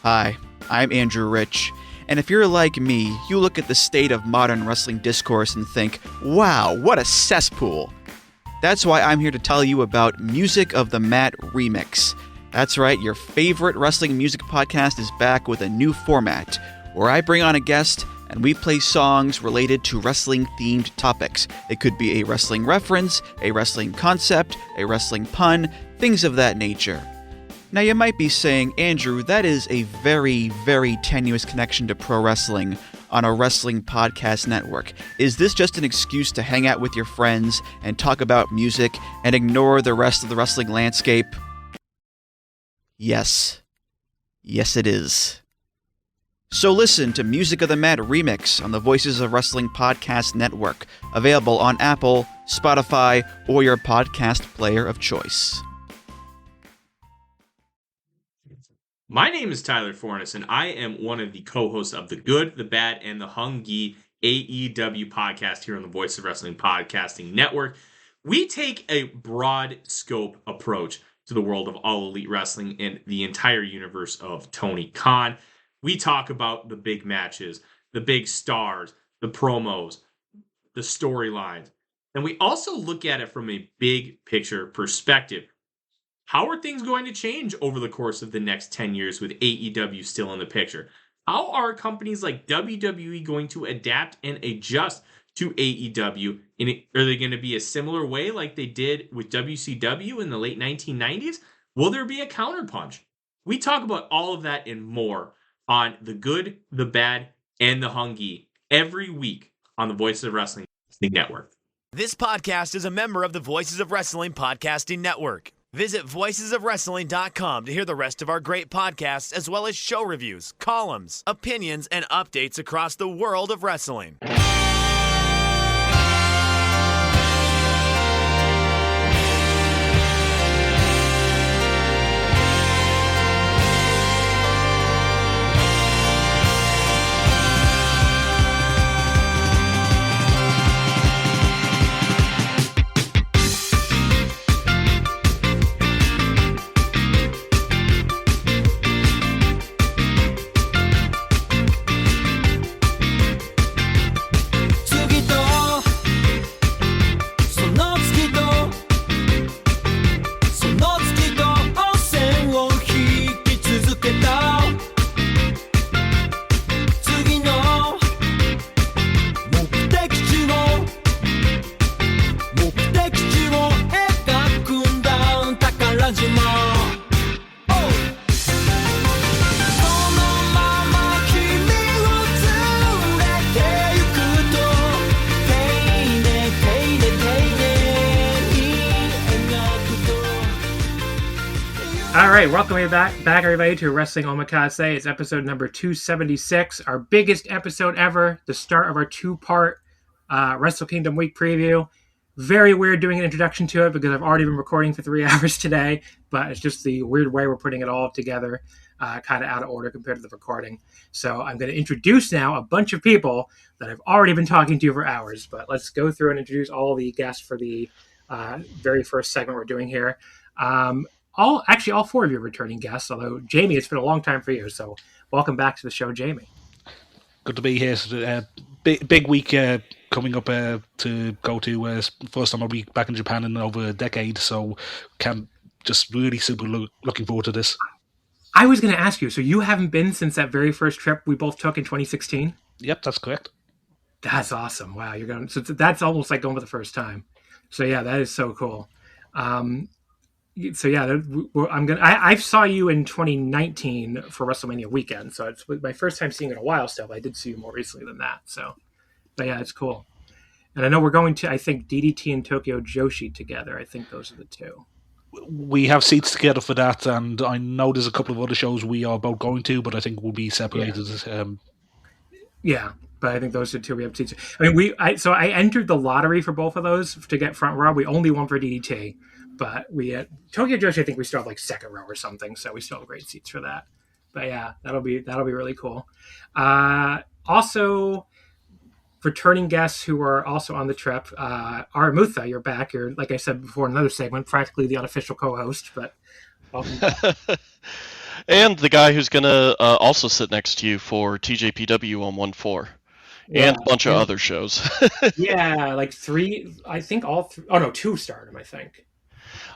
Hi, I'm Andrew Rich, and if you're like me, you look at the state of modern wrestling discourse and think, wow, what a cesspool. That's why I'm here to tell you about Music of the Mat Remix. That's right, your favorite wrestling music podcast is back with a new format, where I bring on a guest and we play songs related to wrestling-themed topics. It could be a wrestling reference, a wrestling concept, a wrestling pun, things of that nature. Now you might be saying, Andrew, that is a very, very tenuous connection to pro wrestling on a wrestling podcast network. Is this just an excuse to hang out with your friends and talk about music and ignore the rest of the wrestling landscape? Yes. Yes, it is. So listen to Music of the Mat Remix on the Voices of Wrestling Podcast Network, available on Apple, Spotify, or your podcast player of choice. My name is Tyler Fornes, and I am one of the co-hosts of the Good, the Bad, and the Hungy AEW podcast here on the Voice of Wrestling Podcasting Network. We take a broad scope approach to the world of All Elite Wrestling and the entire universe of Tony Khan. We talk about the big matches, the big stars, the promos, the storylines, and we also look at it from a big picture perspective. How are things going to change over the course of the next 10 years with AEW still in the picture? How are companies like WWE going to adapt and adjust to AEW? Are they going to be a similar way like they did with WCW in the late 1990s? Will there be a counterpunch? We talk about all of that and more on The Good, the Bad, and the Hungy every week on the Voices of Wrestling Network. This podcast is a member of the Voices of Wrestling Podcasting Network. Visit voicesofwrestling.com to hear the rest of our great podcasts, as well as show reviews, columns, opinions, and updates across the world of wrestling. Welcome back everybody to Wrestling Omakase. It's episode number 276, our biggest episode ever, the start of our two-part Wrestle Kingdom week preview. Very weird doing an introduction to it because I've already been recording for 3 hours today, but it's just the weird way we're putting it all together, kind of out of order compared to the recording. So I'm going to introduce now a bunch of people that I've already been talking to for hours, but let's go through and introduce all the guests for the very first segment we're doing here. All 4 of you are returning guests, although Jamie, it's been a long time for you, so welcome back to the show, Jamie. Good to be here. Big week coming up to go to. First time I'll be back in Japan in over a decade, so just really super looking forward to this. I was going to ask you, so you haven't been since that very first trip we both took in 2016? Yep, that's correct. That's awesome. Wow, you're going. So that's almost like going for the first time. So yeah, that is so cool. So yeah, I saw you in 2019 for WrestleMania weekend, so it's my first time seeing it in a while still, but I did see you more recently than that. So, but yeah, it's cool. And I know we're going to, I think, DDT and Tokyo Joshi together. I think those are the two. We have seats together for that, and I know there's a couple of other shows we are both going to, but I think we'll be separated. Yeah, but I think those are two we have seats. I mean, I entered the lottery for both of those to get front row. We only won for DDT. But we at Tokyo Joshi, I think we still have like second row or something, so we still have great seats for that. But yeah, that'll be really cool. Also, returning guests who are also on the trip. Aramutha, you're back. You're, like I said before in another segment, practically the unofficial co-host, but welcome back. And the guy who's going to also sit next to you for TJPW on 1/4. Yeah. And a bunch of other shows. Yeah, like three. I think all three. Oh no, two Stardom. I think.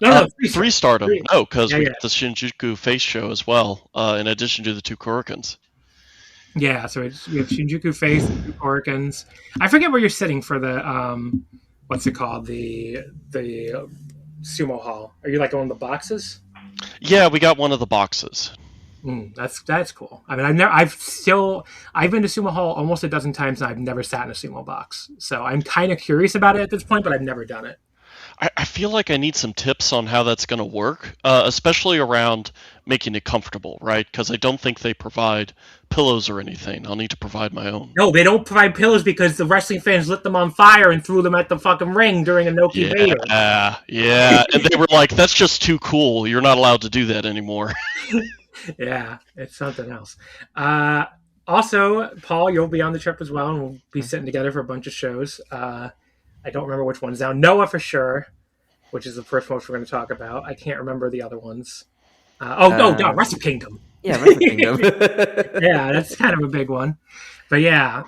No, three Stardom. Three. No, because Yeah, we yeah. got the Shinjuku Face show as well, in addition to the two Korakuens. Yeah, so we have Shinjuku Face, the two Korakuens. I forget where you're sitting for the what's it called, the sumo hall. Are you like on the boxes? Yeah, we got one of the boxes. That's cool. I mean, I've been to sumo hall almost a dozen times, and I've never sat in a sumo box. So I'm kind of curious about it at this point, but I've never done it. I feel like I need some tips on how that's going to work, especially around making it comfortable, right? Because I don't think they provide pillows or anything. I'll need to provide my own. No, they don't provide pillows because the wrestling fans lit them on fire and threw them at the fucking ring during Inoki Vader. Yeah. And they were like, that's just too cool. You're not allowed to do that anymore. Yeah, it's something else. Also, Paul, you'll be on the trip as well, and we'll be sitting together for a bunch of shows. I don't remember which ones now. Noah for sure, which is the first one we're going to talk about. I can't remember the other ones. No, Wrestle Kingdom. Yeah, Wrestle Kingdom. Yeah, that's kind of a big one. But yeah,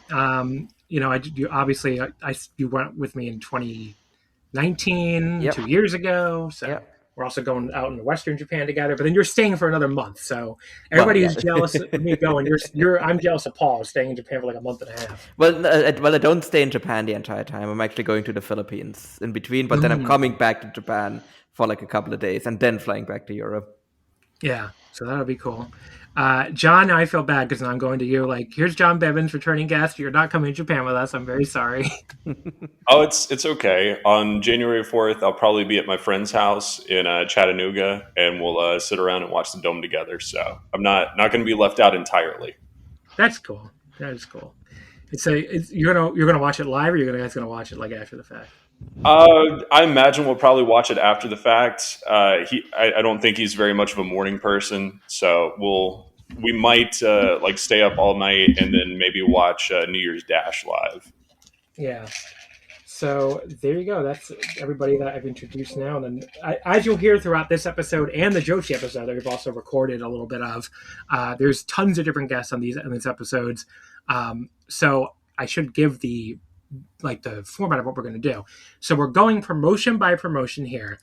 you went with me in 2019, Yep. 2 years ago. So Yep. we're also going out in Western Japan together. But then you're staying for another month. So everybody who's jealous of me going, I'm jealous of Paul staying in Japan for like a month and a half. Well, I don't stay in Japan the entire time. I'm actually going to the Philippines in between, but then I'm coming back to Japan for like a couple of days and then flying back to Europe. Yeah, so that'll be cool. John, I feel bad because now I'm going to you. Like, here's John Bevins, returning guest. You're not coming to Japan with us. I'm very sorry. Oh, it's okay. On January 4th, I'll probably be at my friend's house in Chattanooga, and we'll sit around and watch the Dome together. So I'm not going to be left out entirely. That's cool. That is cool. You're gonna watch it live, or you're guys gonna watch it like after the fact? I imagine we'll probably watch it after the fact. I don't think he's very much of a morning person, so we might stay up all night and then maybe watch New Year's Dash live. Yeah. So there you go. That's everybody that I've introduced now. And then, as you'll hear throughout this episode and the Joshi episode that we've also recorded a little bit of, there's tons of different guests on these episodes. So I should give the format of what we're going to do. So we're going promotion by promotion here.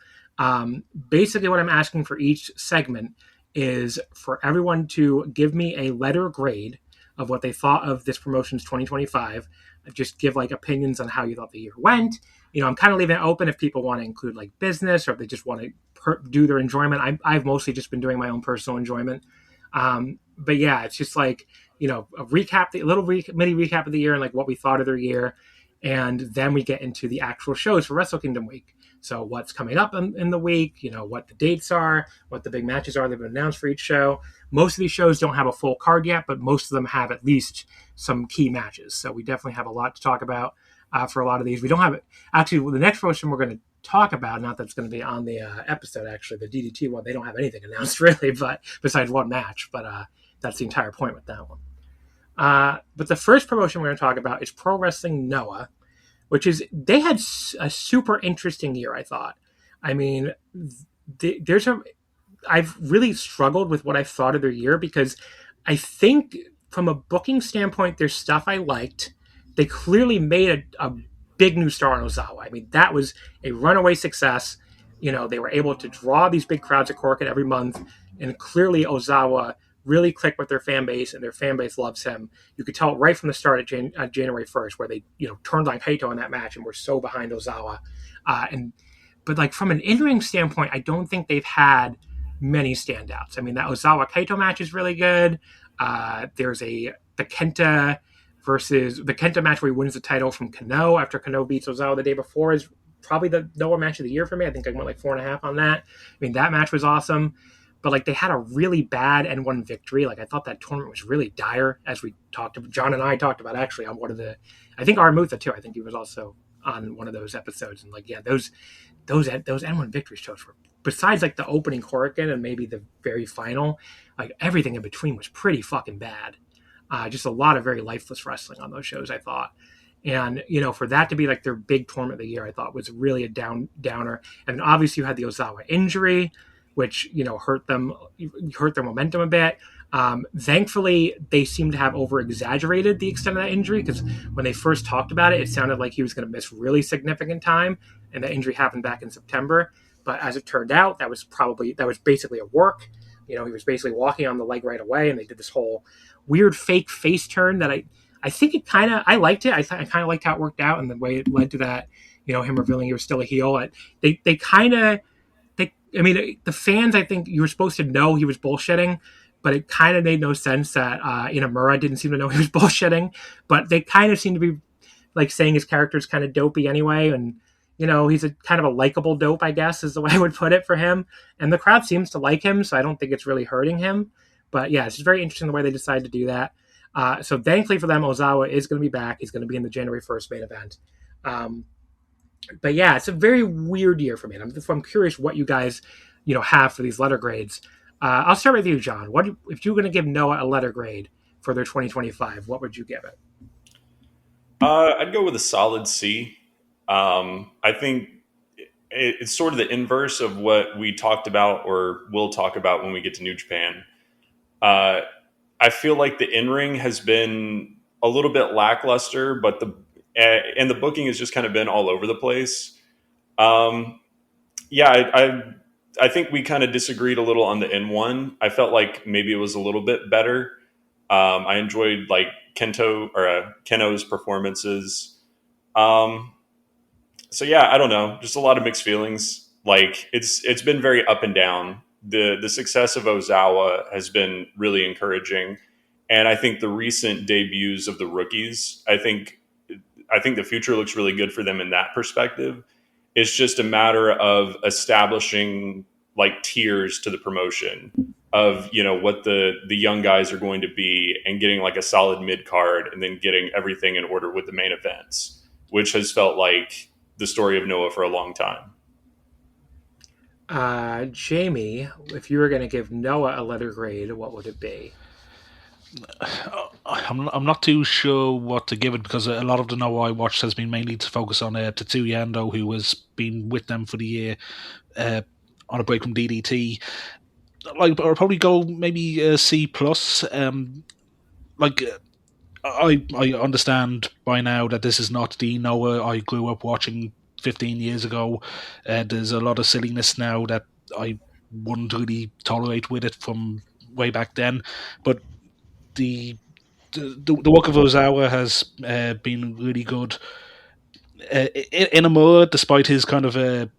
Basically, what I'm asking for each segment is for everyone to give me a letter grade of what they thought of this promotion's 2025. Just give opinions on how you thought the year went. I'm kind of leaving it open if people want to include business or if they just want to do their enjoyment. I've mostly just been doing my own personal enjoyment. But yeah, it's just a recap, mini recap of the year and what we thought of their year. And then we get into the actual shows for Wrestle Kingdom week. So what's coming up in the week, what the dates are, what the big matches are that have been announced for each show. Most of these shows don't have a full card yet, but most of them have at least some key matches. So we definitely have a lot to talk about for a lot of these. We don't have it. Actually, the next promotion we're going to talk about, not that it's going to be on the episode, actually, the DDT one, they don't have anything announced really, but besides one match. But that's the entire point with that one. But the first promotion we're going to talk about is Pro Wrestling Noah, they had a super interesting year, I thought. I mean, I've really struggled with what I thought of their year because I think from a booking standpoint, there's stuff I liked. They clearly made a big new star in Ozawa. I mean, that was a runaway success. They were able to draw these big crowds at Korakuen every month, and clearly Ozawa really clicked with their fan base, and their fan base loves him. You could tell right from the start at January 1st, where they turned on Kaito in that match and were so behind Ozawa. But from an in-ring standpoint, I don't think they've had many standouts. I mean, that Ozawa Kaito match is really good. There's the Kenta match where he wins the title from Kano after Kano beats Ozawa the day before is probably the Noah match of the year for me. I think I went 4.5 on that. I mean, that match was awesome. But they had a really bad N1 victory. I thought that tournament was really dire, as we talked about. John and I talked about actually on one of I think Armutha too. I think he was also on one of those episodes. And those N1 victory shows were, besides the opening Korakuen and maybe the very final, everything in between was pretty fucking bad. Just a lot of very lifeless wrestling on those shows, I thought. And, for that to be their big tournament of the year, I thought was really a downer. And obviously you had the Ozawa injury. which hurt their momentum a bit. Thankfully, they seem to have over-exaggerated the extent of that injury, because when they first talked about it, it sounded like he was going to miss really significant time, and that injury happened back in September. But as it turned out, that was basically a work. He was basically walking on the leg right away, and they did this whole weird fake face turn that I think I liked it. I kind of liked how it worked out, and the way it led to that, him revealing he was still a heel. The fans, I think you were supposed to know he was bullshitting, but it kind of made no sense that Inamura didn't seem to know he was bullshitting. But they kind of seem to be like saying his character's kind of dopey anyway, and he's a kind of a likable dope, I guess, is the way I would put it for him. And the crowd seems to like him, so I don't think it's really hurting him. But yeah, it's just very interesting the way they decided to do that. So thankfully for them, Ozawa is going to be back. He's going to be in the January 1st main event. But yeah, it's a very weird year for me. I'm curious what you guys, have for these letter grades. I'll start with you, John. If you were going to give Noah a letter grade for their 2025, what would you give it? I'd go with a solid C. I think it's sort of the inverse of what we talked about or will talk about when we get to New Japan. I feel like the in-ring has been a little bit lackluster, but the booking has just kind of been all over the place. I think we kind of disagreed a little on the N1. I felt like maybe it was a little bit better. I enjoyed like Keno's performances. I don't know, just a lot of mixed feelings. Like it's been very up and down. The success of Ozawa has been really encouraging, and I think the recent debuts of the rookies, I think the future looks really good for them in that perspective. It's just a matter of establishing like tiers to the promotion of what the young guys are going to be, and getting like a solid mid card, and then getting everything in order with the main events, which has felt like the story of Noah for a long time. Jamie, if you were going to give Noah a letter grade, what would it be? I'm not too sure what to give it, because a lot of the Noah I watched has been mainly to focus on Tetsuya Endo, who has been with them for the year on a break from DDT. Like, I'll probably go maybe a C plus. I understand by now that this is not the Noah I grew up watching 15 years ago. There's a lot of silliness now that I wouldn't really tolerate with it from way back then. But the work of Ozawa has been really good. Inamura, despite his kind of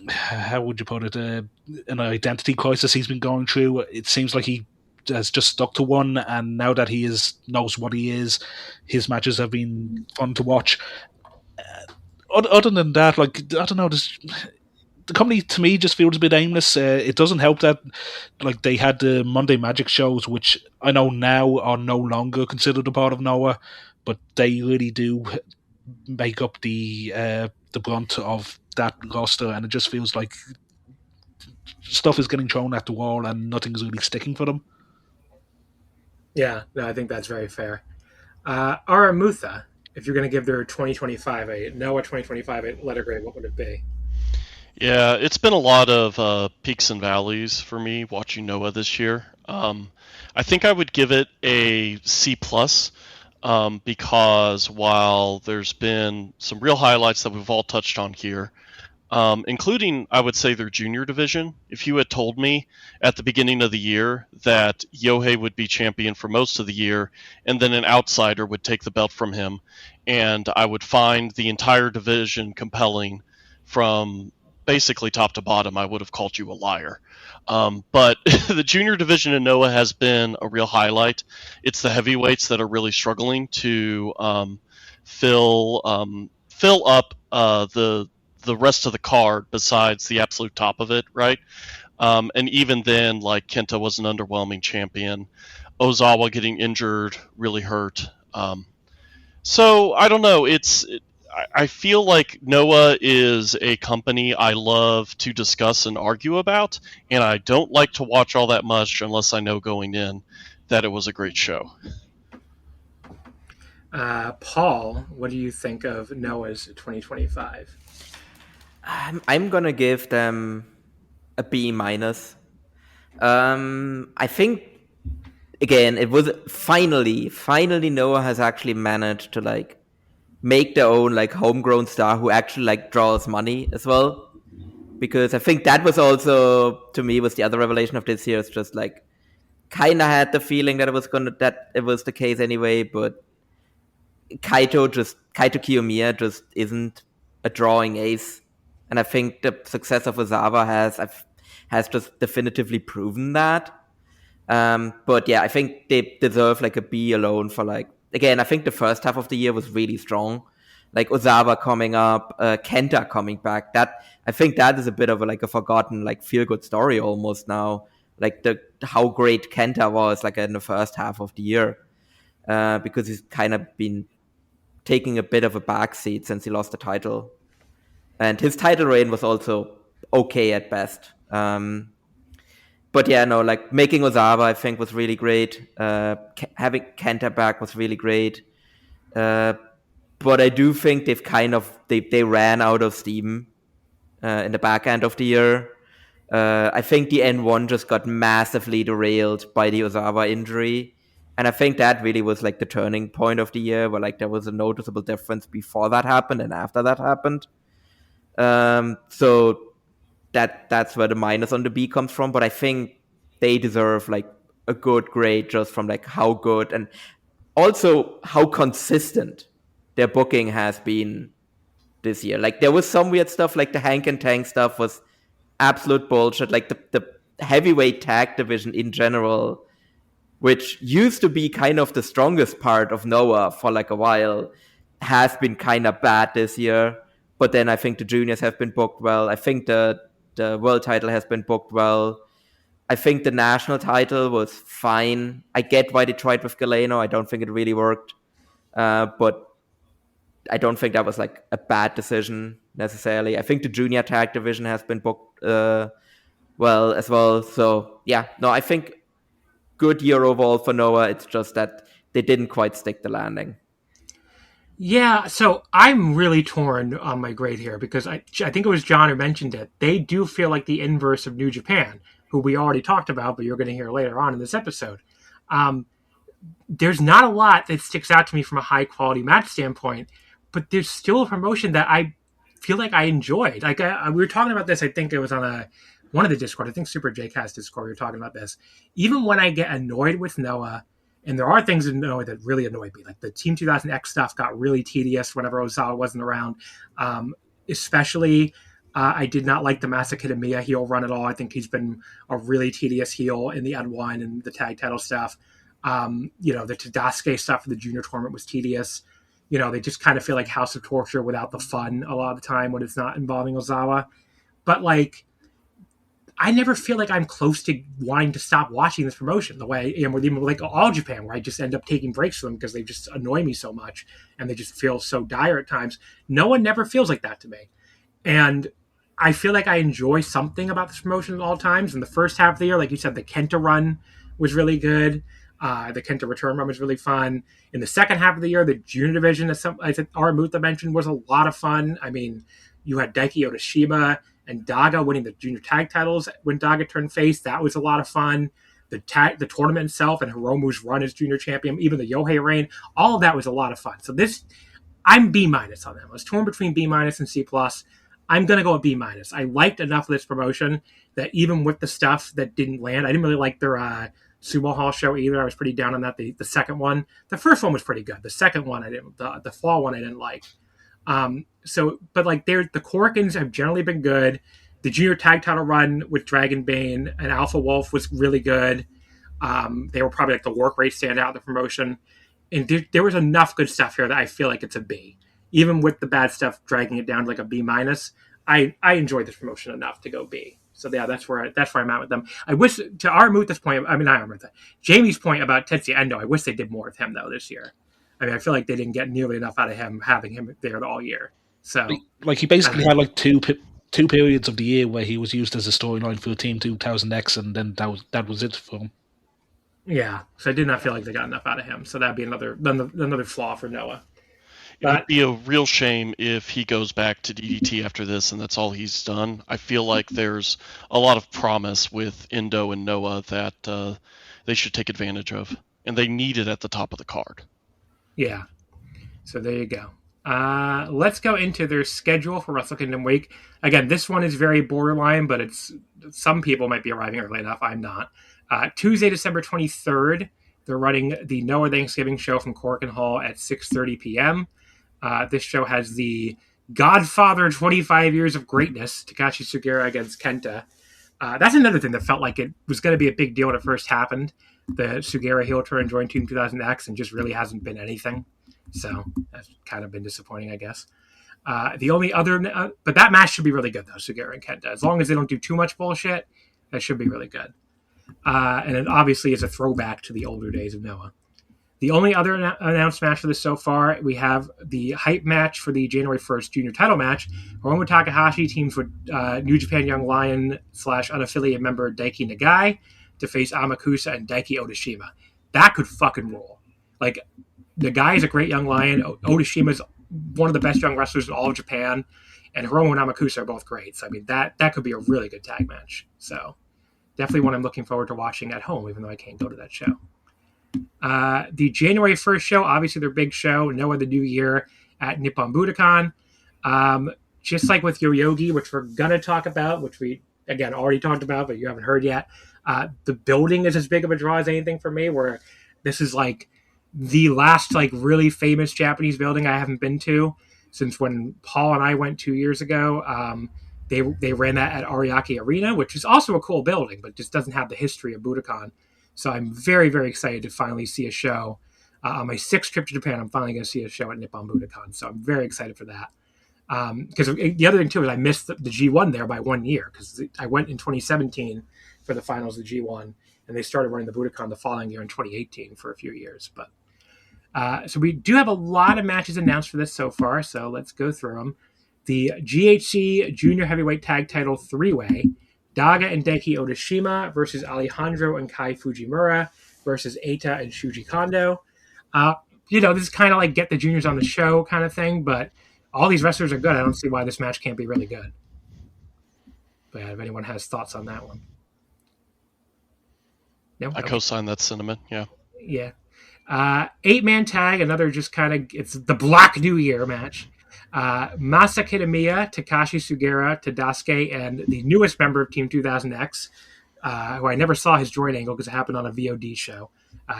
how would you put it, an identity crisis he's been going through, it seems like he has just stuck to one, and now that he knows what he is, his matches have been fun to watch. Other than that, like, I don't know, the company to me just feels a bit aimless. It doesn't help that like they had the Monday Magic shows, which I know now are no longer considered a part of Noah, but they really do make up the brunt of that roster, and it just feels like stuff is getting thrown at the wall and nothing's really sticking for them. Yeah, no, I think that's very fair. Aramutha, if you're going to give their 2025 Noah 2025 a letter grade, what would it be? Yeah, it's been a lot of peaks and valleys for me watching Noah this year. I think I would give it a C plus, because while there's been some real highlights that we've all touched on here, including, I would say, their junior division. If you had told me at the beginning of the year that Yohei would be champion for most of the year, and then an outsider would take the belt from him, and I would find the entire division compelling from basically top to bottom, I would have called you a liar. But the junior division in Noah has been a real highlight. It's the heavyweights that are really struggling to fill up the rest of the card besides the absolute top of it, right? And even then, like, Kenta was an underwhelming champion. Ozawa getting injured really hurt. So I don't know. I feel like Noah is a company I love to discuss and argue about, and I don't like to watch all that much unless I know going in that it was a great show. Paul, what do you think of Noah's 2025? I'm gonna give them a B minus. I think again it was finally Noah has actually managed to like make their own like homegrown star who actually like draws money as well. Because I think that was also to me was the other revelation of this year. It's just like kind of had the feeling that it was the case anyway, but Kaito Kiyomiya just isn't a drawing ace, and I think the success of Ozawa has just definitively proven that. But yeah, I think they deserve like a B alone for like again. I think the first half of the year was really strong. Like Ozawa coming up, Kenta coming back. That I think that is a bit of like a forgotten like feel good story almost now. Like how great Kenta was like in the first half of the year, because he's kind of been taking a bit of a backseat since he lost the title, and his title reign was also okay at best. But yeah, no, like making Ozawa, I think was really great. Having Kenta back was really great. But I do think they ran out of steam in the back end of the year. I think the N1 just got massively derailed by the Ozawa injury. And I think that really was like the turning point of the year where like there was a noticeable difference before that happened and after that happened. So that's where the minus on the B comes from. But I think they deserve like a good grade just from like how good and also how consistent their booking has been this year. Like there was some weird stuff, like the Hank and Tank stuff was absolute bullshit. Like the heavyweight tag division in general, which used to be kind of the strongest part of Noah for like a while, has been kind of bad this year. But then I think the juniors have been booked well. I think the world title has been booked well. I think the national title was fine. I get why they tried with Galeno. I don't think it really worked. But I don't think that was like a bad decision necessarily. I think the junior tag division has been booked well as well. So yeah, no, I think good year overall for Noah. It's just that they didn't quite stick the landing. Yeah, so I'm really torn on my grade here because I think it was John who mentioned it. They do feel like the inverse of New Japan, who we already talked about, but you're going to hear later on in this episode. There's not a lot that sticks out to me from a high quality match standpoint, but there's still a promotion that I feel like I enjoyed. Like we were talking about this, I think it was on one of the Discord. I think Super J-Cast Discord. We were talking about this. Even when I get annoyed with Noah, and there are things in Noah that really annoyed me, like the Team 2000X stuff got really tedious whenever Ozawa wasn't around. Especially, I did not like the Masa Kitamiya heel run at all. I think he's been a really tedious heel in the N1 and the tag title stuff. The Tadasuke stuff for the junior tournament was tedious. They just kind of feel like House of Torture without the fun a lot of the time when it's not involving Ozawa. But like, I never feel like I'm close to wanting to stop watching this promotion the way I am with even like All Japan, where I just end up taking breaks from them because they just annoy me so much and they just feel so dire at times. No one never feels like that to me. And I feel like I enjoy something about this promotion at all times. In the first half of the year, like you said, the Kenta run was really good. The Kenta return run was really fun. In the second half of the year, the junior division, as Aramutha mentioned, was a lot of fun. I mean, you had Daiki Odoshiba and Daga winning the junior tag titles when Daga turned face. That was a lot of fun. The tournament itself and Hiromu's run as junior champion, even the Yohei reign, all of that was a lot of fun. So I'm B- on them. I was torn between B- and C+. I'm going to go with B-. I liked enough of this promotion that even with the stuff that didn't land, I didn't really like their Sumo Hall show either. I was pretty down on that. The second one, the first one was pretty good. The second one, I didn't. The fall one, I didn't like. But like the Korakuens have generally been good. The junior tag title run with Dragon Bane and Alpha Wolf was really good. They were probably like the work rate standout of the promotion. And there was enough good stuff here that I feel like it's a B. Even with the bad stuff dragging it down to like a B-, I enjoyed this promotion enough to go B. So yeah, that's where I'm at with them. I wish to Aramutha's point, I mean not Aramutha, Jamie's point about Tetsuya Endo, I wish they did more with him though this year. I mean, I feel like they didn't get nearly enough out of him having him there all year. So like he basically had like two periods of the year where he was used as a storyline for Team 2000X, and then that was it for him. Yeah, so I did not feel like they got enough out of him. So that'd be another flaw for Noah. It would be a real shame if he goes back to DDT after this and that's all he's done. I feel like there's a lot of promise with Indo and Noah that they should take advantage of, and they need it at the top of the card. Yeah. So there you go. Let's go into their schedule for Wrestle Kingdom week. Again, this one is very borderline, but it's some people might be arriving early enough. I'm not. Tuesday, December 23rd, they're running the Noah Thanksgiving show from Korakuen Hall at 6:30 p.m. This show has the Godfather 25 Years of Greatness, Takashi Sugiura against Kenta. That's another thing that felt like it was going to be a big deal when it first happened. The Sugiura heel turn joined Team 2000X and just really hasn't been anything. So that's kind of been disappointing, I guess. The only other, but that match should be really good though, Sugiura and Kenta. As long as they don't do too much bullshit, that should be really good. And it obviously is a throwback to the older days of Noah. The only other announced match for this so far, we have the hype match for the January 1st junior title match. Hiromu Takahashi teams with New Japan Young Lion / unaffiliated member Daiki Nagai to face Amakusa and Daiki Odashima. That could fucking roll. Like, Nagai is a great young lion. Odashima is one of the best young wrestlers in all of Japan. And Hiromu and Amakusa are both great. So, I mean, that could be a really good tag match. So, definitely one I'm looking forward to watching at home, even though I can't go to that show. The January 1st show, obviously their big show, Noah the New Year at Nippon Budokan. Just like with Yoyogi, which we're going to talk about, which we, again, already talked about, but you haven't heard yet. The building is as big of a draw as anything for me, where this is like the last like really famous Japanese building I haven't been to since when Paul and I went 2 years ago. They ran that at Ariake Arena, which is also a cool building, but just doesn't have the history of Budokan. So I'm very, very excited to finally see a show. On my 6th trip to Japan, I'm finally going to see a show at Nippon Budokan. So I'm very excited for that. Because the other thing, too, is I missed the G1 there by 1 year. Because I went in 2017 for the finals of the G1. And they started running the Budokan the following year in 2018 for a few years. But so we do have a lot of matches announced for this so far. So let's go through them. The GHC Junior Heavyweight Tag Title 3-Way. Daga and Daiki Odashima versus Alejandro and Kai Fujimura versus Eita and Shuji Kondo. This is kind of like get the juniors on the show kind of thing, but all these wrestlers are good. I don't see why this match can't be really good. But if anyone has thoughts on that one. No? I co-sign that sentiment, yeah. Yeah. 8-man tag, another just kind of, it's the Black New Year match. Masa Kitamiya, Takashi Sugiura, Tadasuke, and the newest member of Team 2000X, who I never saw his joint angle because it happened on a VOD show,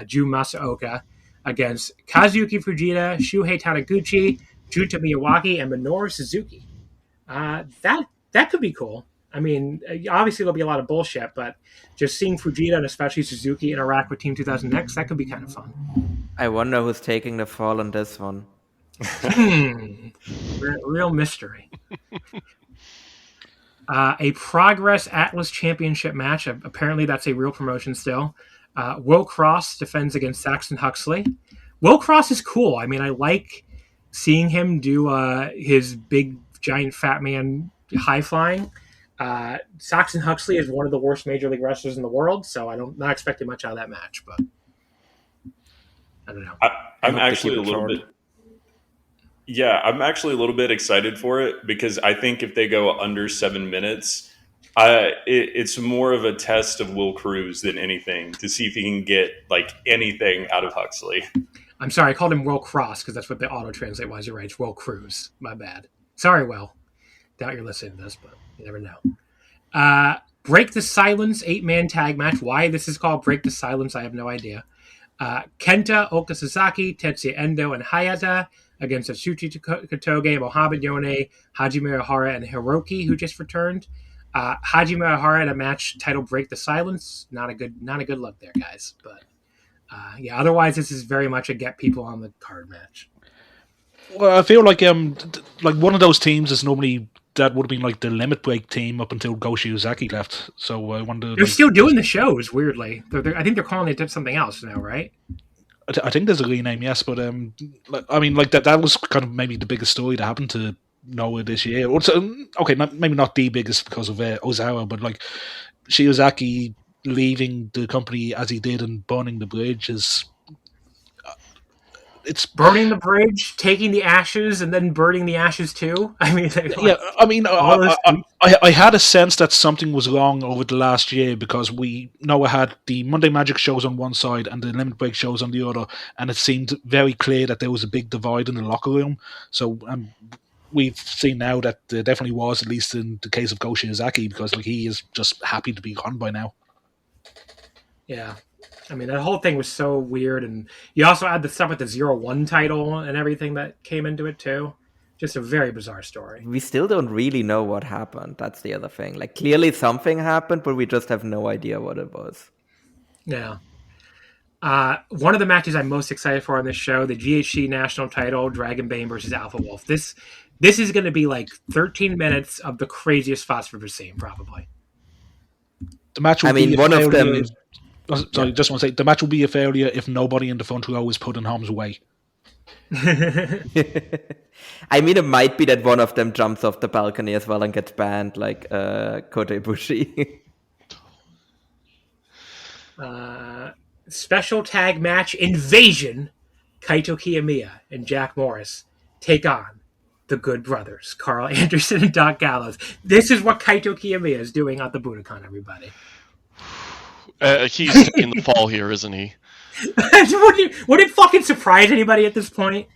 Ju Masaoka, against Kazuyuki Fujita, Shuhei Taniguchi, Junta Miyawaki, and Minoru Suzuki. That could be cool. I mean, obviously there'll be a lot of bullshit, but just seeing Fujita and especially Suzuki interact with Team 2000X, that could be kind of fun. I wonder who's taking the fall on this one. Real mystery. A Progress Atlas Championship match. Apparently, that's a real promotion still. Will Cross defends against Saxon Huxley. Will Cross is cool. I mean, I like seeing him do his big, giant, fat man high flying. Saxon Huxley is one of the worst Major League wrestlers in the world, so I'm not expecting much out of that match, but I don't know. I'm actually a little bit. Yeah, I'm actually a little bit excited for it because I think if they go under 7 minutes, it's more of a test of Will Cruz than anything to see if he can get like anything out of Huxley. I'm sorry, I called him Will Cross because that's what the auto translate was. You're right, it's Will Cruz. My bad. Sorry, Will. Doubt you're listening to this, but you never know. Break the Silence 8-man tag match. Why this is called Break the Silence, I have no idea. Kenta, Okasasaki, Tetsuya Endo, and Hayata against Atsushi Kotoge, Mohamed Yone, Hajime Ohara, and Hiroki, who just returned. Hajime Ohara in a match titled "Break the Silence." Not a good look there, guys. But otherwise, this is very much a get people on the card match. Well, I feel like one of those teams is normally that would have been like the Limit Break team up until Go Shiozaki left. So I wonder. They're still doing the shows. Weirdly, I think they're calling it something else now, right? I think there's a rename, yes, but I mean, like that was kind of maybe the biggest story that happened to Noah this year. Okay, maybe not the biggest because of Ozawa, but like Shiozaki leaving the company as he did and burning the bridge is it's burning the bridge, taking the ashes, and then burning the ashes too. I mean, yeah. I mean, all those I had a sense that something was wrong over the last year because Noah had the Monday Magic shows on one side and the Limit Break shows on the other, and it seemed very clear that there was a big divide in the locker room. So we've seen now that there definitely was, at least in the case of Go Shiozaki, because like he is just happy to be gone by now. Yeah. I mean, that whole thing was so weird, and you also had the stuff with the 0-1 title and everything that came into it too. Just a very bizarre story. We still don't really know what happened. That's the other thing. Like, clearly something happened, but we just have no idea what it was. Yeah. One of the matches I'm most excited for on this show, the GHC national title, Dragon Bane versus Alpha Wolf. This is going to be like 13 minutes of the craziest spots we've ever seen, probably. The match will be one of them. Sorry, just want to say the match will be a failure if nobody in the front row is put in harm's way. I mean, it might be that one of them jumps off the balcony as well and gets banned, like Kota Ibushi. Special tag match Invasion. Kaito Kiyomiya and Jack Morris take on the Good Brothers, Carl Anderson and Doc Gallows. This is what Kaito Kiyomiya is doing on the Budokan, everybody. He's taking the fall here, isn't he? Would it fucking surprise anybody at this point?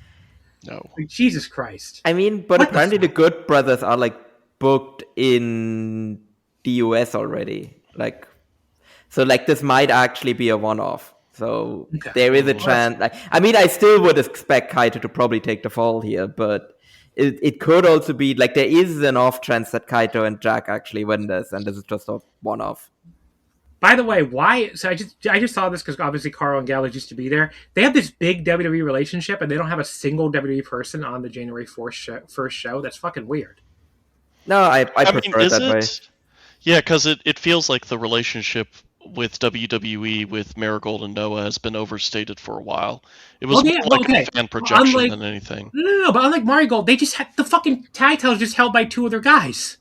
No. Like, Jesus Christ. I mean, but apparently the Good Brothers are like booked in the US already. Like, so like this might actually be a one-off. So there is a chance. Like, I mean, I still would expect Kaito to probably take the fall here, but it could also be like there is an off chance that Kaito and Jack actually win this, and this is just a one-off. By the way, why? So I just saw this because obviously Carl and Gallows used to be there. They have this big WWE relationship, and they don't have a single WWE person on the January 4th first show. That's fucking weird. No, I prefer it that way. Yeah, because it feels like the relationship with WWE with Marigold and Noah has been overstated for a while. It was a fan projection than anything. No, but unlike Marigold, they just had the fucking tag titles just held by two other guys.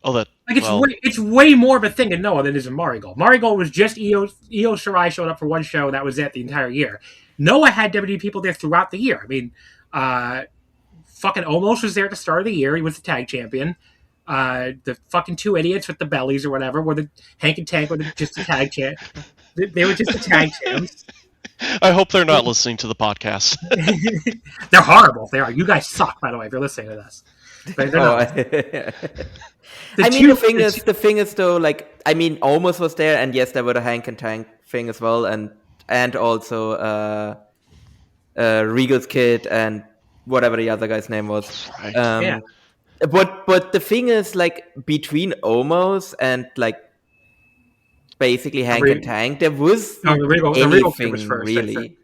Oh, that it's way more of a thing in Noah than it is in Marigold. Marigold was just Io Shirai showed up for one show. That was it the entire year. Noah had WWE people there throughout the year. I mean, fucking Omos was there at the start of the year. He was the tag champion. The fucking two idiots with the bellies or whatever were the Hank and Tank were just the tag champ. They were just the tag champs. I hope they're not listening to the podcast. They're horrible. They are. You guys suck, by the way, if you're listening to this. But they're not. The thing is though, like, I mean, Omos was there, and yes, there were the Hank and Tank thing as well, and also Regal's kid and whatever the other guy's name was. Right. Yeah. But the thing is, like, between Omos and like basically Hank and Tank, there was the Regal kid was first, really.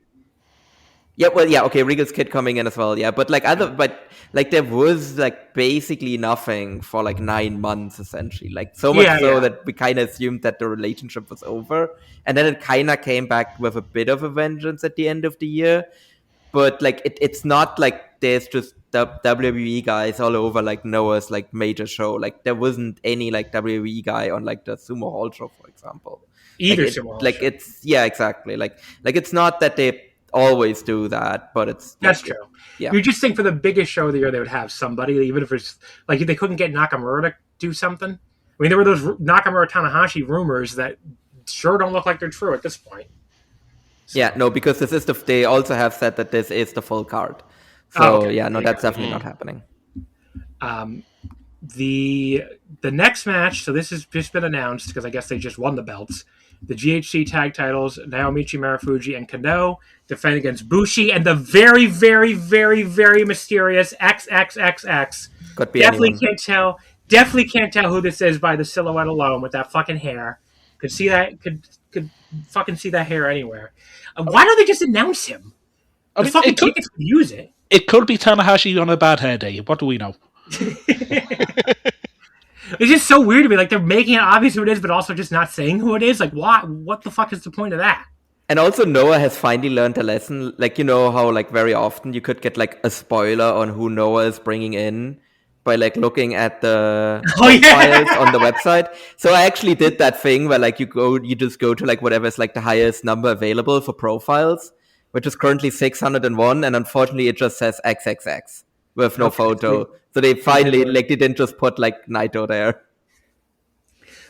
Yeah, well, yeah, okay, Regal's kid coming in as well, yeah, but there was like basically nothing for like 9 months essentially, like so much that we kind of assumed that the relationship was over, and then it kind of came back with a bit of a vengeance at the end of the year, but like it's not like there's just the WWE guys all over like Noah's like major show, like there wasn't any like WWE guy on like the Sumo Hall show, for example. Sumo Hall like show. It's exactly like it's not that they always do that, but that's true. Yeah, you just think for the biggest show of the year they would have somebody, even if it's like they couldn't get Nakamura to do something. I mean, there were those Nakamura Tanahashi rumors that sure don't look like they're true at this point. So. Yeah, no, because this is they also have said that this is the full card. So that's definitely not happening. The next match, so this has just been announced because I guess they just won the belts. The GHC tag titles, Naomichi Marufuji and Kano defend against Bushi and the very, very, very, very mysterious XXXX. Definitely can't tell who this is by the silhouette alone with that fucking hair. Could see that. Could fucking see that hair anywhere. Why don't they just announce him? The fucking tickets could use it. It could be Tanahashi on a bad hair day. What do we know? It's just so weird to me. Like, they're making it obvious who it is, but also just not saying who it is. Like, what the fuck is the point of that? And also, Noah has finally learned a lesson. Like, you know how, like, very often you could get, like, a spoiler on who Noah is bringing in by, like, looking at the profiles on the website. So I actually did that thing where, like, you just go to, like, whatever's, like, the highest number available for profiles, which is currently 601, and unfortunately it just says XXX with no photo. So they finally, they didn't just put Naito there.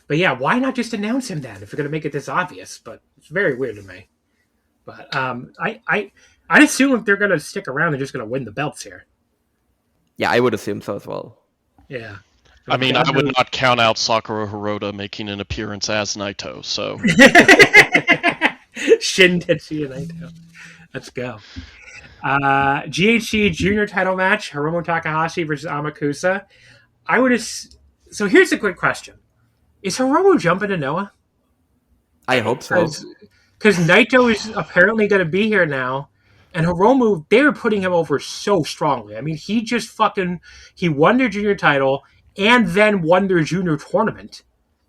But yeah, why not just announce him then if you're going to make it this obvious? But it's very weird to me. But I assume if they're going to stick around, they're just going to win the belts here. Yeah, I would assume so as well. Yeah. I mean, I would not count out Sakura Hirota making an appearance as Naito, so... Shin Tetsuya Naito. Let's go. GHC Junior title match, Hiromu Takahashi versus Amakusa. So here's a quick question. Is Hiromu jumping to Noah? I hope so. Because Naito is apparently going to be here now, and Hiromu, they were putting him over so strongly. I mean, he just he won their junior title and then won their junior tournament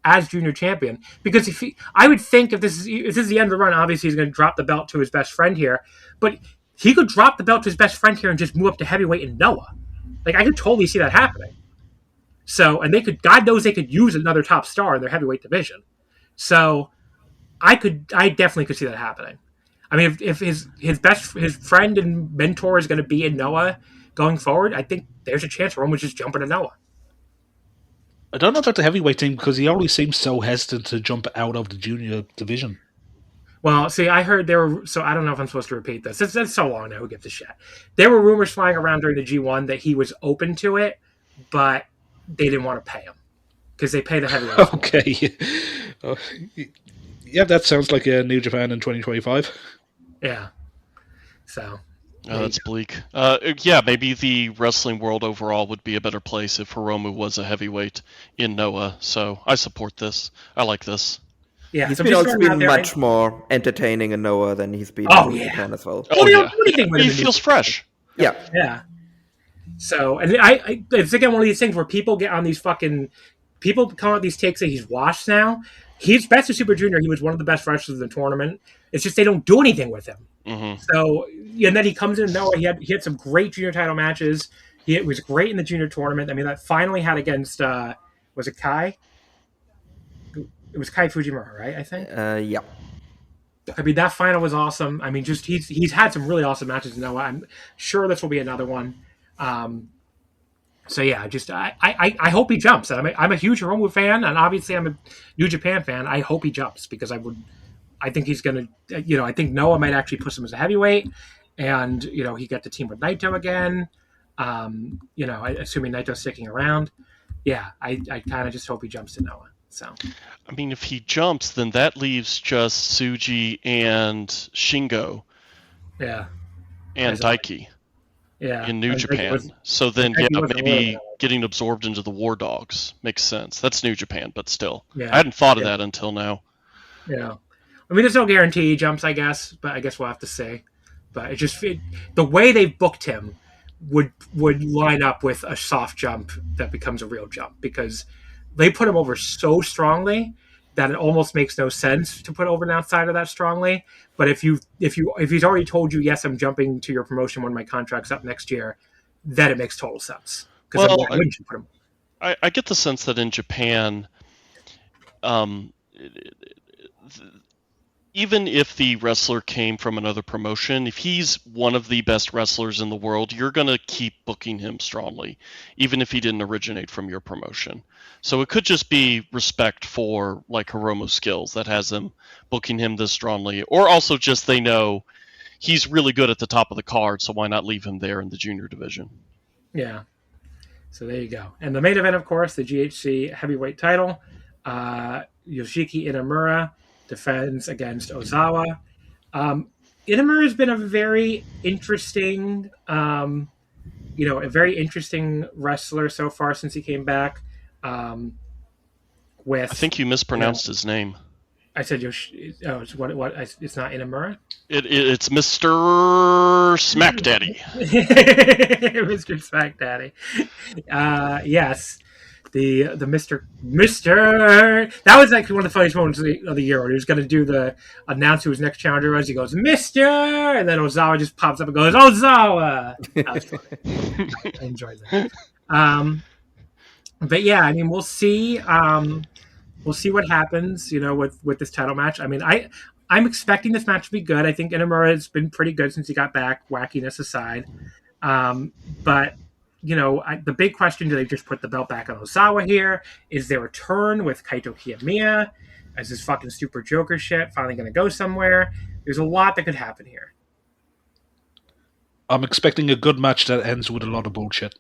as junior champion. Because I would think if this is the end of the run, obviously he's going to drop the belt to his best friend here, but he could drop the belt to his best friend here and just move up to heavyweight in Noah. I could totally see that happening. So, and God knows they could use another top star in their heavyweight division. So, I definitely could see that happening. I mean, if his friend and mentor is going to be in Noah going forward, I think there's a chance Roman's just jumping to Noah. I don't know about the heavyweight team because he always seems so hesitant to jump out of the junior division. Well, see, I heard so I don't know if I'm supposed to repeat this. It's so long now, who gives a shit? There were rumors flying around during the G1 that he was open to it, but they didn't want to pay him because they pay the heavyweight. Okay. Yeah, that sounds like a New Japan in 2025. Yeah. So. Oh, that's bleak. Yeah, maybe the wrestling world overall would be a better place if Hiromu was a heavyweight in Noah. So I support this. I like this. Yeah, he's been much more entertaining in Noah than he's been in Japan as well. Oh, yeah. He feels fresh. Yeah. Yeah. So, and it's again one of these things where people get on these people come out with these takes that he's washed now. He's best of Super Junior. He was one of the best wrestlers in the tournament. It's just they don't do anything with him. Mm-hmm. So, and then he comes in Noah. He had some great junior title matches. He was great in the junior tournament. I mean, that finally had against was it Kai? It was Kai Fujimura, right? I think. Yeah. I mean, that final was awesome. I mean, just he's had some really awesome matches in Noah. I'm sure this will be another one. So yeah, just I hope he jumps. I'm a huge Hiromu fan, and obviously I'm a New Japan fan. I hope he jumps because I think he's gonna. I think Noah might actually push him as a heavyweight, and he got the team with Naito again. Assuming Naito's sticking around. Yeah, I kind of just hope he jumps to Noah. So. I mean, if he jumps, then that leaves just Tsuji and Shingo. Yeah. And Daiki. Yeah. In New Japan. So then, maybe getting absorbed into the War Dogs makes sense. That's New Japan, but still. Yeah. I hadn't thought of that until now. Yeah. I mean, there's no guarantee he jumps, I guess, but I guess we'll have to see. But the way they booked him would line up with a soft jump that becomes a real jump because they put him over so strongly that it almost makes no sense to put over an outsider that strongly. But if he's already told you, yes, I'm jumping to your promotion when my contract's up next year, then it makes total sense. Well, why wouldn't you put him? I get the sense that in Japan, even if the wrestler came from another promotion, if he's one of the best wrestlers in the world, you're going to keep booking him strongly, even if he didn't originate from your promotion. So it could just be respect for Hiromu's skills that has them booking him this strongly, or also just they know he's really good at the top of the card, so why not leave him there in the junior division? Yeah. So there you go. And the main event, of course, the GHC heavyweight title, Yoshiki Inamura defends against Ozawa. Inamura has been a very interesting, a very interesting wrestler so far since he came back. I think you mispronounced his name. I said Yoshi. Oh, it's what? It's not Inamura. It's Mr. Smack Daddy. Mr. Smack Daddy. Yes. The Mr. That was like one of the funniest moments of the year when he was going to do the announce who his next challenger was. He goes, Mr. And then Ozawa just pops up and goes, Ozawa. That was funny. I enjoyed that. But yeah, I mean, we'll see. We'll see what happens, with this title match. I mean, I'm expecting this match to be good. I think Inamura has been pretty good since he got back, wackiness aside. But, the big question, do they just put the belt back on Ozawa here? Is there a turn with Kaito Kiyomiya? Is this fucking Super Joker shit finally going to go somewhere? There's a lot that could happen here. I'm expecting a good match that ends with a lot of bullshit.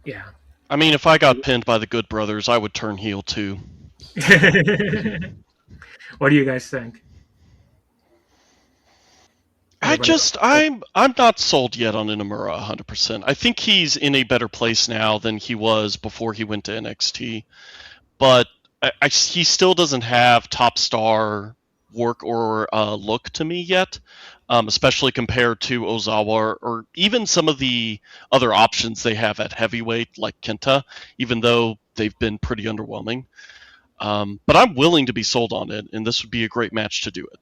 Yeah. I mean, if I got pinned by the Good Brothers, I would turn heel too. What do you guys think? I'm not sold yet on Inamura 100%. I think he's in a better place now than he was before he went to NXT, but he still doesn't have top star work or look to me yet, especially compared to Ozawa or even some of the other options they have at heavyweight like Kenta, even though they've been pretty underwhelming. But I'm willing to be sold on it, and this would be a great match to do it.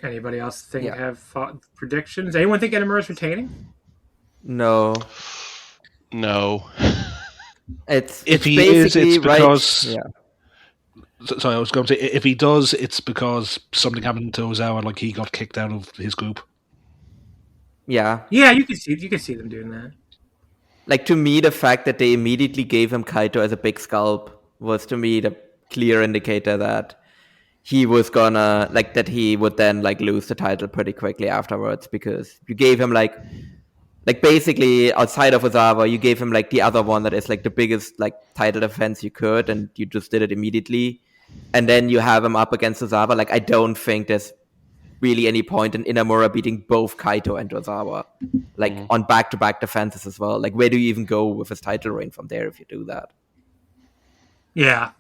Anybody else have predictions? Anyone think Inamura's retaining? No. It's if he is, it's because. Right. Yeah. Sorry, I was going to say, if he does, it's because something happened to Ozawa, like he got kicked out of his group. Yeah. Yeah, you can see them doing that. Like, to me, the fact that they immediately gave him Kaito as a big scalp was, to me, the clear indicator that he was gonna, like, that he would then, like, lose the title pretty quickly afterwards, because you gave him, like basically outside of Ozawa, you gave him, like, the other one that is, like, the biggest, like, title defense you could, and you just did it immediately. And then you have him up against Ozawa. Like, I don't think there's really any point in Inamura beating both Kaito and Ozawa, like, on back-to-back defenses as well. Like, where do you even go with his title reign from there if you do that? Yeah.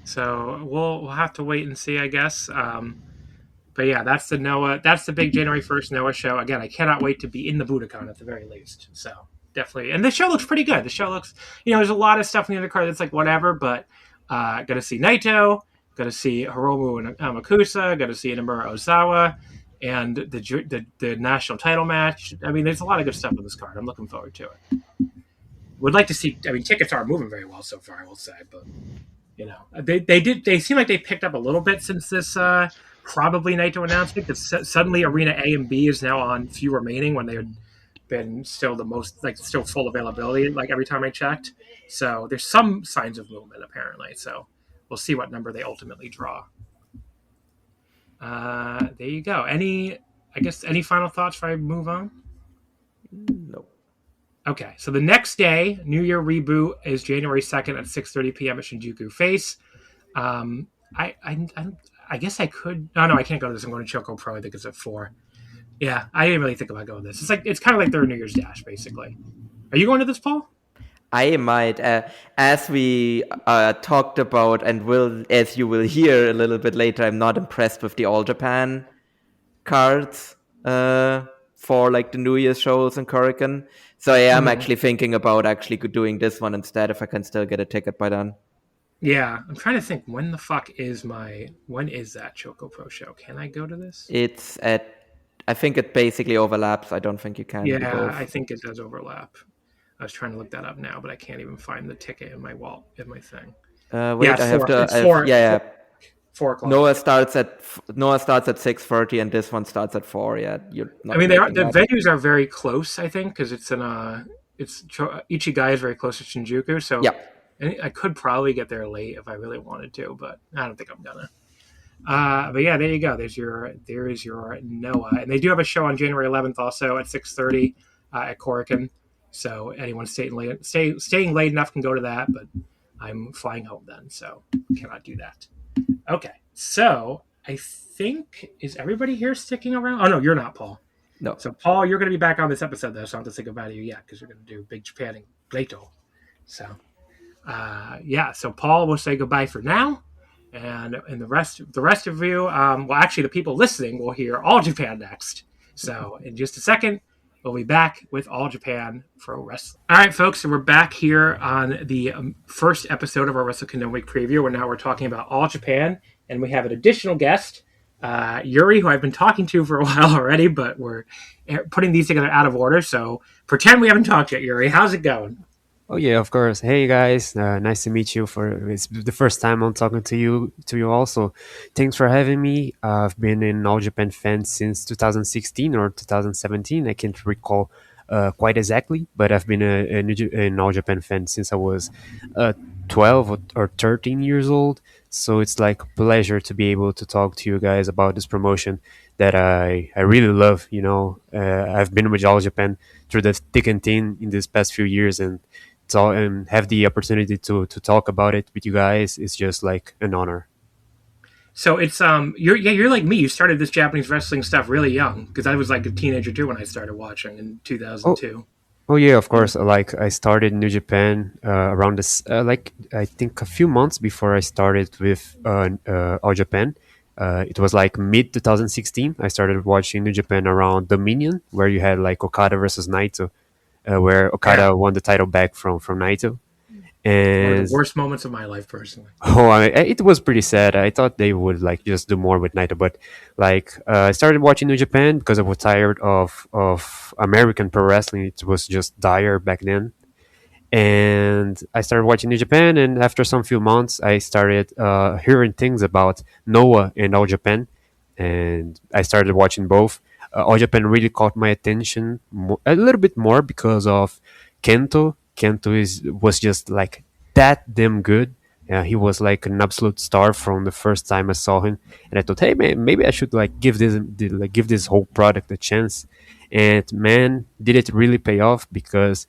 So we'll have to wait and see, I guess. But yeah, that's the Noah. That's the big January 1st Noah show. Again, I cannot wait to be in the Budokan at the very least. So definitely, and the show looks pretty good. The show looks, there's a lot of stuff in the undercard that's like whatever, but gonna see Naito, gonna see Hiromu and Amakusa, gonna see Inamura Ozawa, and the national title match. I mean, there's a lot of good stuff on this card. I'm looking forward to it. Would like to see. I mean, tickets aren't moving very well so far, I will say, but they seem like they picked up a little bit since this probably Naito announcement, because suddenly Arena A and B is now on few remaining when they had been still the most, like, still full availability, like, every time I checked. So there's some signs of movement apparently. So we'll see what number they ultimately draw. There you go. Any final thoughts before I move on? Nope. Okay, so the next day, New Year reboot is January 2nd at 6:30 p.m. at Shinjuku Face. I guess I could. No, I can't go to this. I'm going to Choco Pro. I think it's at 4. Yeah, I didn't really think about going to this. It's kind of like their New Year's Dash, basically. Are you going to this, Paul? I might, as we talked about, and as you will hear a little bit later, I'm not impressed with the All Japan cards for, like, the New Year's shows in Korakuen. So I am actually thinking about actually doing this one instead, if I can still get a ticket by then. Yeah, I'm trying to think, when is that Choco Pro show? Can I go to this? I think it basically overlaps. I don't think you can. Yeah, I think it does overlap. I was trying to look that up now, but I can't even find the ticket in my thing. Wait, yeah, I have to. 4, yeah. 4 o'clock. Noah starts at 6:30, and this one starts at 4. Yeah, the venues are very close. I think because it's Ichigai is very close to Shinjuku, so yeah. I could probably get there late if I really wanted to, but I don't think I'm gonna. But yeah, there you go. There is your Noah, and they do have a show on January 11th also at 6:30 at Korakuen. So anyone staying late enough can go to that, but I'm flying home then, so cannot do that. Okay, so I think, is everybody here sticking around? Oh no, you're not, Paul. No. So Paul, you're going to be back on this episode though, so I don't have to say goodbye to you yet because we're going to do Big Japan and Plato. So. So Paul will say goodbye for now, and the rest of you, actually the people listening will hear All Japan next. So in just a second, we'll be back with All Japan for wrestling. All right, folks, so we're back here on the first episode of our Wrestle Kingdom Week preview, where now we're talking about All Japan, and we have an additional guest, Yuri, who I've been talking to for a while already, but we're putting these together out of order. So pretend we haven't talked yet, Yuri. How's it going? Oh yeah, of course. Hey guys, nice to meet you. For it's the first time I'm talking to you. To you also, thanks for having me. I've been an All Japan fan since 2016 or 2017. I can't recall quite exactly, but I've been an All Japan fan since I was 12 or 13 years old. So it's like a pleasure to be able to talk to you guys about this promotion that I really love. I've been with All Japan through the thick and thin in these past few years, and and have the opportunity to talk about it with you guys is just like an honor. So it's you're like me. You started this Japanese wrestling stuff really young because I was like a teenager too when I started watching in Oh, 2002. oh yeah, of Yeah. course. Like I started New Japan around this, like I think a few months before I started with All Japan. It was like mid 2016. I started watching New Japan around Dominion, where you had like Okada versus Naito, where Yeah, Okada won the title back from Naito. one of the And worst moments of my life personally. oh, it was pretty sad. I thought they would like just do more with Naito, but like I started watching New Japan because I was tired of American pro wrestling. It was just dire back then, and I started watching New Japan. And after some few months, I started hearing things about Noah and All Japan, and I started watching both. All Japan really caught my attention a little bit more because of Kento. Kento was just like that damn good. He was like an absolute star from the first time I saw him, and I thought, hey man, maybe I should like give this whole product a chance. And man, did it really pay off? Because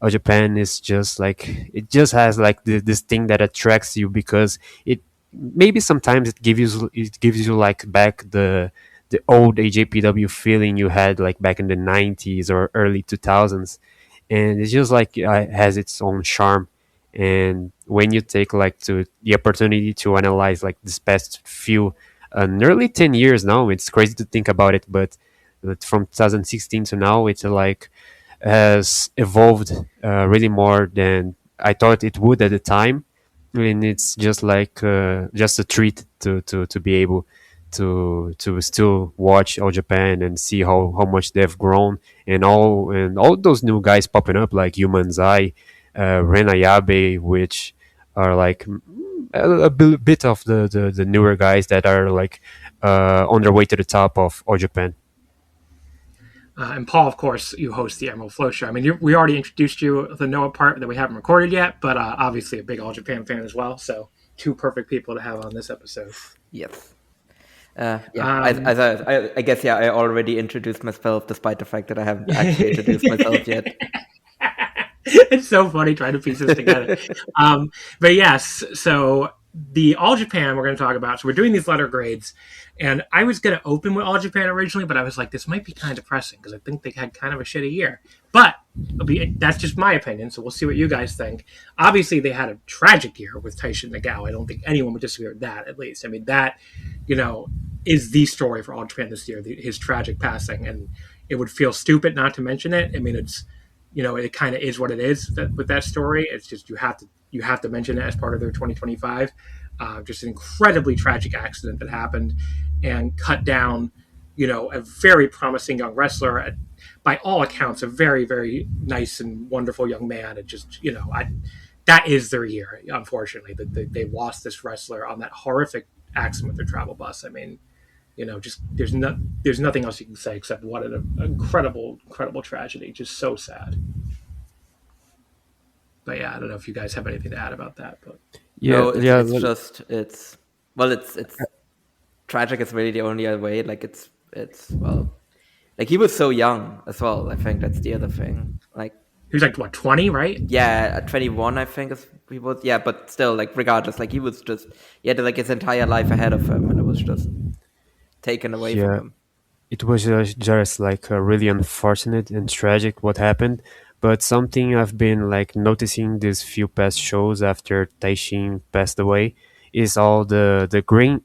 Japan is just like it just has like this thing that attracts you because it maybe sometimes it gives you like back the old AJPW feeling you had like back in the 90s or early 2000s, and it's just like has its own charm. And when you take like to the opportunity to analyze like this past few nearly 10 years now, it's crazy to think about it, but from 2016 to now, it's like has evolved really more than I thought it would at the time. And it's just like just a treat to be able to still watch All Japan and see how much they've grown, and all those new guys popping up like Human Zai, Ren Ayabe, which are like bit of the newer guys that are like on their way to the top of All Japan. And Paul, of course, you host the Emerald Flow Show. I mean, we already introduced you the Noah part that we haven't recorded yet, but obviously a big All Japan fan as well. So two perfect people to have on this episode. Yes. Yeah, Um, I guess, yeah, I already introduced myself despite the fact that I haven't actually introduced myself yet. It's so funny trying to piece this together. But yes, so the All Japan we're going to talk about. So we're doing these letter grades, and I was going to open with All Japan originally, but I was like, this might be kind of depressing because I think they had kind of a shitty year. But that's just my opinion, so we'll see what you guys think. Obviously, they had a tragic year with Taishin Nagao. I don't think anyone would disagree with that, at least. I mean, that, you know, is the story for All Japan this year, his tragic passing. And it would feel stupid not to mention it. I mean, it's, it kind of is what it is with that story. It's just you have to mention it as part of their 2025. Just an incredibly tragic accident that happened and cut down, a very promising young wrestler. By all accounts, a very, very nice and wonderful young man. It just, that is their year, unfortunately, that they lost this wrestler on that horrific accident with their travel bus. I mean, just there's nothing else you can say except what an incredible, incredible tragedy. Just so sad. But yeah, I don't know if you guys have anything to add about that. But Yeah, No, yeah. it's tragic is really the only other way. Like it's well, like he was so young as well. I think that's the other thing. Like, he was like what, 20, right? yeah, at 21, I think he was. Yeah, but still, like regardless, like he had like his entire life ahead of him, and it was just taken away from Yeah, him. it was just like really unfortunate and tragic what happened. But something I've been like noticing these few past shows after Taishin passed away is all the green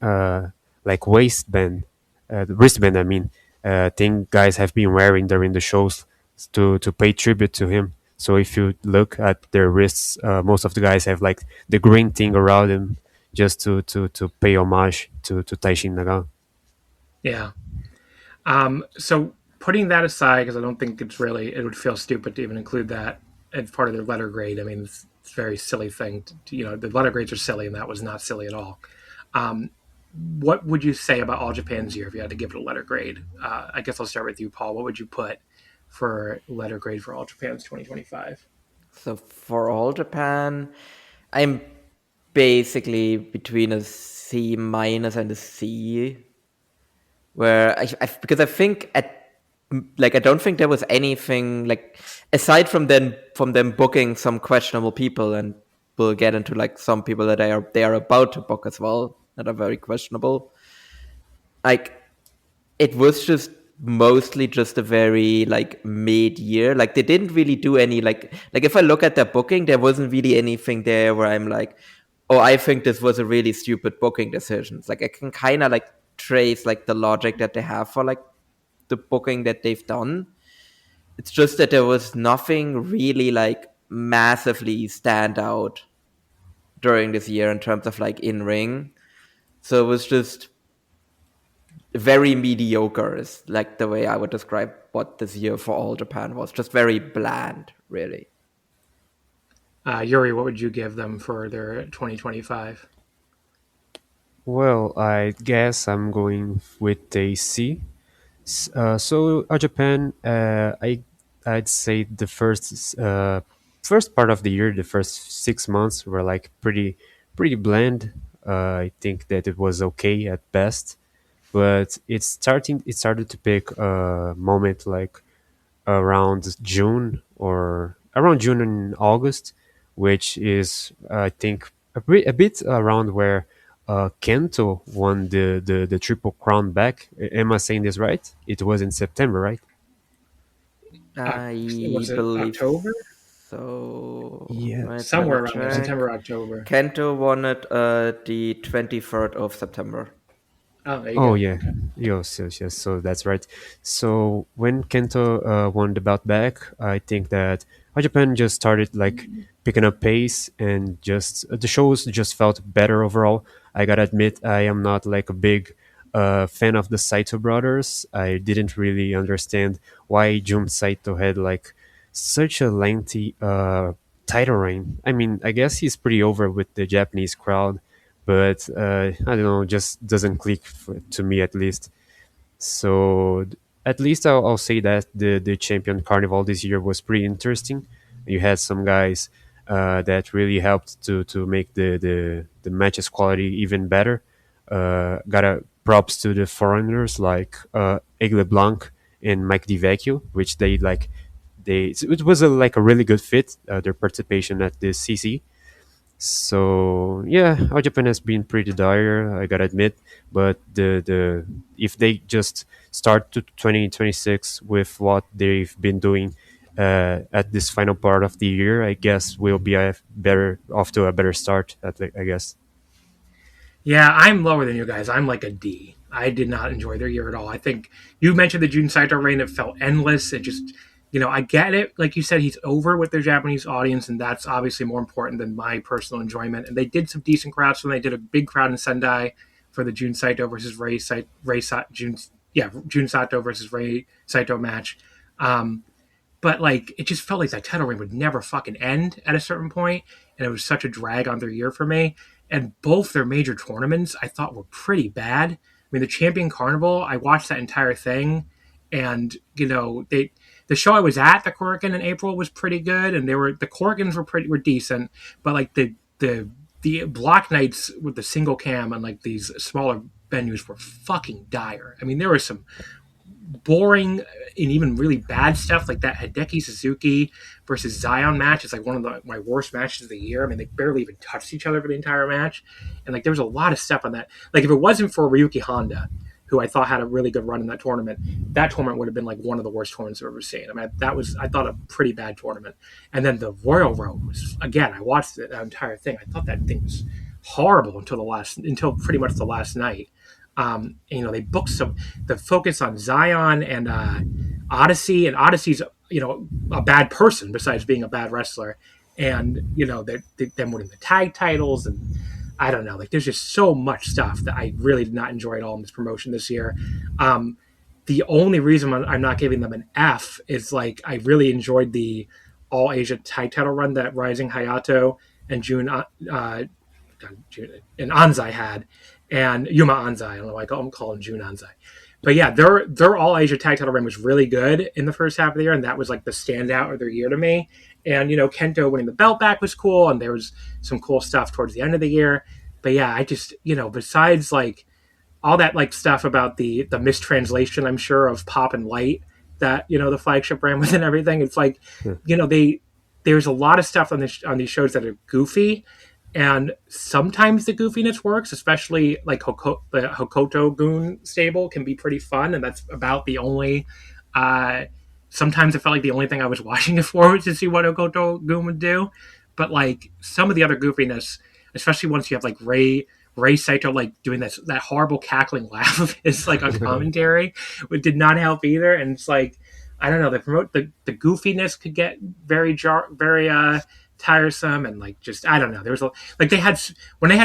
like waistband, the wristband. I mean, thing guys have been wearing during the shows to pay tribute to him. So if you look at their wrists, most of the guys have like the green thing around them just to pay homage to Taishin Nagano. Yeah. So putting that aside, because I don't think it would feel stupid to even include that. as part of their letter grade. I mean, it's a very silly thing. The letter grades are silly, and that was not silly at all. What would you say about All Japan's year if you had to give it a letter grade? I guess I'll start with you, Paul. What would you put for letter grade for All Japan's 2025? So for All Japan, I'm basically between a C minus and a C, where because I think I don't think there was anything like aside from them booking some questionable people, and we'll get into like some people that they are about to book as well that are very questionable. Like it was just mostly just a very like mid year. Like they didn't really do any like if I look at their booking, there wasn't really anything there where I'm like, oh, I think this was a really stupid booking decisions. Like I can kind of like trace like the logic that they have for like the booking that they've done. It's just that there was nothing really like massively stand out during this year in terms of like in ring. So it was just very mediocre is like the way I would describe what this year for All Japan was. Just very bland, really. Yuri, what would you give them for their 2025? Well, I guess I'm going with a C. So Japan, I'd say the first part of the year, the first 6 months were like pretty bland. I think that it was okay at best, but it started to pick a moment like around June and August, which is I think a bit around where Kento won the Triple Crown back. Am I saying this right? It was in September, right? I Was it believe October? so. Yeah. Right, Somewhere let me around check. September, October. Kento won it the 23rd of September. Oh, there you Oh go. yeah, yes. So that's right. So when Kento won the bout back, I think that All Japan just started like picking up pace, and just the shows just felt better overall. I gotta admit, I am not like a big fan of the Saito brothers. I didn't really understand why Jun Saito had like such a lengthy title reign. I mean, I guess he's pretty over with the Japanese crowd, but I don't know, just doesn't click to me at least. So at least I'll say that the champion carnival this year was pretty interesting. You had some guys that really helped to make the matches quality even better. Got a props to the foreigners like Aigle Blanc and Mike DiVecchio, which it was like a really good fit. Their participation at the CC. So yeah, our Japan has been pretty dire, I gotta admit. But the if they just start to 2026 with what they've been doing at this final part of the year, I guess we'll be off to a better start. I guess. Yeah, I'm lower than you guys. I'm like a D. I did not enjoy their year at all. I think you mentioned the Jun Saito reign. It felt endless. It just, I get it. Like you said, he's over with their Japanese audience, and that's obviously more important than my personal enjoyment. And they did some decent crowds when they did a big crowd in Sendai for the Jun Saito versus Jun Sato versus Ray Saito match. But like it just felt like that title reign would never fucking end at a certain point, and it was such a drag on their year for me. And both their major tournaments I thought were pretty bad. I mean, the Champion Carnival, I watched that entire thing, and the show I was at, the Korakuen in April, was pretty good, and the Korakuens were decent, but like the block nights with the single cam and like these smaller venues were fucking dire. I mean, there was some boring and even really bad stuff like that Hideki Suzuki versus Zion match is like one of my worst matches of the year. I mean, they barely even touched each other for the entire match, and like there was a lot of stuff on that. Like if it wasn't for Ryuki Honda, who I thought had a really good run in that tournament would have been like one of the worst tournaments I've ever seen. I mean, I thought a pretty bad tournament. And then the Royal Road was, again, I watched that entire thing. I thought that thing was horrible until pretty much the last night. They booked the focus on Zion and Odyssey, and Odyssey's a bad person besides being a bad wrestler, and them winning the tag titles, and I don't know, like there's just so much stuff that I really did not enjoy at all in this promotion this year. The only reason I'm not giving them an F is like I really enjoyed the all Asia tag title run that Rising Hayato and and Anzai had, and Yuma Anzai. I don't know why I'm calling June Anzai. But yeah, their all Asia tag title run was really good in the first half of the year, and that was like the standout of their year to me. And Kento winning the belt back was cool, and there was some cool stuff towards the end of the year. But yeah, I just besides like all that like stuff about the mistranslation, I'm sure, of Pop and Light that the flagship ran with and everything. It's like there's a lot of stuff on these shows that are goofy, and sometimes the goofiness works, especially like the Hokoto Goon stable can be pretty fun, and that's about the only. Sometimes it felt like the only thing I was watching it for was to see what Hokoto Goon would do, but like some of the other goofiness, especially once you have like Ray Saito like doing that horrible cackling laugh of his like on commentary, which did not help either. And it's like I don't know, the goofiness could get very tiresome, and like just I don't know. There was when they had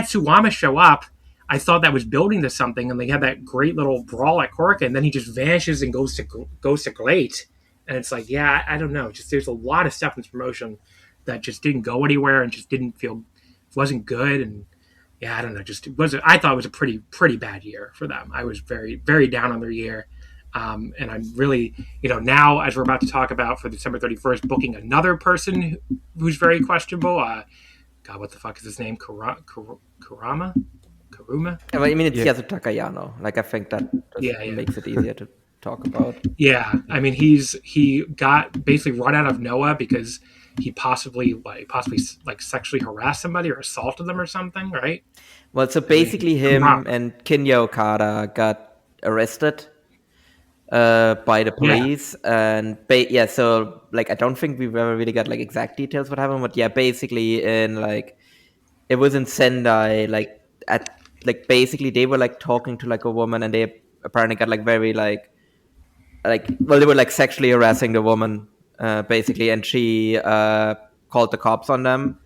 Suwama show up, I thought that was building to something, and they had that great little brawl at Korakuens, and then he just vanishes and goes to Glate, and it's like I don't know. Just there's a lot of stuff in this promotion that just didn't go anywhere and just wasn't good, and I don't know. Just it wasn't. I thought it was a pretty bad year for them. I was very very down on their year. And I'm really, now as we're about to talk about for December 31st, booking another person who's very questionable. God, what the fuck is his name? Karuma? I mean, it's Yasu Takayano. Like, I think that makes it easier to talk about. Yeah, I mean, he got basically run out of Noah because he possibly sexually harassed somebody or assaulted them or something, right? Well, so basically him and Kinya Okada got arrested by the police, and so like I don't think we've ever really got like exact details what happened, but basically in like it was in Sendai, like at like basically they were like talking to like a woman, and they apparently got like very like they were like sexually harassing the woman basically, and she called the cops on them,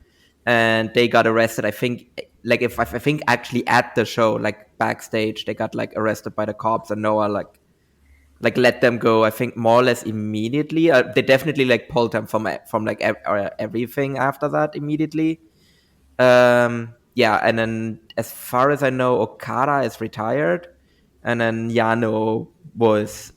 and they got arrested. I think I think actually at the show, like backstage, they got like arrested by the cops, and Noah like let them go, I think more or less immediately. They definitely like pulled them from like everything after that immediately. And then as far as I know, Okada is retired, and then Yano was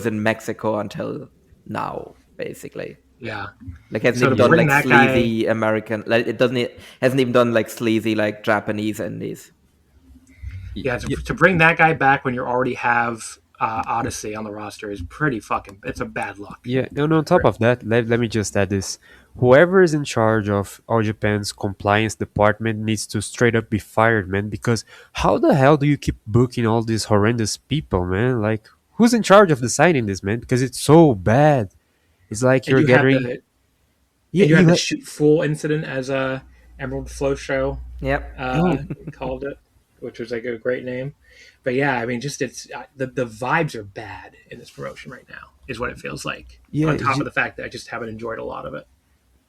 in Mexico until now, basically. Yeah, like hasn't even done like sleazy American. Like hasn't even done like sleazy like Japanese indies. Yeah, to bring that guy back when you already have Odyssey on the roster is it's a bad luck. Yeah, and on top of that, let me just add this. Whoever is in charge of All Japan's compliance department needs to straight up be fired, man, because how the hell do you keep booking all these horrendous people, man? Like, who's in charge of deciding this, man? Because it's so bad. It's like you're getting... You had the shoot full incident as a Emerald Flow show. Yep. Called it, which was like a great name. But yeah, I mean, just it's the vibes are bad in this promotion right now, is what it feels like. Yeah, on top of the fact that I just haven't enjoyed a lot of it.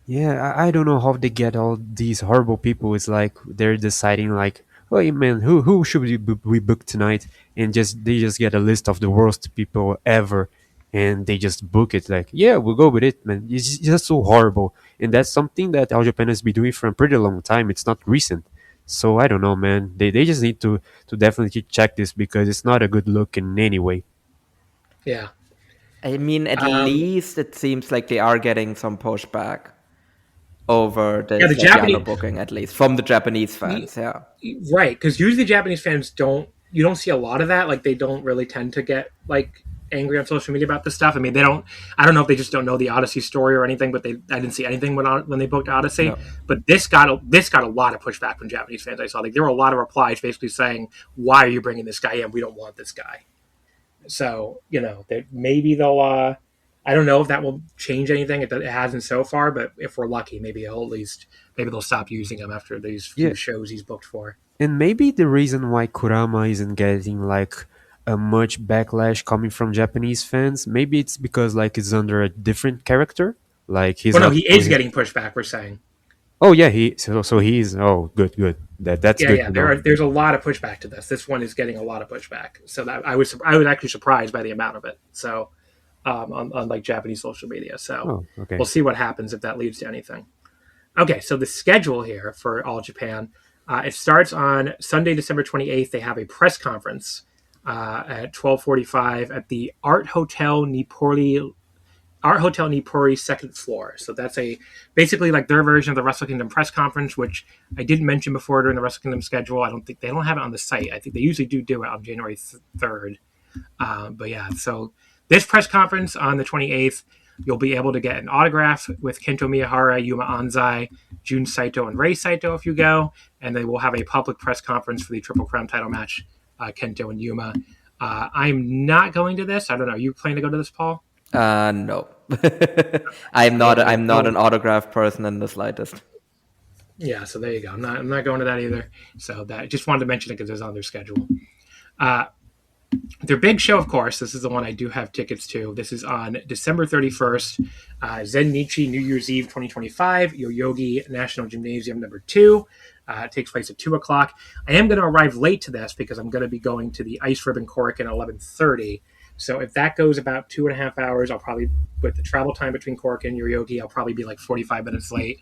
Yeah, I don't know how they get all these horrible people. It's like they're deciding like, oh man, who should we book tonight? And they just get a list of the worst people ever, and they just book it. Like, yeah, we'll go with it, man. It's just so horrible, and that's something that All Japan has been doing for a pretty long time. It's not recent. So I don't know, man. They just need to definitely check this because it's not a good look in any way. Yeah. I mean, at least it seems like they are getting some pushback over the Japanese booking, at least from the Japanese fans. Yeah. Right. Because usually Japanese fans you don't see a lot of that. Like they don't really tend to get like angry on social media about this stuff. I mean, I don't know if they just don't know the Odyssey story or anything, but I didn't see anything when they booked Odyssey. No. But this got a lot of pushback from Japanese fans. I saw like there were a lot of replies basically saying, "Why are you bringing this guy in? We don't want this guy." So maybe they'll. I don't know if that will change anything. It hasn't so far, but if we're lucky, maybe they'll stop using him after these few shows he's booked for. And maybe the reason why Kurama isn't getting like a much backlash coming from Japanese fans, maybe it's because like it's under a different character. Like he is getting pushback. We're saying. Oh yeah, so he's good. That's good. Yeah, there's a lot of pushback to this. This one is getting a lot of pushback. So that I was actually surprised by the amount of it. So on like Japanese social media. So Oh, okay. we'll see what happens if that leads to anything. Okay, so the schedule here for All Japan, it starts on Sunday, December 28th. They have a press conference at 12:45 at the Art Hotel Nippori second floor. So that's basically like their version of the Wrestle Kingdom press conference, which I didn't mention before during the Wrestle Kingdom schedule. I don't think they don't have it on the site. I think they usually do it on January 3rd. But yeah, so this press conference on the 28th, you'll be able to get an autograph with Kento Miyahara, Yuma Anzai, Jun Saito, and Rei Saito if you go. And they will have a public press conference for the Triple Crown title match, Kento and Yuma. I'm not going to this. I don't know. Are you planning to go to this, Paul? No. I'm not an autograph person in the slightest. Yeah, so there you go. I'm not going to that either. So that just wanted to mention it because it's on their schedule. Their big show, of course, this is the one I do have tickets to. This is on December 31st, Zen Nichi New Year's Eve 2025, Yoyogi National Gymnasium number 2. It takes place at 2 o'clock. I am going to arrive late to this because I'm going to be going to the Ice Ribbon Korakuen at 11:30. So if that goes about 2.5 hours, I'll probably, with the travel time between Korakuen and Yoyogi, I'll probably be like 45 minutes late.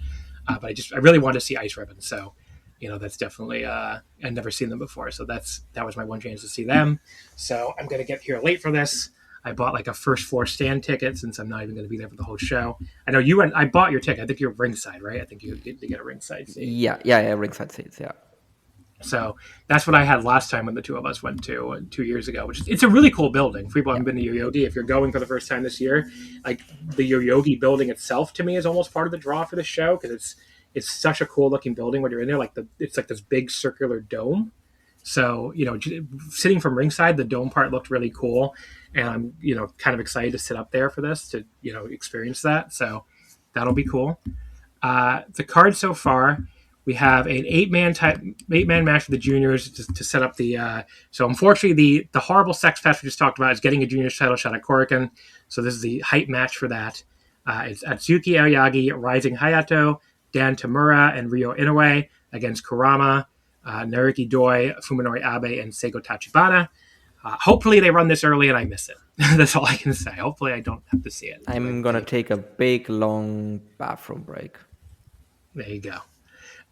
But I really want to see Ice Ribbon. So, that's definitely, I've never seen them before. So that was my one chance to see them. So I'm going to get here late for this. I bought like a first floor stand ticket since I'm not even going to be there for the whole show. I know I bought your ticket. I think you're ringside, right? I think you get a ringside seat. Yeah, ringside seats, yeah. So that's what I had last time when the two of us went to 2 years ago, it's a really cool building. For people who haven't been to Yoyogi, if you're going for the first time this year, like the Yoyogi building itself to me is almost part of the draw for the show because it's such a cool looking building when you're in there. It's like this big circular dome. So, sitting from ringside, the dome part looked really cool. And I'm, kind of excited to sit up there for this to, experience that. So that'll be cool. The card so far, we have an eight-man match for the juniors to set up the. So unfortunately, the horrible sex fest we just talked about is getting a juniors title shot at Korakuen. So this is the hype match for that. It's Atsuki Aoyagi, Rising Hayato, Dan Tamura, and Ryo Inoue against Kurama, Naruki Doi, Fuminori Abe, and Seiko Tachibana. Hopefully they run this early and I miss it. That's all I can say. Hopefully I don't have to see it. I'm going to take a big, long bathroom break. There you go.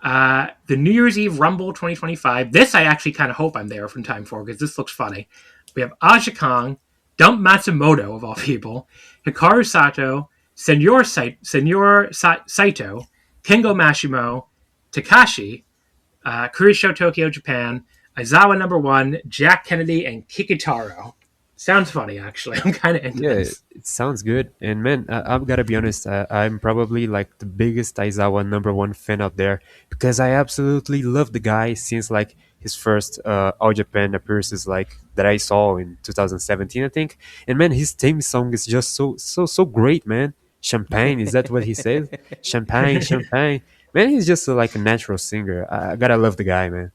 The New Year's Eve Rumble 2025. This I actually kind of hope I'm there from time for because this looks funny. We have Aja Kong, Dump Matsumoto, of all people, Hikaru Sato, Senor Saito, Kengo Mashimo, Takashi, Kurisho Tokyo, Japan, Aizawa number 1, Jack Kennedy, and Kikitaro. Sounds funny, actually. I'm kind of into this. It sounds good. And man, I've got to be honest, I'm probably like the biggest Aizawa number 1 fan out there because I absolutely love the guy since like his first All Japan appearances like that I saw in 2017, I think. And man, his theme song is just so great, man. Champagne, is that what he says? Champagne, champagne. Man, he's just like a natural singer. I gotta love the guy, man.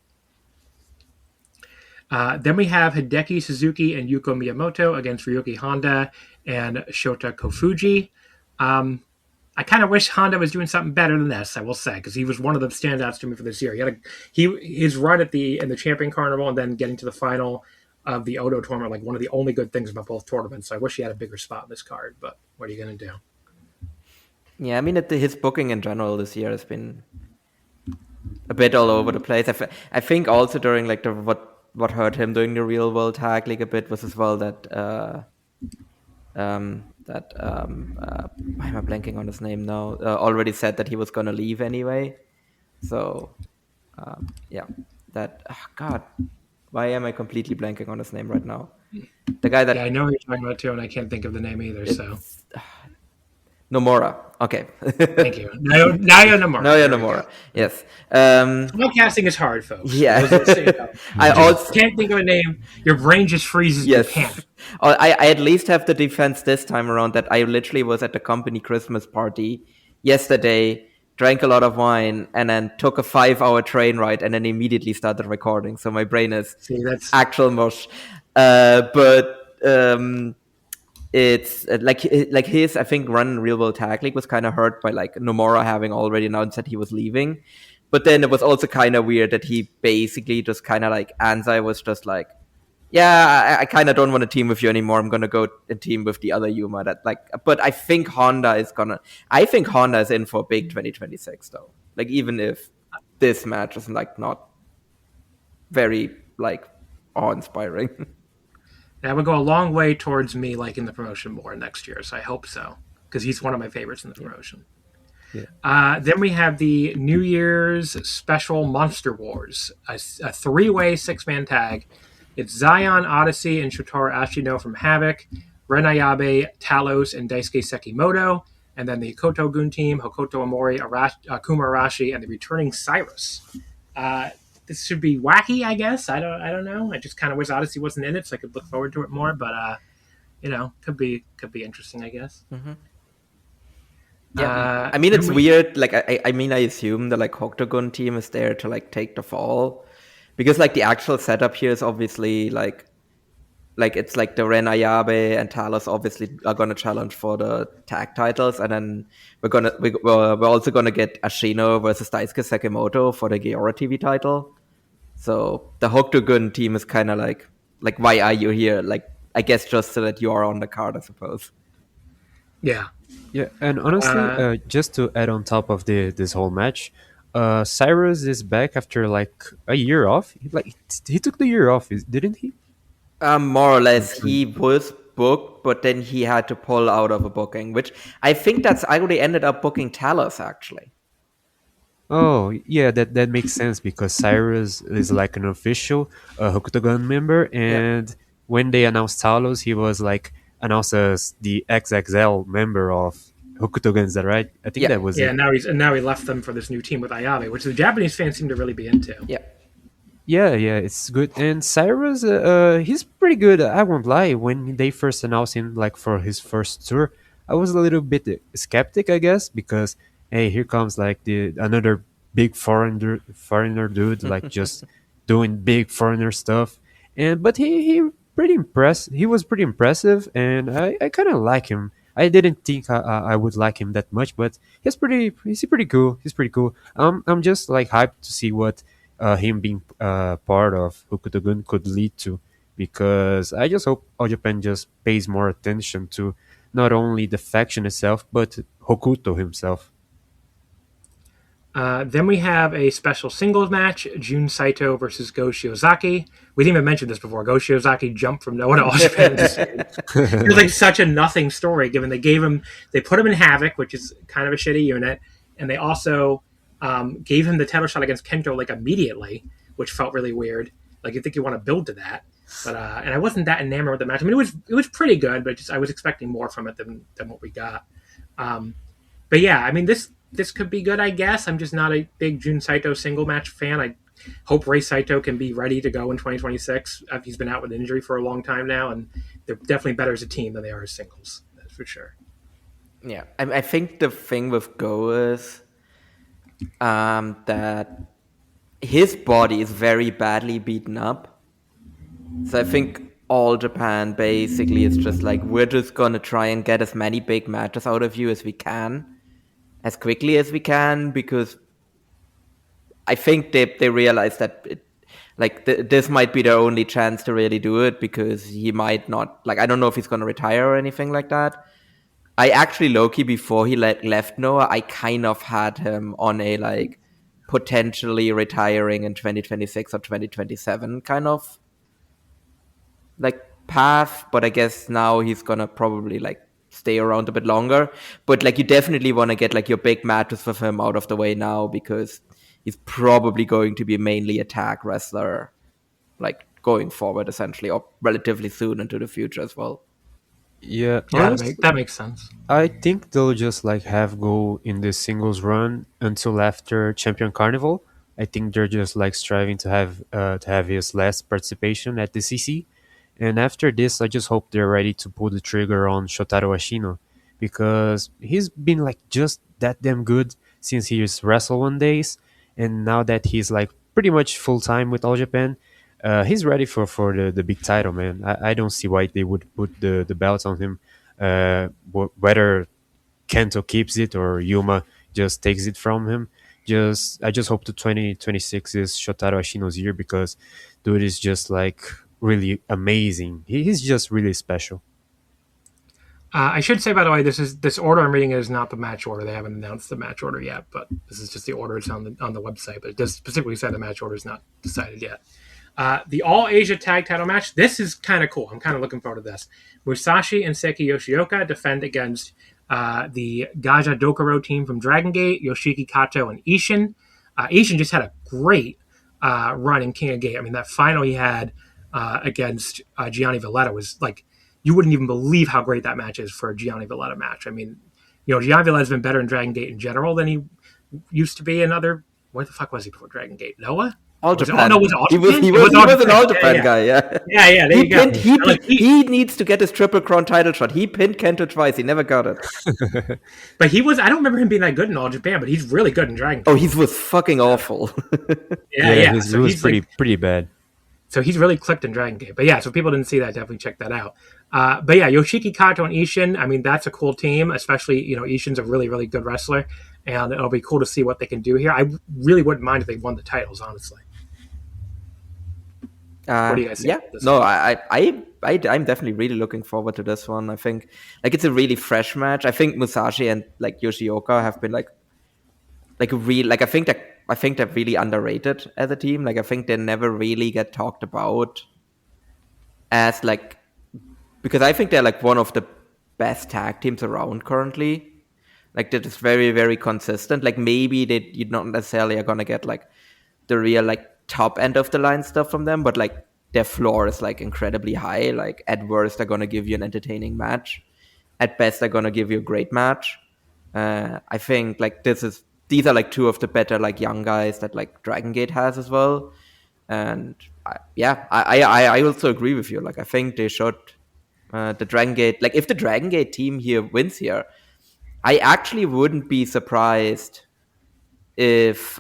Then we have Hideki Suzuki and Yuko Miyamoto against Ryuki Honda and Shota Kofuji. I kind of wish Honda was doing something better than this, I will say, because he was one of the standouts to me for this year. His run in the Champion Carnival and then getting to the final of the Odo tournament, like one of the only good things about both tournaments. So I wish he had a bigger spot in this card, but what are you going to do? Yeah, I mean, his booking in general this year has been a bit all over the place. I think also during like what hurt him doing the Real World Tag League a bit was as well that why am I blanking on his name now? Already said that he was gonna leave anyway. So God, why am I completely blanking on his name right now? The guy that I know who you're talking about too, and I can't think of the name either. So Nomura. Okay. Thank you. Naoya Nomura. Naoya Nomura. Yes. Casting is hard, folks. Yeah. I also can't think of a name. Your brain just freezes. Yes. You can't. I at least have the defense this time around that I literally was at the company Christmas party yesterday, drank a lot of wine, and then took a 5-hour train ride, and then immediately started recording. So my brain is actual mush. It's like his, I think, run in Real World Tag League was kind of hurt by like Nomura having already announced that he was leaving. But then it was also kind of weird that he basically just kind of like Anzai was just like, Yeah, I kind of don't want to team with you anymore. I'm gonna go and team with the other Yuma. But I think Honda is gonna. I think Honda is in for a big 2026 though. Like even if this match is like not very like awe-inspiring. That would go a long way towards me liking the promotion more next year. So I hope so, because he's one of my favorites in the promotion. Then we have the New Year's special Monster Wars, a three-way six-man tag. It's Zion, Odyssey, and Shotaro Ashino from Havoc, Ren Ayabe, Talos, and Daisuke Sekimoto, and then the Koto-gun team, Hokuto Amori, Kuma Arashi, and the returning Cyrus. This should be wacky, I guess. I don't know. I just kind of wish Odyssey wasn't in it, so I could look forward to it more. But could be interesting, I guess. Mm-hmm. Yeah, I mean it's weird. Like I mean I assume the like Octagon team is there to like take the fall, because like the actual setup here is obviously like it's like the Ren Ayabe and Talos obviously are gonna challenge for the tag titles, and then we're also gonna get Ashino versus Daisuke Sekimoto for the Giora TV title. So the Octagon team is kind of like why are you here? Like I guess just so that you are on the card, I suppose. Yeah. Yeah, and honestly, just to add on top of this whole match, Cyrus is back after like a year off. He took the year off, didn't he? More or less, he was booked, but then he had to pull out of a booking, which I think I already ended up booking Talos actually. Oh, yeah, that makes sense because Cyrus is like an official Hokutogun member, and when they announced Talos, he was like announced as the XXL member of Hokutogun. Is that right? I think that was it. Yeah, now he left them for this new team with Ayabe, which the Japanese fans seem to really be into. Yeah. Yeah, it's good. And Cyrus, he's pretty good. I won't lie. When they first announced him, like for his first tour, I was a little bit skeptic, I guess, because hey, here comes like the another big foreigner dude, like just doing big foreigner stuff. But he pretty impressed. He was pretty impressive, and I kind of like him. I didn't think I would like him that much, but he's pretty cool. He's pretty cool. I'm just like hyped to see what him being part of Hokutogun could lead to, because I just hope All Japan just pays more attention to not only the faction itself but Hokuto himself. Then we have a special singles match: Jun Saito versus Go Shiozaki. We didn't even mention this before. Go Shiozaki jumped from Noah to All Japan. It was like such a nothing story, given they put him in Havoc, which is kind of a shitty unit, and they also gave him the title shot against Kento like immediately, which felt really weird. Like you think you want to build to that, but and I wasn't that enamored with the match. I mean, it was pretty good, but just I was expecting more from it than what we got. But yeah, I mean this could be good, I guess. I'm just not a big Jun Saito single match fan. I hope Rei Saito can be ready to go in 2026. He's been out with injury for a long time now, and they're definitely better as a team than they are as singles. That's for sure. Yeah, I think the thing with Go is that his body is very badly beaten up. So I think All Japan basically is just like, we're just going to try and get as many big matches out of you as we can, as quickly as we can, because I think they realize that this might be their only chance to really do it, because he might not, like, I don't know if he's going to retire or anything like that. I actually, low-key, before he left Noah, I kind of had him on a like potentially retiring in 2026 or 2027 kind of like path, but I guess now he's gonna probably like stay around a bit longer. But like you definitely want to get like your big matches with him out of the way now, because he's probably going to be mainly a tag wrestler like going forward, essentially, or relatively soon into the future as well. Yeah, that makes sense. I think they'll just like have Go in this singles run until after Champion Carnival. I think they're just like striving to have his last participation at the CC. And after this, I just hope they're ready to pull the trigger on Shotaro Ashino, because he's been like just that damn good since his Wrestle One days, and now that he's like pretty much full time with All Japan, he's ready for the big title, man. I don't see why they would put the belts on him, whether Kento keeps it or Yuma just takes it from him. I just hope the 2026 is Shotaro Ashino's year, because dude is just like really amazing. He's just really special. I should say, by the way, this order I'm reading is not the match order. They haven't announced the match order yet, but this is just the order. It's on the website, but it does specifically say the match order is not decided yet. The All Asia Tag Title match. This is kind of cool. I'm kind of looking forward to this. Musashi and Seiki Yoshioka defend against the Gaja Dokuro team from Dragon Gate, Yoshiki Kato and Ishin. Ishin just had a great run in King of Gate. I mean, that final he had against Gianni Valletta was like, you wouldn't even believe how great that match is for a Gianni Valletta match. I mean, Gianni Valletta's been better in Dragon Gate in general than he used to be in other. What the fuck was he before Dragon Gate? Noah? All Was it- Japan. oh, no, was it All He was Japan? he It was, he All was an Japan. All Japan Yeah. guy. Yeah. Yeah, there you go. He needs to get his Triple Crown title shot. He pinned Kento twice. He never got it. But he was. I don't remember him being that good in All Japan, but he's really good in Dragon Gate. Oh, he was fucking awful. Yeah. His So was he's like, pretty bad. so he's really clicked in Dragon Gate. But yeah, so if people didn't see that, definitely check that out. But yeah, Yoshiki Kato and Ishin, I mean, that's a cool team, especially, Ishin's a really, really good wrestler. And it'll be cool to see what they can do here. I really wouldn't mind if they won the titles, honestly. What do you guys think? Yeah, about this no, one? I'm definitely really looking forward to this one. I think like it's a really fresh match. I think Musashi and like Yoshioka have been like a real like I think they're really underrated as a team. Like I think they never really get talked about as like, because I think they're like one of the best tag teams around currently. Like that is very, very consistent. Like maybe you're not necessarily are gonna get like the real like top end of the line stuff from them, but like their floor is like incredibly high. Like at worst they're gonna give you an entertaining match. At best they're gonna give you a great match. I think like these are like two of the better like young guys that like Dragon Gate has as well. And I also agree with you. Like I think they should the Dragon Gate, like if the Dragon Gate team here wins here, I actually wouldn't be surprised if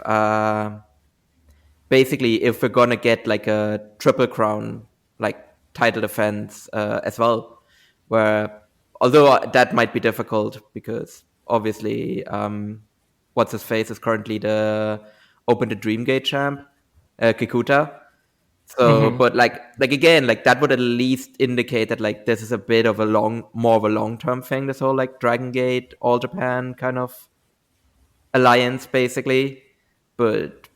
basically if we're gonna get like a Triple Crown like title defense as well, where although that might be difficult because obviously what's his face is currently the Open the Dream Gate champ, Kikuta. So, but like again, like that would at least indicate that like this is a bit of more of a long term thing. This whole like Dragon Gate, All Japan kind of alliance, basically. But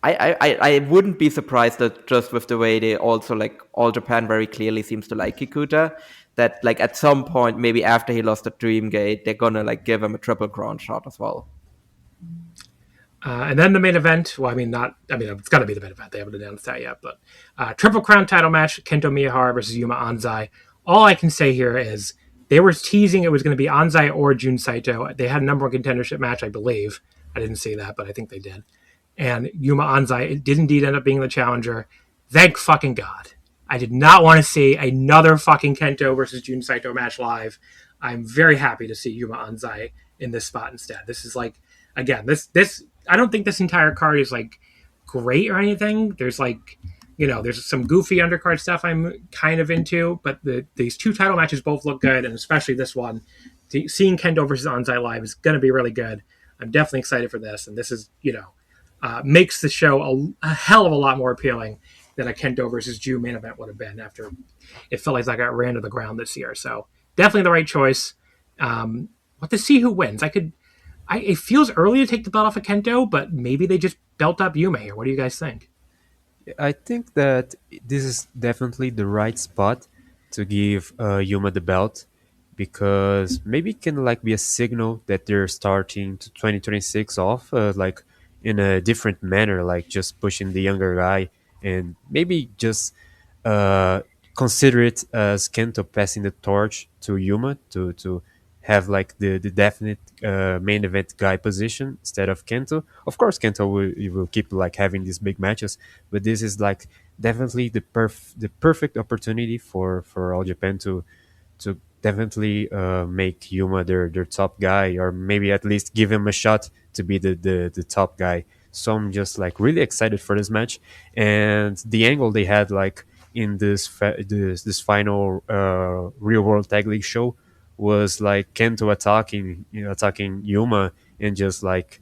I wouldn't be surprised that just with the way they also like All Japan very clearly seems to like Kikuta, that like at some point maybe after he lost the Dream Gate, they're gonna like give him a Triple Crown shot as well. And then the main event. Well, it's got to be the main event. They haven't announced that yet. But Triple Crown title match: Kento Miyahara versus Yuma Anzai. All I can say here is they were teasing it was going to be Anzai or Jun Saito. They had a number one contendership match, I believe. I didn't see that, but I think they did. And Yuma Anzai did indeed end up being the challenger. Thank fucking God. I did not want to see another fucking Kento versus Jun Saito match live. I'm very happy to see Yuma Anzai in this spot instead. This is like, again, this I don't think this entire card is like great or anything. There's like, there's some goofy undercard stuff I'm kind of into, but these two title matches both look good, and especially this one. Seeing Kendo versus Anzai live is going to be really good. I'm definitely excited for this, and this is, makes the show a hell of a lot more appealing than a Kendo versus Ju main event would have been after it felt like that got ran to the ground this year. So definitely the right choice. What to see who wins. It feels early to take the belt off of Kento, but maybe they just belt up Yuma here. What do you guys think? I think that this is definitely the right spot to give Yuma the belt, because maybe it can like be a signal that they're starting to 2026 off like in a different manner, like just pushing the younger guy, and maybe just uh, consider it as Kento passing the torch to Yuma to have like the definite main event guy position instead of Kento. Of course, Kento will keep like having these big matches, but this is like definitely the perfect opportunity for All Japan to definitely make Yuma their top guy, or maybe at least give him a shot to be the top guy. So I'm just like really excited for this match, and the angle they had like in this final Real World Tag League show was like Kento attacking Yuma and just like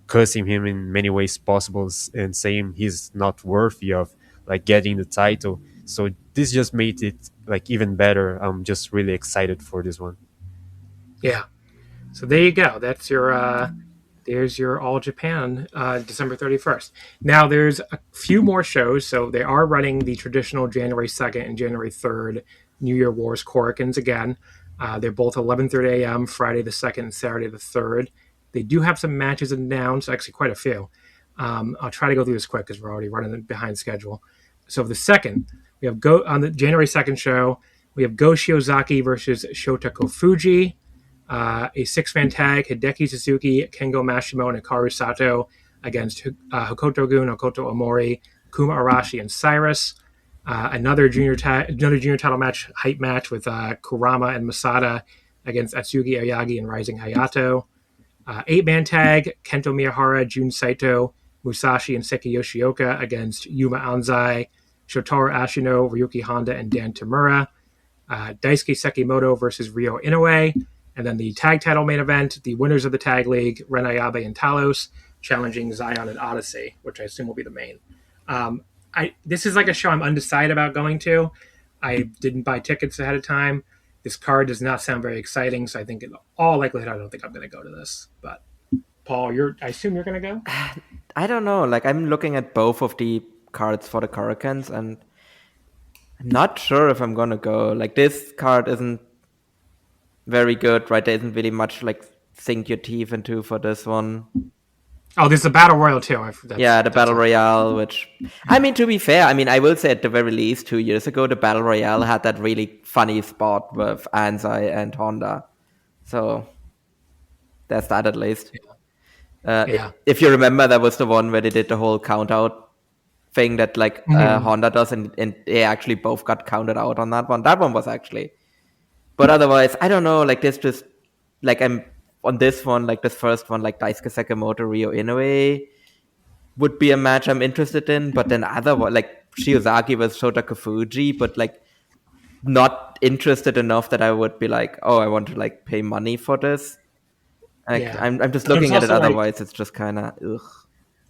cursing him in many ways possible and saying he's not worthy of like getting the title. So this just made it like even better. I'm just really excited for this one. Yeah. So there you go. That's your there's your All Japan, December 31st. Now there's a few more shows. So they are running the traditional January 2nd and January 3rd New Year Wars Korakuens again. They're both 11:30 a.m. Friday the 2nd and Saturday the 3rd. They do have some matches announced, actually quite a few. I'll try to go through this quick because we're already running behind schedule. So the second, we have Go on the January 2nd show. We have Go Shiozaki versus Shota Kofuji. A six-man tag, Hideki Suzuki, Kengo Mashimo, and Hikaru Sato against Hokoto Gun, Hokoto Omori, Kuma Arashi, and Cyrus. Another junior title match, hype match with Kurama and Masada against Atsugi Oyagi and Rising Hayato. Eight-man tag, Kento Miyahara, Jun Saito, Musashi, and Seki Yoshioka against Yuma Anzai, Shotaro Ashino, Ryuki Honda, and Dan Tamura. Daisuke Sekimoto versus Ryo Inoue. And then the tag title main event, the winners of the tag league, Ren Ayabe and Talos, challenging Zion and Odyssey, which I assume will be the main. This is like a show I'm undecided about going to. I didn't buy tickets ahead of time. This card does not sound very exciting, so I think in all likelihood I don't think I'm going to go to this. But Paul, I assume you're going to go? I don't know. Like, I'm looking at both of the cards for the Korakuens, and I'm not sure if I'm going to go. Like, this card isn't very good, right? There isn't really much like sink your teeth into for this one. Oh, there's the Battle Royale too. The Battle Royale, which, I mean, to be fair, I mean, I will say at the very least 2 years ago, the Battle Royale had that really funny spot with Anzai and Honda. So there's that at least. If you remember, that was the one where they did the whole count out thing that like Honda does, and they actually both got counted out on that one. That one was actually. But otherwise, I don't know, like, this just, like, I'm on this one, like, this first one, like, Daisuke Sekimoto, Ryo Inoue would be a match I'm interested in, but then other one, like, Shiozaki with Shota Kofuji, but, like, not interested enough that I would be like, oh, I want to, like, pay money for this. Like, I'm just looking at it otherwise, it's just kind of, ugh.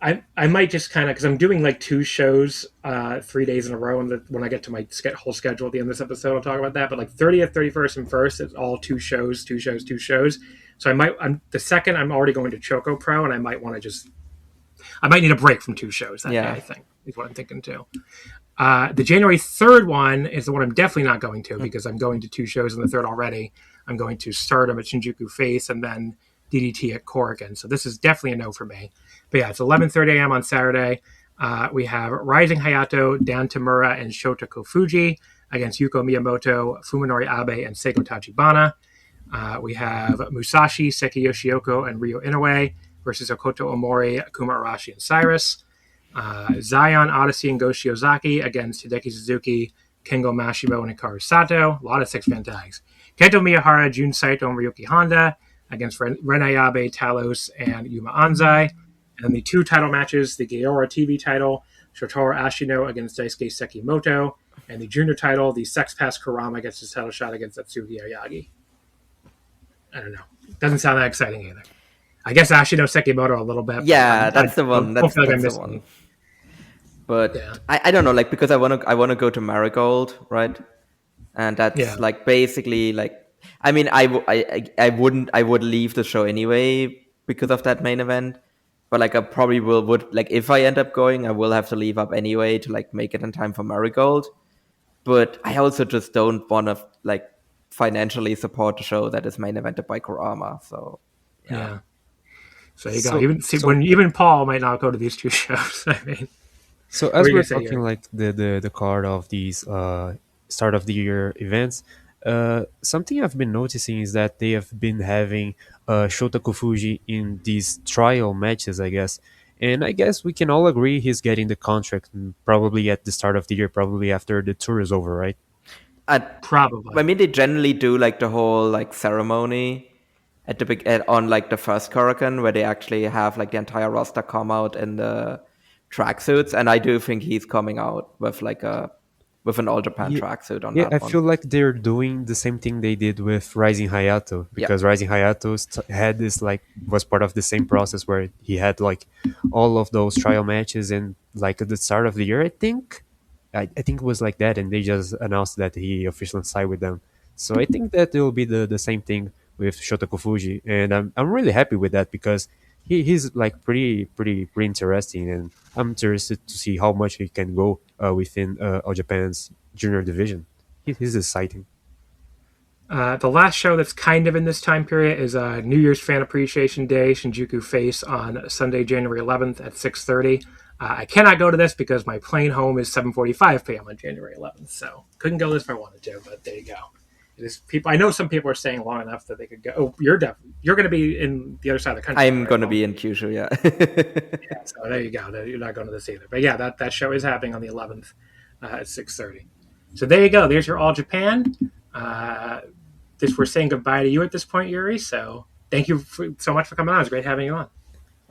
I might just kind of, because I'm doing like 2 shows 3 days in a row, and when I get to my whole schedule at the end of this episode, I'll talk about that. But like 30th, 31st, and 1st, it's all 2 shows. So the second, I'm already going to Choco Pro, and I might need a break from 2 shows that day, I think, is what I'm thinking too. The January 3rd one is the one I'm definitely not going to, because I'm going to 2 shows in the 3rd already. I'm going to Stardom at Shinjuku Face and then DDT at Korakuen. So this is definitely a no for me. But yeah, it's 11:30 a.m. on Saturday. We have Rising Hayato, Dan Tamura, and Shota Kofuji against Yuko Miyamoto, Fuminori Abe, and Seiko Tachibana. We have Musashi, Seki Yoshioka, and Ryo Inoue versus Okoto Omori, Kuma Arashi, and Cyrus. Zion, Odyssey, and Go Shiozaki against Hideki Suzuki, Kengo Mashimo, and Hikaru Sato. A lot of 6-man tags. Kento Miyahara, Jun Saito, and Ryuki Honda against Ren Ayabe, Talos, and Yuma Anzai. And then the 2 title matches, the Gaora TV title, Shotaro Ashino against Daisuke Sekimoto, and the junior title, the Sex Pass Kurama gets his title shot against Atsugi Oyagi. I don't know. Doesn't sound that exciting either. I guess Ashino Sekimoto a little bit. Yeah, that's the one. That's the one. But I don't know, like, because I want to go to Marigold, right? And that's like basically like, I mean, I would leave the show anyway because of that main event. But like, I probably would like, if I end up going, I will have to leave up anyway to like make it in time for Marigold. But I also just don't want to like financially support a show that is main evented by Kurama. So yeah. So you go. Even Paul might not go to these 2 shows. I mean, so as we're talking like the card of these start of the year events, something I've been noticing is that they have been having Shota Kofuji in these trial matches, I guess. And I guess we can all agree he's getting the contract probably at the start of the year, probably after the tour is over, right? Probably. I mean, they generally do like the whole like ceremony at the on like the first Korakuen, where they actually have like the entire roster come out in the tracksuits, and I do think he's coming out with like with an All Japan tracksuit on that one. I feel like they're doing the same thing they did with Rising Hayato, because Rising Hayato had this like was part of the same process where he had like all of those trial matches and like at the start of the year, I think. I think it was like that, and they just announced that he officially signed with them. So I think that it will be the same thing with Shotako Fuji, and I'm really happy with that because he's like pretty interesting, and I'm interested to see how much he can go within All Japan's junior division. He's exciting. The last show that's kind of in this time period is New Year's Fan Appreciation Day, Shinjuku Face on Sunday, January 11th at 6:30. I cannot go to this because my plane home is 7:45 p.m. on January 11th, so couldn't go this if I wanted to. But there you go. It is people. I know some people are staying long enough that they could go. Oh, you're going to be in the other side of the country. I'm going to be in Kyushu, yeah. Yeah, so there you go. You're not going to this either. But yeah, that show is happening on the 11th at 6:30. So there you go. There's your All Japan. We're saying goodbye to you at this point, Yuri. So thank you so much for coming on. It was great having you on.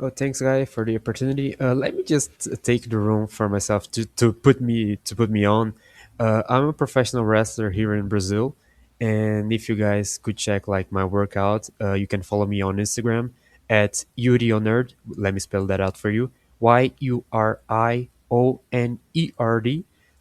Oh, thanks, Guy, for the opportunity. Let me just take the room for myself to put me on. I'm a professional wrestler here in Brazil, and if you guys could check like my workout, you can follow me on Instagram at Yurionerd. Let me spell that out for you: YURIONERD.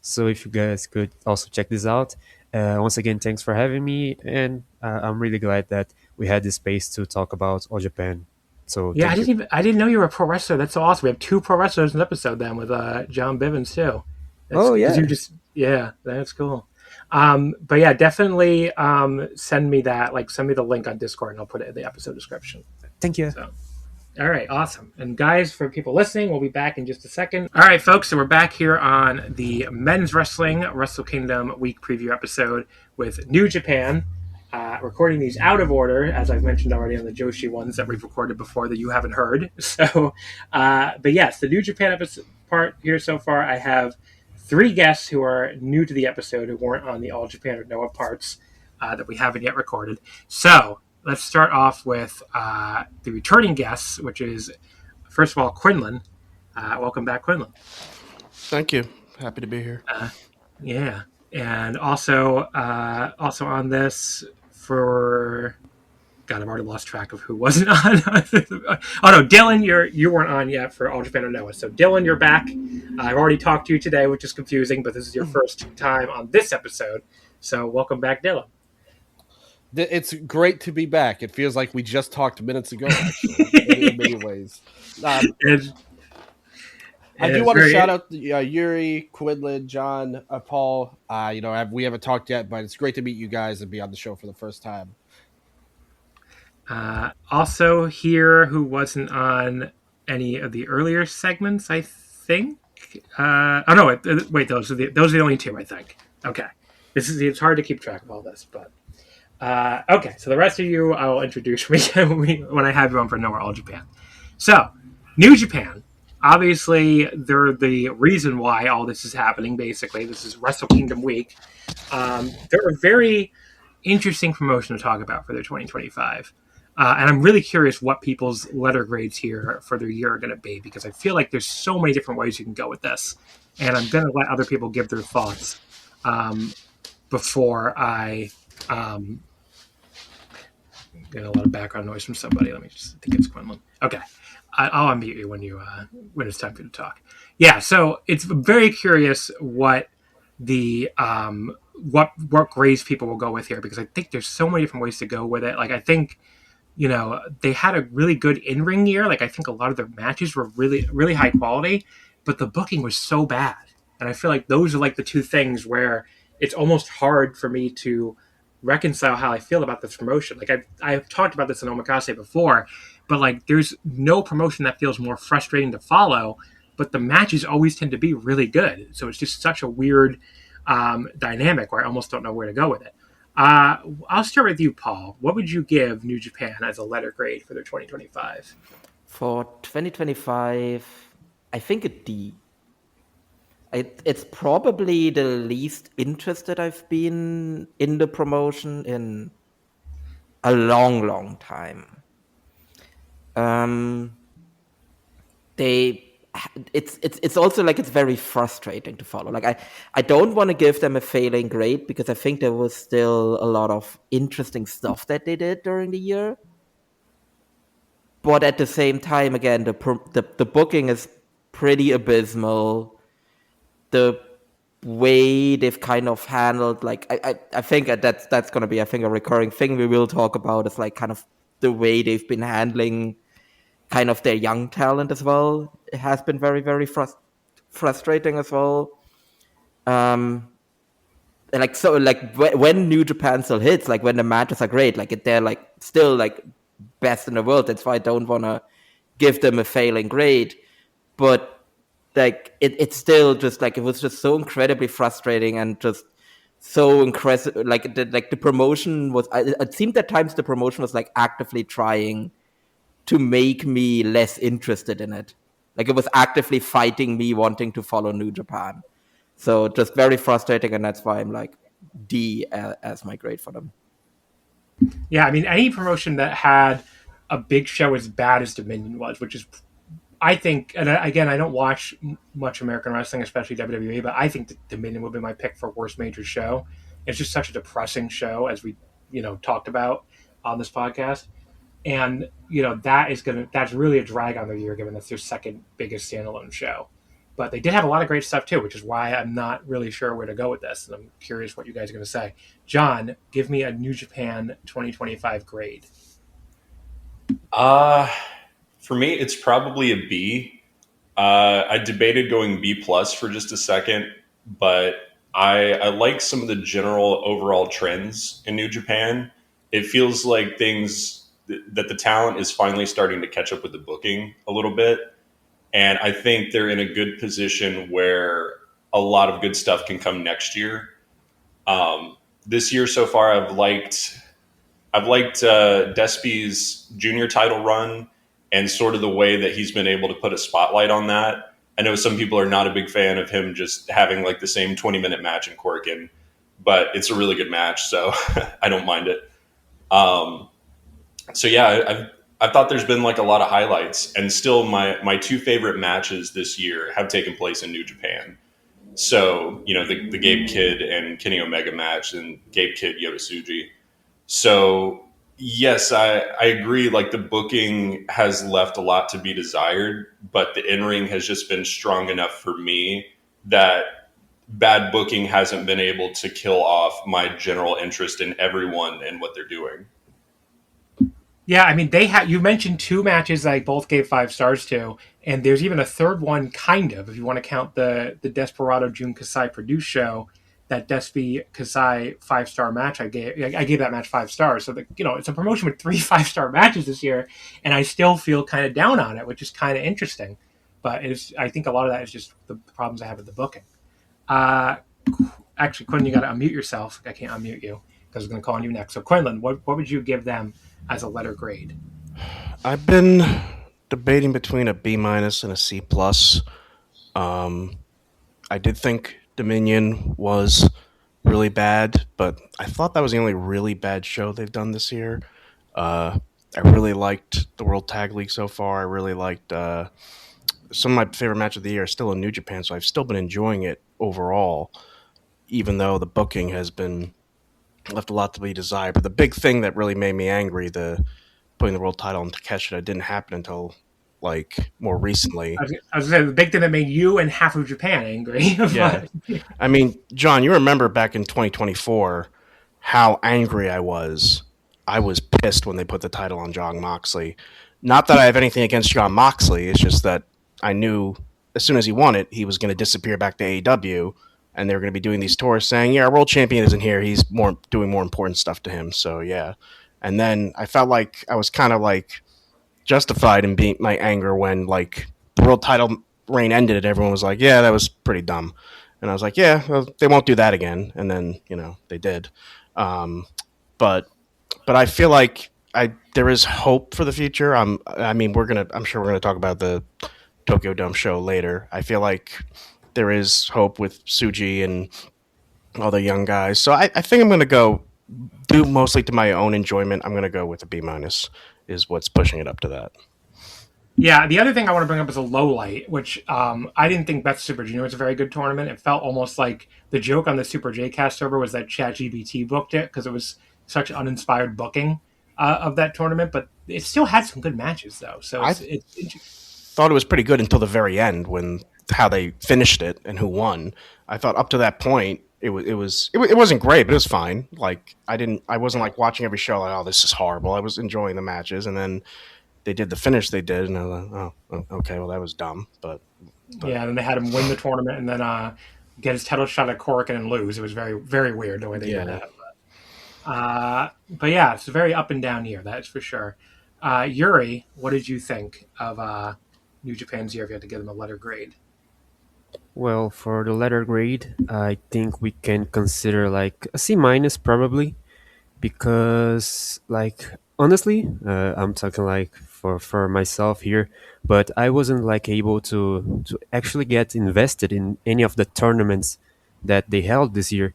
So if you guys could also check this out. Once again, thanks for having me, and I'm really glad that we had this space to talk about All Japan. So Yeah, thank you. I didn't know you were a pro wrestler. That's so awesome. We have 2 pro wrestlers in the episode then with John Bivens too. Oh, yeah. Yeah, that's cool. But yeah, definitely send me that. Like, send me the link on Discord, and I'll put it in the episode description. Thank you. So, all right, awesome. And guys, for people listening, we'll be back in just a second. All right, folks, so we're back here on the men's wrestling Wrestle Kingdom week preview episode with New Japan. Recording these out of order, as I've mentioned already on the Joshi ones that we've recorded before that you haven't heard. So, but yes, the New Japan episode part here so far, I have 3 guests who are new to the episode who weren't on the All Japan or Noah parts that we haven't yet recorded. So let's start off with the returning guests, which is, first of all, Quinlan. Welcome back, Quinlan. Thank you. Happy to be here. Yeah. And also on this for... God, I've already lost track of who wasn't on. Oh no, Dylan, you weren't on yet for All Japan or Noah. So Dylan, you're back. I've already talked to you today, which is confusing, but this is your first time on this episode. So welcome back, Dylan. It's great to be back. It feels like we just talked minutes ago, actually, in many ways. I do want to shout out Yuri, Quinlan, John, Paul. We haven't talked yet, but it's great to meet you guys and be on the show for the first time. Also here, who wasn't on any of the earlier segments, I think. Wait, those are the only 2, I think. Okay, it's hard to keep track of all this, but okay. So the rest of you, I will introduce when I have you on for Noah All Japan. So, New Japan. Obviously, they're the reason why all this is happening. Basically, this is Wrestle Kingdom week. They're a very interesting promotion to talk about for their 2025. And I'm really curious what people's letter grades here for their year are going to be, because I feel like there's so many different ways you can go with this. And I'm going to let other people give their thoughts before I get a lot of background noise from somebody. Let me just, I think it's Quinlan. Okay. I'll unmute you when it's time for you to talk. Yeah, so it's very curious what the what grades people will go with here, because I think there's so many different ways to go with it. Like, I think, they had a really good in-ring year. Like, I think a lot of their matches were really, really high quality, but the booking was so bad. And I feel like those are like the 2 things where it's almost hard for me to reconcile how I feel about this promotion. Like, I've talked about this in Omakase before, but like, there's no promotion that feels more frustrating to follow, but the matches always tend to be really good. So it's just such a weird dynamic where I almost don't know where to go with it. I'll start with you, Paul. What would you give New Japan as a letter grade for their 2025? For 2025, I think a D. It's probably the least interested I've been in the promotion in a long, long time. It's also like it's very frustrating to follow. Like, I don't want to give them a failing grade, because I think there was still a lot of interesting stuff that they did during the year. But at the same time, again, the booking is pretty abysmal. The way they've kind of handled, like, I think that's going to be, I think, a recurring thing we will talk about, is like kind of the way they've been handling kind of their young talent as well. It has been very, very frustrating as well. Like, so, like, when New Japan still hits, like when the matches are great, like they're like still like best in the world. That's why I don't want to give them a failing grade, but like it's still just like, it was just so incredibly frustrating and just so impressive. Like the promotion was, it seemed at times the promotion was like actively trying to make me less interested in it. Like it was actively fighting me wanting to follow New Japan. So just very frustrating, and that's why I'm like D as my grade for them. Yeah, I mean, any promotion that had a big show as bad as Dominion was, which is, I think, and again, I don't watch much American wrestling, especially WWE, but I think that Dominion would be my pick for worst major show. It's just such a depressing show, as we, talked about on this podcast. And, that's really a drag on their year, given that's their second biggest standalone show. But they did have a lot of great stuff too, which is why I'm not really sure where to go with this. And I'm curious what you guys are going to say. John, give me a New Japan 2025 grade. For me, it's probably a B. I debated going B plus for just a second, but I like some of the general overall trends in New Japan. It feels like that the talent is finally starting to catch up with the booking a little bit. And I think they're in a good position where a lot of good stuff can come next year. This year so far, I've liked Despy's junior title run and sort of the way that he's been able to put a spotlight on that. I know some people are not a big fan of him just having like the same 20-minute match in Korakuen, but it's a really good match, so I don't mind it. So yeah, I thought there's been like a lot of highlights, and still my two favorite matches this year have taken place in New Japan. So, the Gabe Kidd and Kenny Omega match, and Gabe Kidd, Yotasuji. So yes, I agree. Like, the booking has left a lot to be desired, but the in-ring has just been strong enough for me that bad booking hasn't been able to kill off my general interest in everyone and what they're doing. Yeah, I mean, you mentioned two matches I both gave 5 stars to, and there's even a third one, kind of, if you want to count the Desperado Jun Kasai produced show, that Despy Kasai 5-star match I gave that match 5 stars. So it's a promotion with 3 5-star matches this year, and I still feel kind of down on it, which is kind of interesting. But I think a lot of that is just the problems I have with the booking. Actually, Quinn, you got to unmute yourself. I can't unmute you because I'm going to call on you next. So, Quinlan, what would you give them as a letter grade? I've been debating between a B minus and a C plus. I did think Dominion was really bad, but I thought that was the only really bad show they've done this year. I really liked the World Tag League so far. I really liked some of my favorite matches of the year are still in New Japan, so I've still been enjoying it overall, even though the booking has been left a lot to be desired. But the big thing that really made me angry, the putting the world title on Takeshita, didn't happen until like more recently. I was going to say, the big thing that made you and half of Japan angry. Yeah. I mean, John, you remember back in 2024 how angry I was. I was pissed when they put the title on Jon Moxley. Not that I have anything against Jon Moxley. It's just that I knew as soon as he won it, he was going to disappear back to AEW, and they were going to be doing these tours saying, yeah, our world champion isn't here. He's doing more important stuff to him. So, yeah. And then I felt like I was kind of like justified in being my anger when like the world title reign ended and everyone was like, yeah, that was pretty dumb. And I was like, yeah, well, they won't do that again. And then, they did. But I feel like there is hope for the future. I'm sure we're gonna talk about the Tokyo Dome show later. I feel like there is hope with Tsuji and all the young guys. So I think I'm gonna go due mostly to my own enjoyment. I'm gonna go with a B minus is what's pushing it up to that. Yeah, the other thing I want to bring up is a low light, which I didn't think Best Super Junior was a very good tournament. It felt almost like the joke on the Super J-Cast server was that ChatGPT booked it because it was such uninspired booking of that tournament, but it still had some good matches, though. So I thought it was pretty good until the very end when how they finished it and who won. I thought up to that point it wasn't great, but it was fine. Like I wasn't like watching every show like, oh, this is horrible. I was enjoying the matches, and then they did the finish they did, and I was like, oh, okay, well that was dumb, but Yeah, and then they had him win the tournament and then get his title shot at Korakuens and lose. It was very, very weird the way they did that. But yeah, it's a very up and down year, that's for sure. Yuri, what did you think of New Japan's year if you had to give them a letter grade? Well, for the letter grade, I think we can consider like a C minus probably, because like honestly, I'm talking like for myself here, but I wasn't like able to actually get invested in any of the tournaments that they held this year.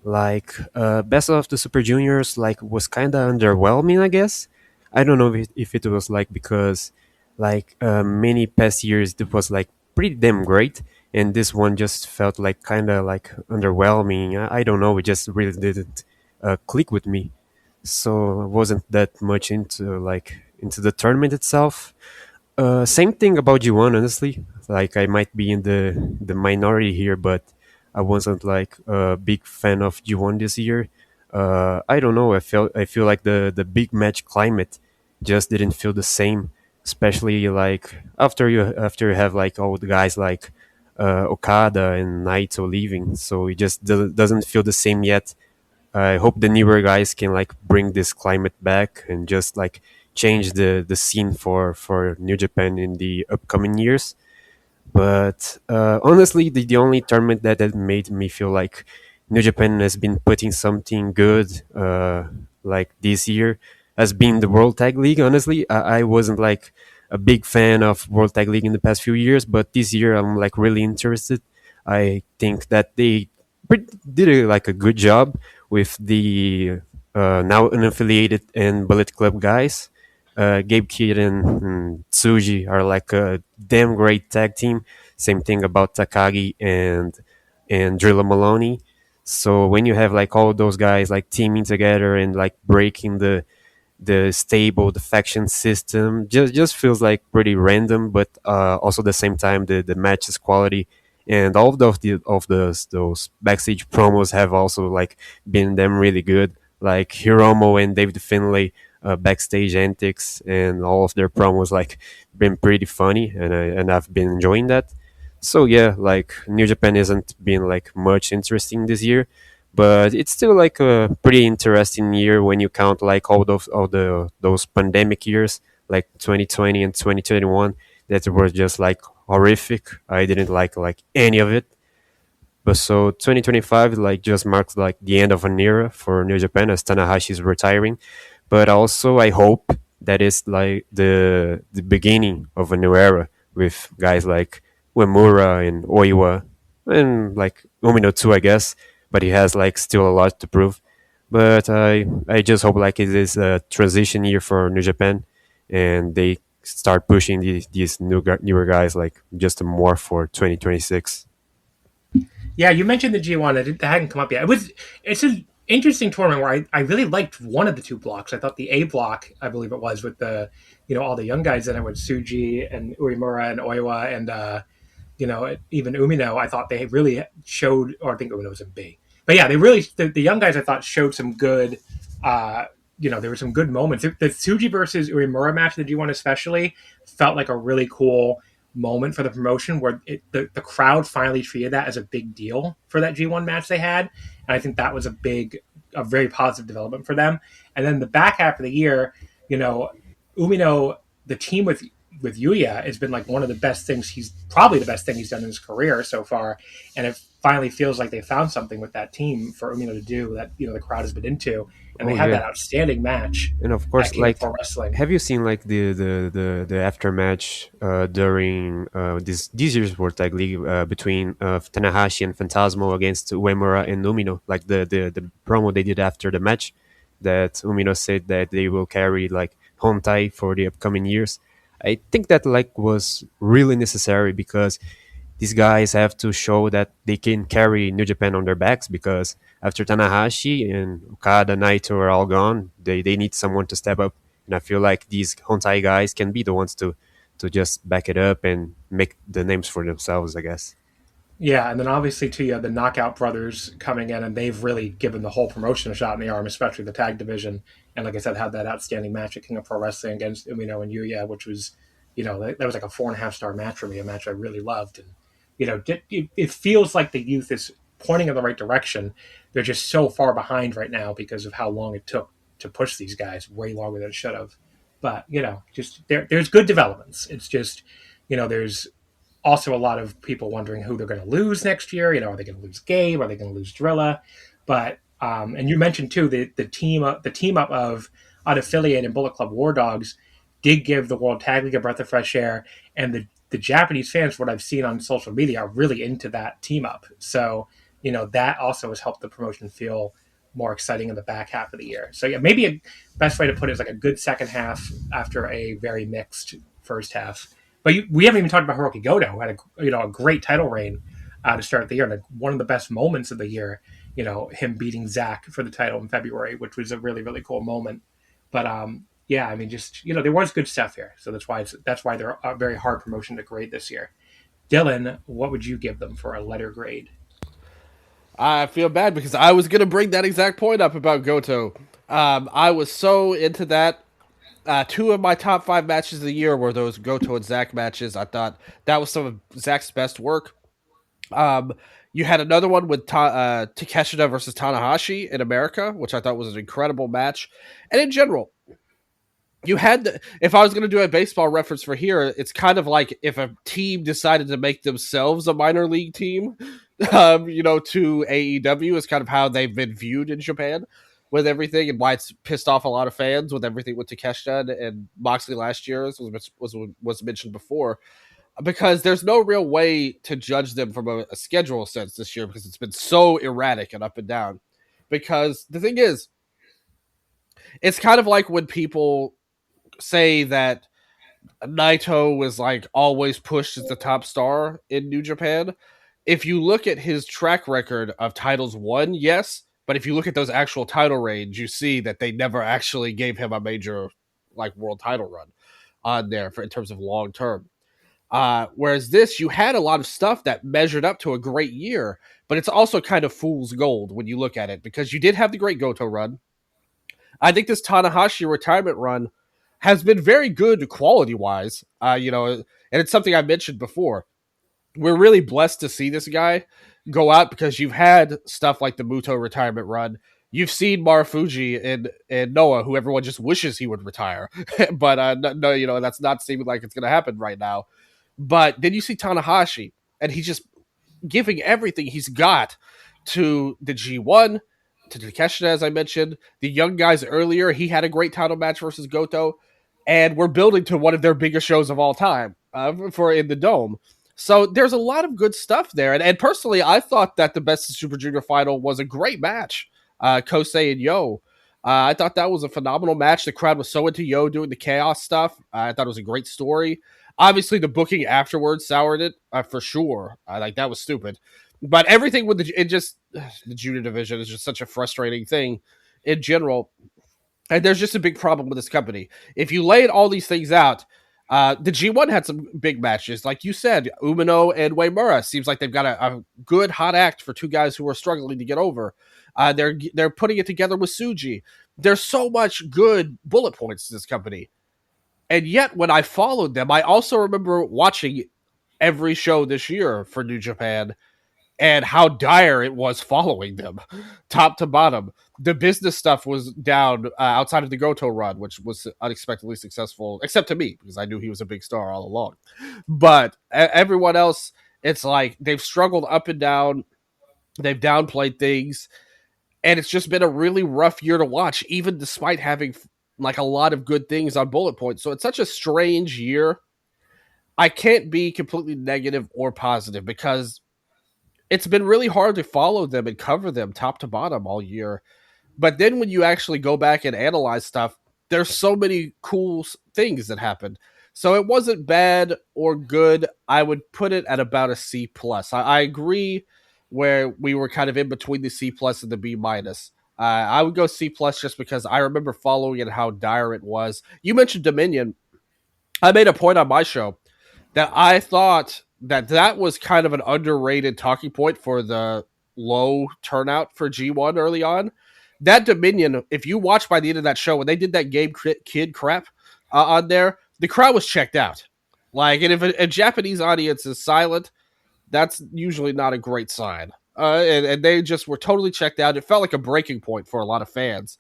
Like Best of the Super Juniors like was kind of underwhelming, I guess. I don't know if it was like because like many past years it was like pretty damn great, and this one just felt like kind of like underwhelming. I don't know, it just really didn't click with me, so I wasn't that much into the tournament itself. Same thing about G1, honestly. Like I might be in the minority here, but I wasn't like a big fan of G1 this year. I don't know. I feel like the big match climate just didn't feel the same, especially like after you have like all the guys like Okada and Naito leaving, so it just doesn't feel the same yet. I hope the newer guys can like bring this climate back and just like change the scene for New Japan in the upcoming years. But honestly, the only tournament that made me feel like New Japan has been putting something good like this year has been the World Tag League. Honestly, I wasn't like a big fan of World Tag League in the past few years, but this year I'm like really interested. I think that they did like a good job with the now unaffiliated and Bullet Club guys. Gabe Kidd and Tsuji are like a damn great tag team. Same thing about Takagi and Drilla Maloney. So when you have like all those guys like teaming together and like breaking the stable, the faction system, just feels like pretty random, but also at the same time the matches quality and all of those backstage promos have also like been them really good. Like Hiromo and David Finlay backstage antics and all of their promos like been pretty funny, and I've been enjoying that. So yeah, like New Japan hasn't been like much interesting this year, but it's still like a pretty interesting year when you count like all those pandemic years like 2020 and 2021 that were just like horrific. I didn't like any of it. But so 2025 like just marks like the end of an era for New Japan as Tanahashi is retiring. But also I hope that is like the beginning of a new era with guys like Uemura and Oiwa and like Umino too, I guess. But he has like still a lot to prove. But I just hope like it is a transition year for New Japan, and they start pushing these newer guys like just more for 2026. Yeah, you mentioned the G1. That hadn't come up yet. It's an interesting tournament where I really liked one of the two blocks. I thought the A block, I believe it was, with the all the young guys in it with Suji and Uemura and Oiwa and even Umino. I thought they really showed, or I think Umino was in B. But yeah, they really the young guys I thought showed some good. There were some good moments. The Suji versus Uemura match, the G1 especially, felt like a really cool moment for the promotion where the crowd finally treated that as a big deal for that G1 match they had. And I think that was a very positive development for them. And then the back half of the year, Umino, the team with Yuya has been like one of the best things probably the best thing he's done in his career so far. And it finally feels like they found something with that team for Umino to do that, the crowd has been into. And they had that outstanding match. And of course, like, wrestling. Have you seen like the after match during this year's World Tag League between Tanahashi and Phantasmo against Uemura and Umino? Like the promo they did after the match, that Umino said that they will carry like Hontai for the upcoming years. I think that like was really necessary because these guys have to show that they can carry New Japan on their backs, because after Tanahashi and Okada, Naito are all gone, they need someone to step up. And I feel like these Hontai guys can be the ones to just back it up and make the names for themselves, I guess. Yeah, and then obviously too, you have the Knockout Brothers coming in, and they've really given the whole promotion a shot in the arm, especially the tag division. And like I said, had that outstanding match at King of Pro Wrestling against Umino and Yuya, which was, that was like a 4.5-star match for me, a match I really loved. And it feels like the youth is pointing in the right direction. They're just so far behind right now because of how long it took to push these guys, way longer than it should have. But just there's good developments. It's just, there's also a lot of people wondering who they're going to lose next year. Are they going to lose Gabe? Are they going to lose Drilla? But and you mentioned too the team up of unaffiliated and Bullet Club War Dogs did give the World Tag League a breath of fresh air, and the Japanese fans, what I've seen on social media, are really into that team up. So that also has helped the promotion feel more exciting in the back half of the year. So yeah, maybe a best way to put it is like a good second half after a very mixed first half. But we haven't even talked about Hiroki Goto, who had a great title reign to start the year, and one of the best moments of the year. Him beating Zack for the title in February, which was a really, really cool moment. But yeah, I mean, just there was good stuff here, so that's why they're a very hard promotion to grade this year. Dylan, what would you give them for a letter grade? I feel bad because I was going to bring that exact point up about Goto. I was so into that. Two of my top 5 matches of the year were those Goto and Zack matches. I thought that was some of Zack's best work. You had another one with Takeshita versus Tanahashi in America, which I thought was an incredible match. And in general, you had if I was going to do a baseball reference for here, it's kind of like if a team decided to make themselves a minor league team, to AEW is kind of how they've been viewed in Japan with everything, and why it's pissed off a lot of fans with everything with Takeshita and Moxley last year, as was mentioned before, because there's no real way to judge them from a schedule sense this year because it's been so erratic and up and down. Because the thing is, it's kind of like when people say that Naito was like always pushed as the top star in New Japan. If you look at his track record of titles won, yes, but if you look at those actual title reigns, you see that they never actually gave him a major world title run on there in terms of long term. Whereas this, you had a lot of stuff that measured up to a great year, but it's also kind of fool's gold when you look at it because you did have the great Goto run. I think this Tanahashi retirement run has been very good quality-wise, and it's something I mentioned before. We're really blessed to see this guy go out because you've had stuff like the Muto retirement run. You've seen Marufuji and Noah, who everyone just wishes he would retire. But no, that's not seeming like it's going to happen right now. But then you see Tanahashi, and he's just giving everything he's got to the G1, to Takeshita, as I mentioned. The young guys earlier, he had a great title match versus Goto. And we're building to one of their biggest shows of all time for in the Dome. So there's a lot of good stuff there. And personally, I thought that the Best of Super Junior final was a great match. Kosei and Yo. I thought that was a phenomenal match. The crowd was so into Yo doing the chaos stuff. I thought it was a great story. Obviously, the booking afterwards soured it for sure. That was stupid. But everything with the junior division is just such a frustrating thing in general. And there's just a big problem with this company. If you laid all these things out, the G1 had some big matches. Like you said, Umino and Uemura seems like they've got a good hot act for two guys who are struggling to get over. They're putting it together with Tsuji. There's so much good bullet points to this company. And yet, when I followed them, I also remember watching every show this year for New Japan and how dire it was following them, top to bottom. The business stuff was down outside of the Goto run, which was unexpectedly successful, except to me, because I knew he was a big star all along. But everyone else, it's like they've struggled up and down. They've downplayed things. And it's just been a really rough year to watch, even despite having a lot of good things on bullet points. So it's such a strange year. I can't be completely negative or positive because it's been really hard to follow them and cover them top to bottom all year. But then when you actually go back and analyze stuff, there's so many cool things that happened. So it wasn't bad or good. I would put it at about a C+. I agree where we were kind of in between the C+ and the B-. I would go C+ just because I remember following it, how dire it was. You mentioned Dominion. I made a point on my show that I thought that was kind of an underrated talking point for the low turnout for G1 early on. That Dominion, if you watch by the end of that show, when they did that Game Kid crap on there, the crowd was checked out. Like, and if a Japanese audience is silent, that's usually not a great sign. And they just were totally checked out. It felt like a breaking point for a lot of fans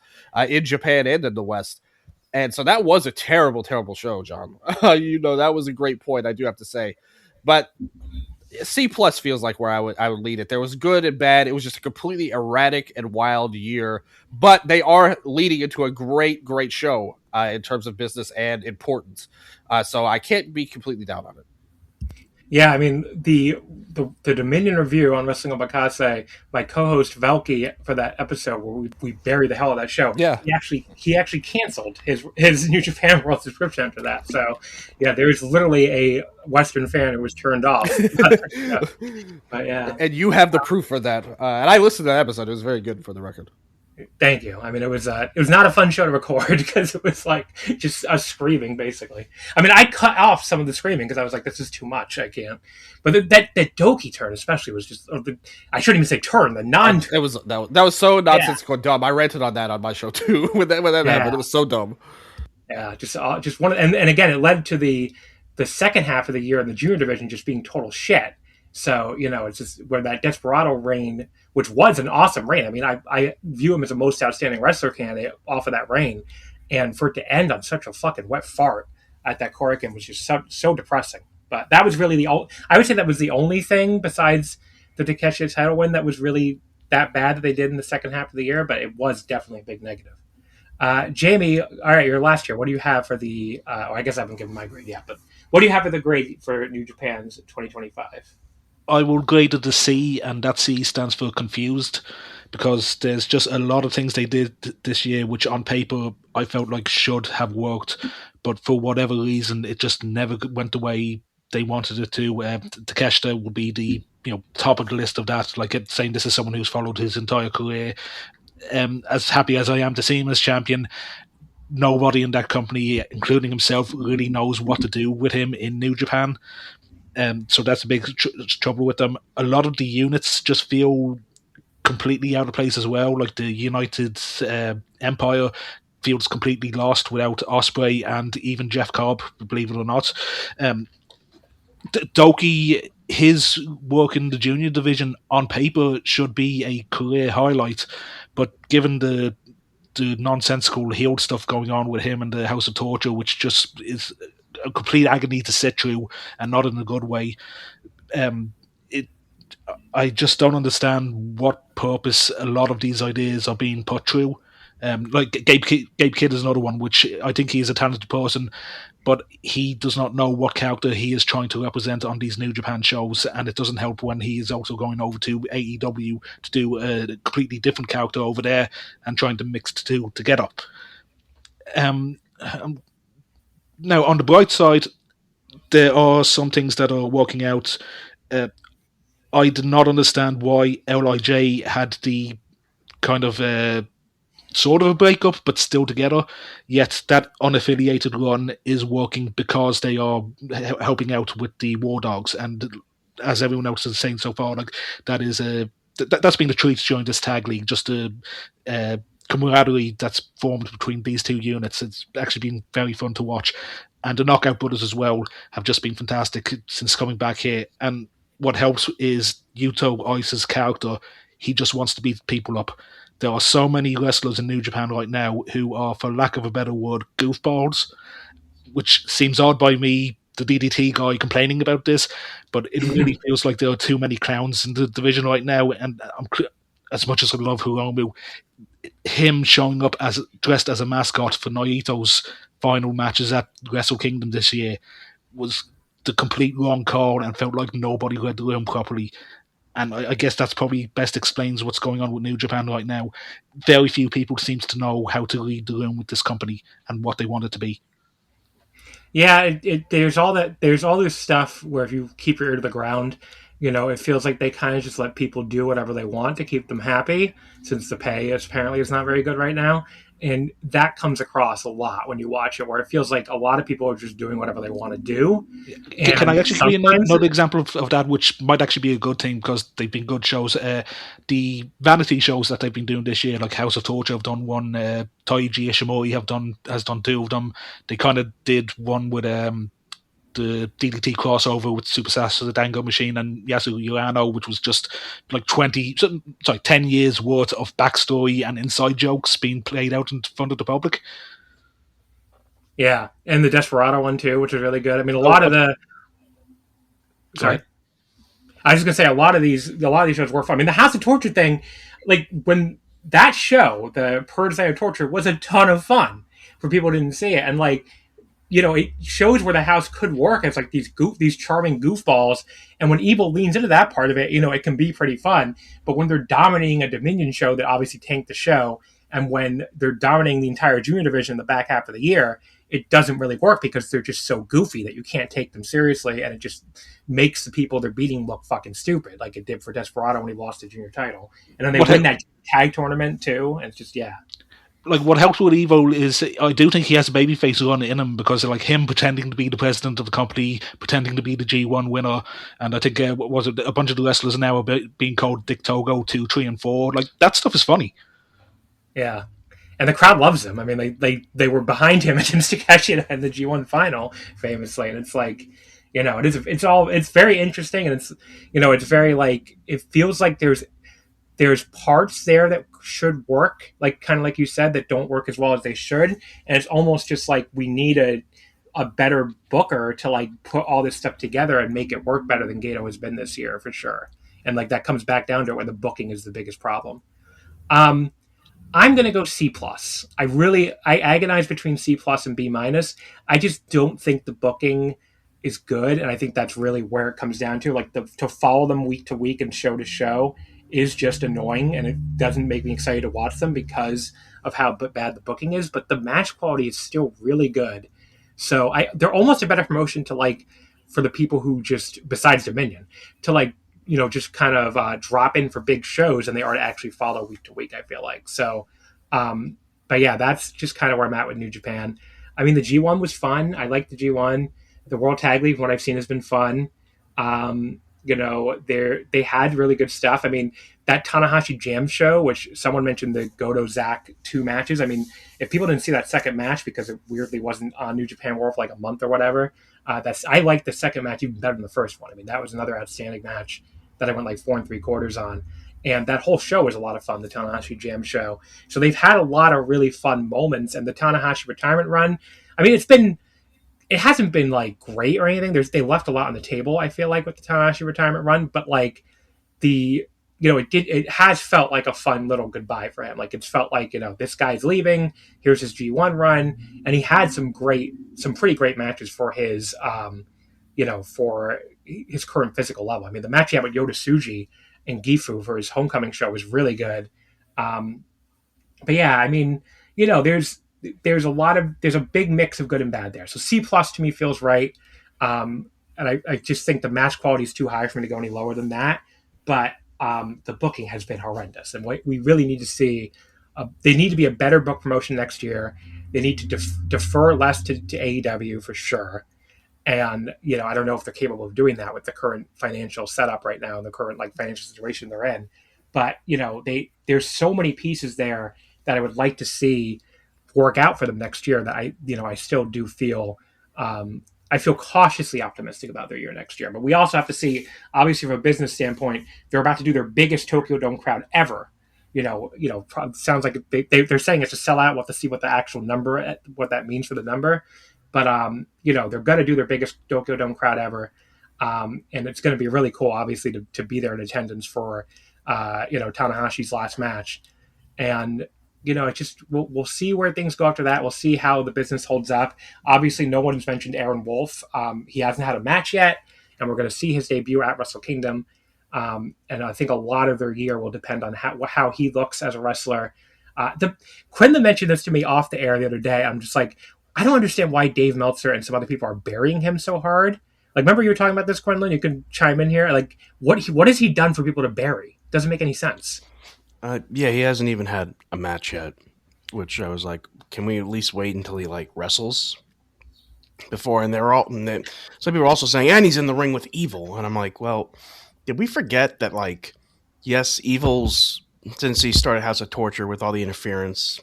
in Japan and in the West. And so that was a terrible, terrible show, John. That was a great point, I do have to say. But C plus feels like where I would lead it. There was good and bad. It was just a completely erratic and wild year. But they are leading into a great, great show in terms of business and importance. So I can't be completely down on it. Yeah, I mean the Dominion review on Wrestling Omakase, my co-host Valky for that episode where we buried the hell of that show. Yeah, he actually canceled his New Japan World subscription after that. So yeah, there's literally a Western fan who was turned off. But yeah, and you have the proof for that. And I listened to that episode; it was very good, for the record. Thank you. I mean, it was not a fun show to record because it was like just us screaming, basically. I mean, I cut off some of the screaming because I was like, this is too much. I can't. But that Doki turn especially was just, I shouldn't even say turn, the non. That was so nonsensical, dumb. I ranted on that on my show too when that happened. It was so dumb. Yeah, just one, and again, it led to the second half of the year in the junior division just being total shit. So, it's just where that Desperado reign, which was an awesome reign. I mean, I view him as the most outstanding wrestler candidate off of that reign. And for it to end on such a fucking wet fart at that Korakuen was just so depressing. But that was really I would say that was the only thing besides the Takeshi title win that was really that bad that they did in the second half of the year. But it was definitely a big negative. Jamie, all right, your last year. What do you have for the, I guess I haven't given my grade yet, but what do you have for the grade for New Japan's 2025? I will grade it the C, and that C stands for confused, because there's just a lot of things they did this year which on paper I felt like should have worked, but for whatever reason it just never went the way they wanted it to. Takeshita would be the top of the list of that, like saying this is someone who's followed his entire career. As happy as I am to see him as champion, nobody in that company, including himself, really knows what to do with him in New Japan. So that's a big trouble with them. A lot of the units just feel completely out of place as well. Like the United Empire feels completely lost without Ospreay and even Jeff Cobb, believe it or not. Doki, his work in the junior division on paper should be a career highlight, but given the nonsensical heel stuff going on with him and the House of Torture, which just is a complete agony to sit through and not in a good way. I just don't understand what purpose a lot of these ideas are being put through. Like Gabe Kidd is another one, which I think he is a talented person, but he does not know what character he is trying to represent on these New Japan shows, and it doesn't help when he is also going over to AEW to do a completely different character over there and trying to mix the two together. Now, on the bright side, there are some things that are working out. I did not understand why LIJ had the kind of sort of a breakup, but still together. Yet that unaffiliated run is working because they are helping out with the War Dogs, and as everyone else is saying so far, like that is that's been the treat during this tag league. Just a camaraderie that's formed between these two units. It's actually been very fun to watch. And the Knockout Brothers as well have just been fantastic since coming back here. And what helps is Yuto Ice's character. He just wants to beat people up. There are so many wrestlers in New Japan right now who are, for lack of a better word, goofballs, which seems odd by me, the DDT guy, complaining about this, but it really feels like there are too many clowns in the division right now. And as much as I love Hiromu, him showing up dressed as a mascot for Naito's final matches at Wrestle Kingdom this year was the complete wrong call and felt like nobody read the room properly. And I guess that's probably best explains what's going on with New Japan right now. Very few people seem to know how to read the room with this company and what they want it to be. Yeah, there's all this stuff where if you keep your ear to the ground, it feels like they kind of just let people do whatever they want to keep them happy, since the pay apparently is not very good right now. And that comes across a lot when you watch it, where it feels like a lot of people are just doing whatever they want to do. Can I actually give you sometimes- another example of that, which might actually be a good thing because they've been good shows? The vanity shows that they've been doing this year, like House of Torture, have done one. Taiji Ishimori has done two of them. They kind of did one with the DDT crossover with Super Sasa, the Dango Machine, and Yasu Urano, which was just like 10 years worth of backstory and inside jokes being played out in front of the public. Yeah, and the Desperado one too, which is really good. I mean, a lot of the. Sorry, I was just gonna say a lot of these shows were fun. I mean, the House of Torture thing, like when that show, the Purge Side of Torture, was a ton of fun for people who didn't see it, and like, you know, it shows where the house could work as like these charming goofballs, and when Evil leans into that part of it, you know, it can be pretty fun. But when they're dominating a Dominion show that obviously tanked the show, and when they're dominating the entire junior division in the back half of the year, it doesn't really work because they're just so goofy that you can't take them seriously, and it just makes the people they're beating look fucking stupid, like it did for Desperado when he lost the junior title. And then they win that tag tournament too, and it's just, yeah. Like, what helps with Evo is I do think he has a babyface run in him because of like him pretending to be the president of the company, pretending to be the G1 winner, and I think what was it, a bunch of the wrestlers now are being called Dick Togo 2, 3, and 4. Like, that stuff is funny. Yeah, and the crowd loves him. I mean, they were behind him against Takeshi in the G1 final, famously, and it's like, you know, it's very interesting, and it's, you know, it's very like, it feels like there's parts there that should work, like kind of like you said, that don't work as well as they should, and it's almost just like we need a better booker to like put all this stuff together and make it work better than Gato has been this year for sure. And like that comes back down to it, where the booking is the biggest problem. I'm gonna go C+. I agonize between C+ and B-. I just don't think the booking is good, and I think that's really where it comes down to. Like to follow them week to week and show to show is just annoying, and it doesn't make me excited to watch them because of how bad the booking is. But the match quality is still really good, so they're almost a better promotion to like for the people who just, besides Dominion, to like, you know, just kind of drop in for big shows, and they are to actually follow week to week, I feel like. So but yeah, that's just kind of where I'm at with New Japan. I mean, the G1 was fun. I like the G1. The World Tag League, what I've seen, has been fun. You know, they had really good stuff. I mean, that Tanahashi Jam show, which someone mentioned, the Goto Zach 2 matches. I mean, if people didn't see that second match because it weirdly wasn't on New Japan World for like a month or whatever, I like the second match even better than the first one. I mean, that was another outstanding match that I went like 4 3/4 on. And that whole show was a lot of fun, the Tanahashi Jam show. So they've had a lot of really fun moments. And the Tanahashi retirement run, I mean, it hasn't been like great or anything. They left a lot on the table, I feel like, with the Tanahashi retirement run. But like it has felt like a fun little goodbye for him. Like it's felt like, you know, this guy's leaving. Here's his G1 run, and he had some pretty great matches for his, for his current physical level. I mean, the match he had with Yota Tsuji and Gifu for his homecoming show was really good. But yeah, I mean, you know, there's a big mix of good and bad there. So C+ to me feels right. And I just think the match quality is too high for me to go any lower than that. But the booking has been horrendous. And we really need to see, they need to be a better book promotion next year. They need to defer less to AEW for sure. And, you know, I don't know if they're capable of doing that with the current financial setup right now and the current like financial situation they're in. But, you know, there's so many pieces there that I would like to see work out for them next year that I still do feel, I feel cautiously optimistic about their year next year. But we also have to see, obviously from a business standpoint, they're about to do their biggest Tokyo Dome crowd ever. Sounds like they're saying it's a sellout. We'll have to see what the actual number, what that means for the number. But, they're going to do their biggest Tokyo Dome crowd ever. And it's going to be really cool, obviously, to be there in attendance for, Tanahashi's last match. And, we'll see where things go after that. We'll see how the business holds up. Obviously, no one's mentioned Aaron Wolf. He hasn't had a match yet, and we're going to see his debut at Wrestle Kingdom. And I think a lot of their year will depend on how he looks as a wrestler. Quinlan mentioned this to me off the air the other day. I'm just like, I don't understand why Dave Meltzer and some other people are burying him so hard. Like, remember you were talking about this, Quinlan? You can chime in here. Like, what has he done for people to bury? Doesn't make any sense. Yeah, he hasn't even had a match yet. which I was like, can we at least wait until he like wrestles before? And they're all, and then some people were also saying, and he's in the ring with Evil, and I'm like, well, did we forget that like, yes, Evil's since he started House of Torture with all the interference.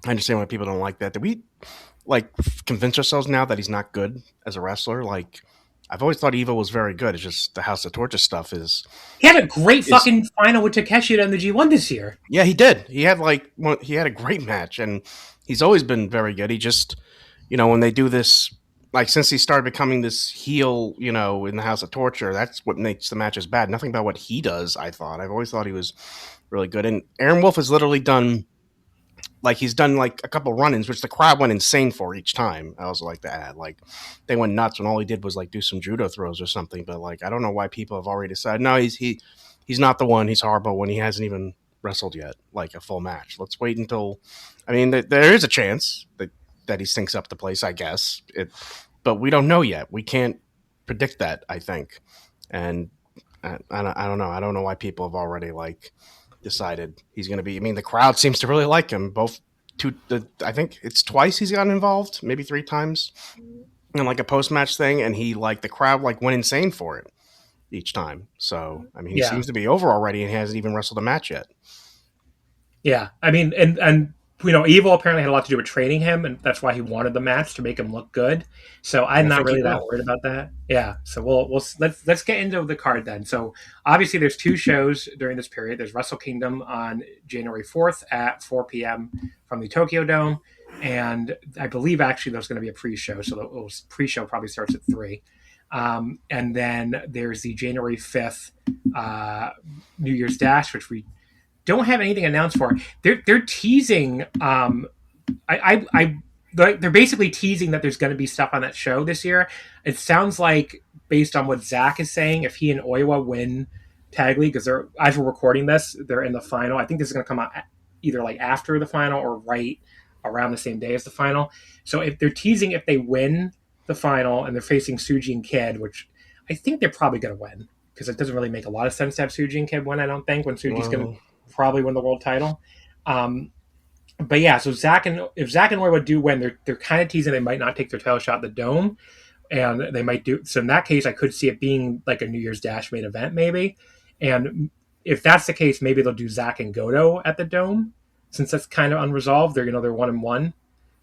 I understand why people don't like that. Did we like convince ourselves now that he's not good as a wrestler? Like, I've always thought Evil was very good. It's just the House of Torture stuff is. He had a great fucking final with Takeshi on the G1 this year. Yeah, he did. He had a great match, and he's always been very good. He just, when they do this, like since he started becoming this heel, in the House of Torture, that's what makes the matches bad. Nothing about what he does. I've always thought he was really good. And Aaron Wolf has literally done. Like he's done like a couple run-ins, which the crowd went insane for each time. I also like to add, like they went nuts when all he did was like do some judo throws or something. But like I don't know why people have already decided no, he's not the one. He's horrible when he hasn't even wrestled yet, like a full match. Let's wait until. I mean, there is a chance that he syncs up the place, I guess. But we don't know yet. We can't predict that. I think, and I don't know. I don't know why people have already like. Decided he's going to be. I mean, the crowd seems to really like him. I think it's twice he's gotten involved, maybe 3 times, in like a post-match thing, and the crowd like went insane for it each time. So I mean, he seems to be over already, and he hasn't even wrestled a match yet. Yeah, I mean, and Evil apparently had a lot to do with training him, and that's why he wanted the match to make him look good. So I'm not really that worried about that. Yeah, so let's get into the card then. So obviously there's 2 shows during this period. There's Wrestle Kingdom on January 4th at 4 p.m. from the Tokyo Dome, and I believe actually there's going to be a pre-show, so the pre-show probably starts at 3. And then there's the January 5th New Year's Dash, which we don't have anything announced for. They're teasing. They're basically teasing that there's going to be stuff on that show this year. It sounds like, based on what Zach is saying, if he and Oiwa win Tag League, because as we're recording this, they're in the final. I think this is going to come out either like after the final or right around the same day as the final. So if they're teasing, if they win the final and they're facing Suji and Kid, which I think they're probably going to win, because it doesn't really make a lot of sense to have Suji and Kid win. I don't think when Suji's going to probably win the world title. But yeah, so if Zach and Oiwa do win, they're kind of teasing they might not take their title shot at the Dome, and they might do. So in that case, I could see it being like a New Year's Dash main event maybe. And if that's the case, maybe they'll do Zach and Goto at the Dome, since that's kind of unresolved. They're 1-1,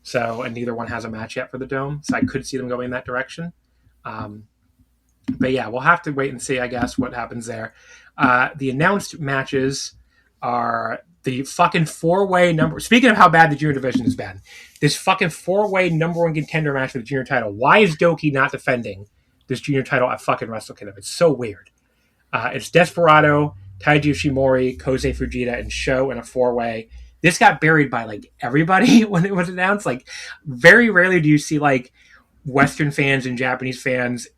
so and neither one has a match yet for the Dome. So I could see them going in that direction. But yeah, we'll have to wait and see, I guess, what happens there. The announced matches are the fucking 4-way number. Speaking of how bad the junior division has been, this fucking 4-way number 1 contender match for the junior title. Why is Doki not defending this junior title at fucking Wrestle Kingdom? It's so weird. It's Desperado, Taiji Ishimori, Kosei Fujita, and Sho in a 4-way. This got buried by like everybody when it was announced. Like, very rarely do you see like Western fans and Japanese fans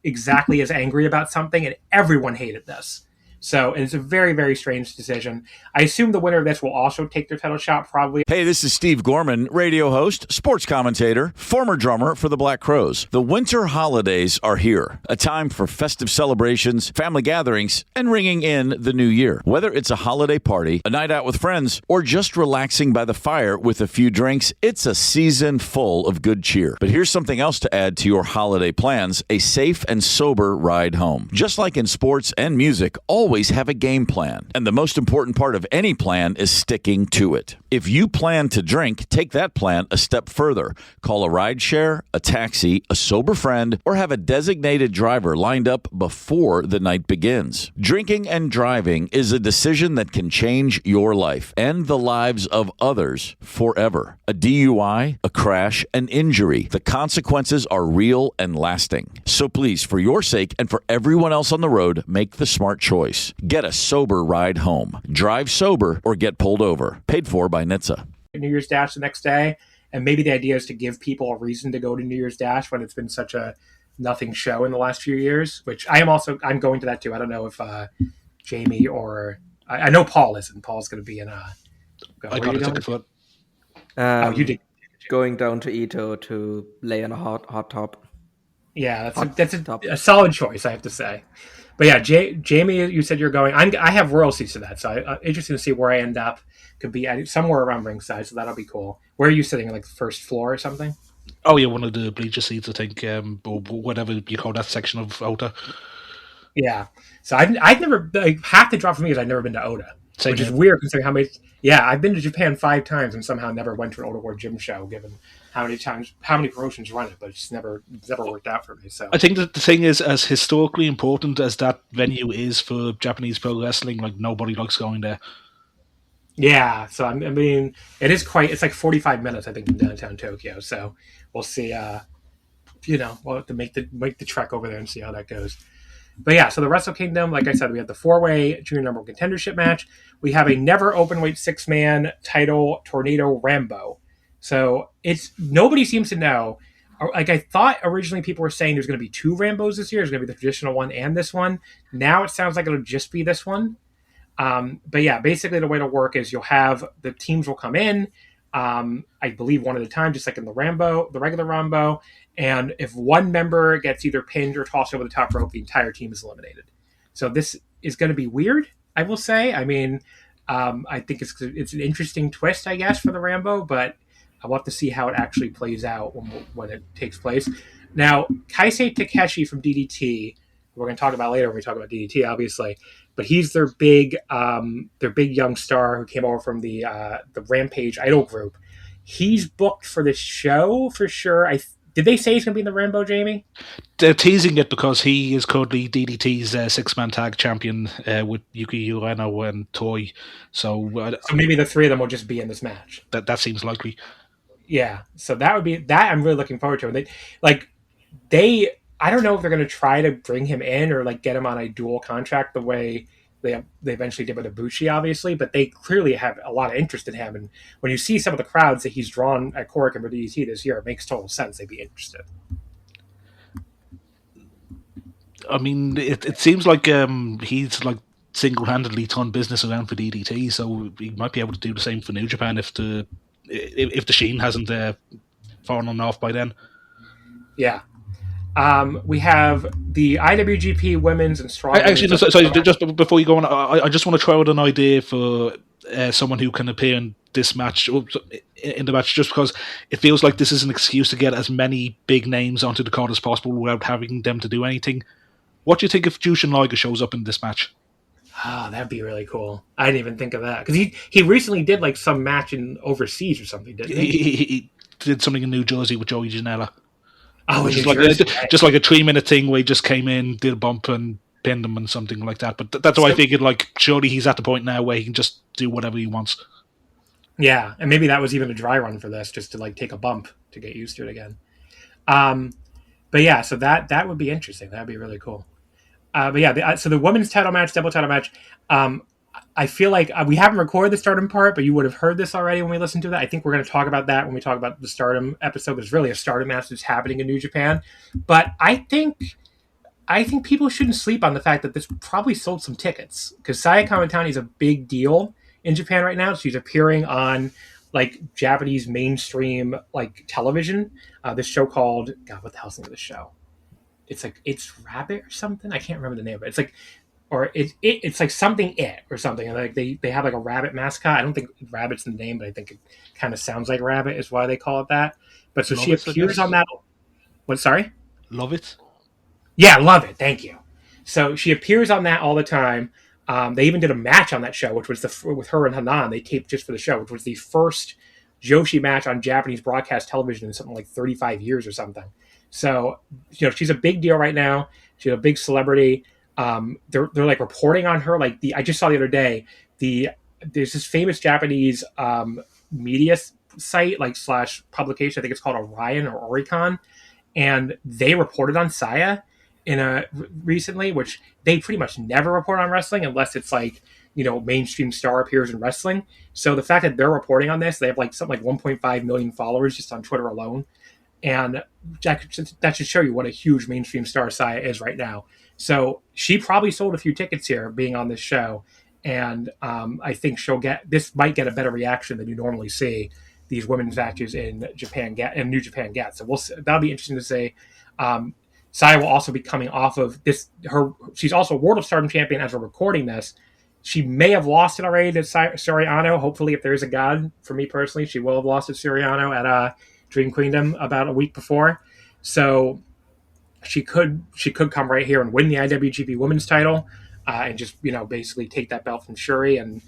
exactly as angry about something, and everyone hated this. So it's a very, very strange decision. I assume the winner of this will also take their title shot, probably. Hey, this is Steve Gorman, radio host, sports commentator, former drummer for the Black Crowes. The winter holidays are here, a time for festive celebrations, family gatherings, and ringing in the new year. Whether it's a holiday party, a night out with friends, or just relaxing by the fire with a few drinks, it's a season full of good cheer. But here's something else to add to your holiday plans: a safe and sober ride home. Just like in sports and music, always have a game plan. And the most important part of any plan is sticking to it. If you plan to drink, take that plan a step further. Call a rideshare, a taxi, a sober friend, or have a designated driver lined up before the night begins. Drinking and driving is a decision that can change your life and the lives of others forever. A DUI, a crash, an injury. The consequences are real and lasting. So please, for your sake and for everyone else on the road, make the smart choice. Get a sober ride home. Drive sober or get pulled over. Paid for by NHTSA. New Year's Dash the next day, and maybe the idea is to give people a reason to go to New Year's Dash when it's been such a nothing show in the last few years, which I'm going to that too. I don't know if Jamie or I know Paul isn't. Paul's going to be in I got a ticket for it. You did. Going down to Ito to lay on a hot tub. Yeah, Hot that's top. a solid choice, I have to say. But yeah, Jamie, you said you're going. I have royalties to that, so interesting to see where I end up. Could be somewhere around ringside, so that'll be cool. Where are you sitting? Like the first floor or something? Oh yeah, one of the bleacher seats, I think, or whatever you call that section of Ota. Yeah. So I've never like half the drop for me is I've never been to Oda, Same which is here. weird considering how many. Yeah, I've been to Japan 5 times and somehow never went to an Oda World Gym show, given how many promotions run it, but it's never worked out for me. So I think that the thing is, as historically important as that venue is for Japanese pro wrestling, like nobody likes going there. yeah, so I mean, it is quite. It's like 45 minutes, I think, in downtown Tokyo. So we'll see. We'll have to make the trek over there and see how that goes. But yeah, so the Wrestle Kingdom, like I said, we have the 4-way junior number one contendership match. We have a never openweight 6-man title Tornado Rambo. So it's nobody seems to know. Like I thought originally, people were saying there's going to be 2 Rambos this year. There's going to be the traditional one and this one. Now it sounds like it'll just be this one. But yeah, basically the way to work is you'll have the teams will come in. I believe one at a time, just like in the regular Rambo. And if one member gets either pinned or tossed over the top rope, the entire team is eliminated. So this is going to be weird, I will say. I mean, I think it's an interesting twist, I guess, for the Rambo, but I'll have to see how it actually plays out when it takes place. Now, Kaisei Takeshi from DDT, we're going to talk about later when we talk about DDT, obviously, but he's their big young star who came over from the Rampage Idol group. He's booked for this show for sure. Did they say he's going to be in the Rambo, Jamie? They're teasing it because he is currently DDT's 6-man tag champion with Yuki Ueno and Toy. So maybe the 3 of them will just be in this match. That seems likely. Yeah, so that would be that. I'm really looking forward to it. I don't know if they're going to try to bring him in or like get him on a dual contract the way they eventually did with Ibushi, obviously, but they clearly have a lot of interest in him. And when you see some of the crowds that he's drawn at Korakuens for DDT this year, it makes total sense they'd be interested. I mean, it seems like he's like single-handedly turned business around for DDT, so he might be able to do the same for New Japan if the Sheen hasn't fallen off by then. Yeah. We have the IWGP Women's and Strong. Actually, just before you go on, I just want to throw out an idea for someone who can appear in this match, in the match, just because it feels like this is an excuse to get as many big names onto the card as possible without having them to do anything. What do you think if Jushin Liger shows up in this match? Oh, that'd be really cool. I didn't even think of that because he recently did like some match in overseas or something, didn't he? He did something in New Jersey with Joey Janela. Oh, just like a 3-minute thing where he just came in, did a bump, and pinned him and something like that. But that's why I figured, like, surely he's at the point now where he can just do whatever he wants. Yeah, and maybe that was even a dry run for this, just to like take a bump to get used to it again. But yeah, so that would be interesting. That'd be really cool. But yeah, so the women's title match, double title match. I feel like we haven't recorded the Stardom part, but you would have heard this already when we listened to that. I think we're going to talk about that when we talk about the Stardom episode. There's really a Stardom match that's happening in New Japan, but I think people shouldn't sleep on the fact that this probably sold some tickets because Saya Kamitani is a big deal in Japan right now. She's appearing on like Japanese mainstream like television. This show called what the hell's the name of the show? It's like It's Rabbit or something. I can't remember the name of it. It's like. Or it's like something or something. And like they have like a rabbit mascot. I don't think rabbit's in the name, but I think it kind of sounds like rabbit is why they call it that. But so she appears on that. What? Sorry. Love It. Yeah, Love It. Thank you. So she appears on that all the time. They even did a match on that show, which was with her and Hanan. They taped just for the show, which was the first Joshi match on Japanese broadcast television in something like 35 years or something. So she's a big deal right now. She's a big celebrity. They're like reporting on her. Like I just saw the other day, there's this famous Japanese media site like / publication. I think it's called Orion or Oricon, and they reported on Saya recently, which they pretty much never report on wrestling unless it's like mainstream star appears in wrestling. So the fact that they're reporting on this, they have like something like 1.5 million followers just on Twitter alone, and that should show you what a huge mainstream star Saya is right now. So she probably sold a few tickets here being on this show. And I think this might get a better reaction than you normally see these women's matches in New Japan get. So that'll be interesting to see. Saya will also be coming off of this. She's also World of Stardom champion as we're recording this. She may have lost it already to Soriano. Hopefully, if there's a God, for me personally, she will have lost to Soriano at Dream Queendom about a week before. So she could come right here and win the IWGP Women's title, and just basically take that belt from Shuri and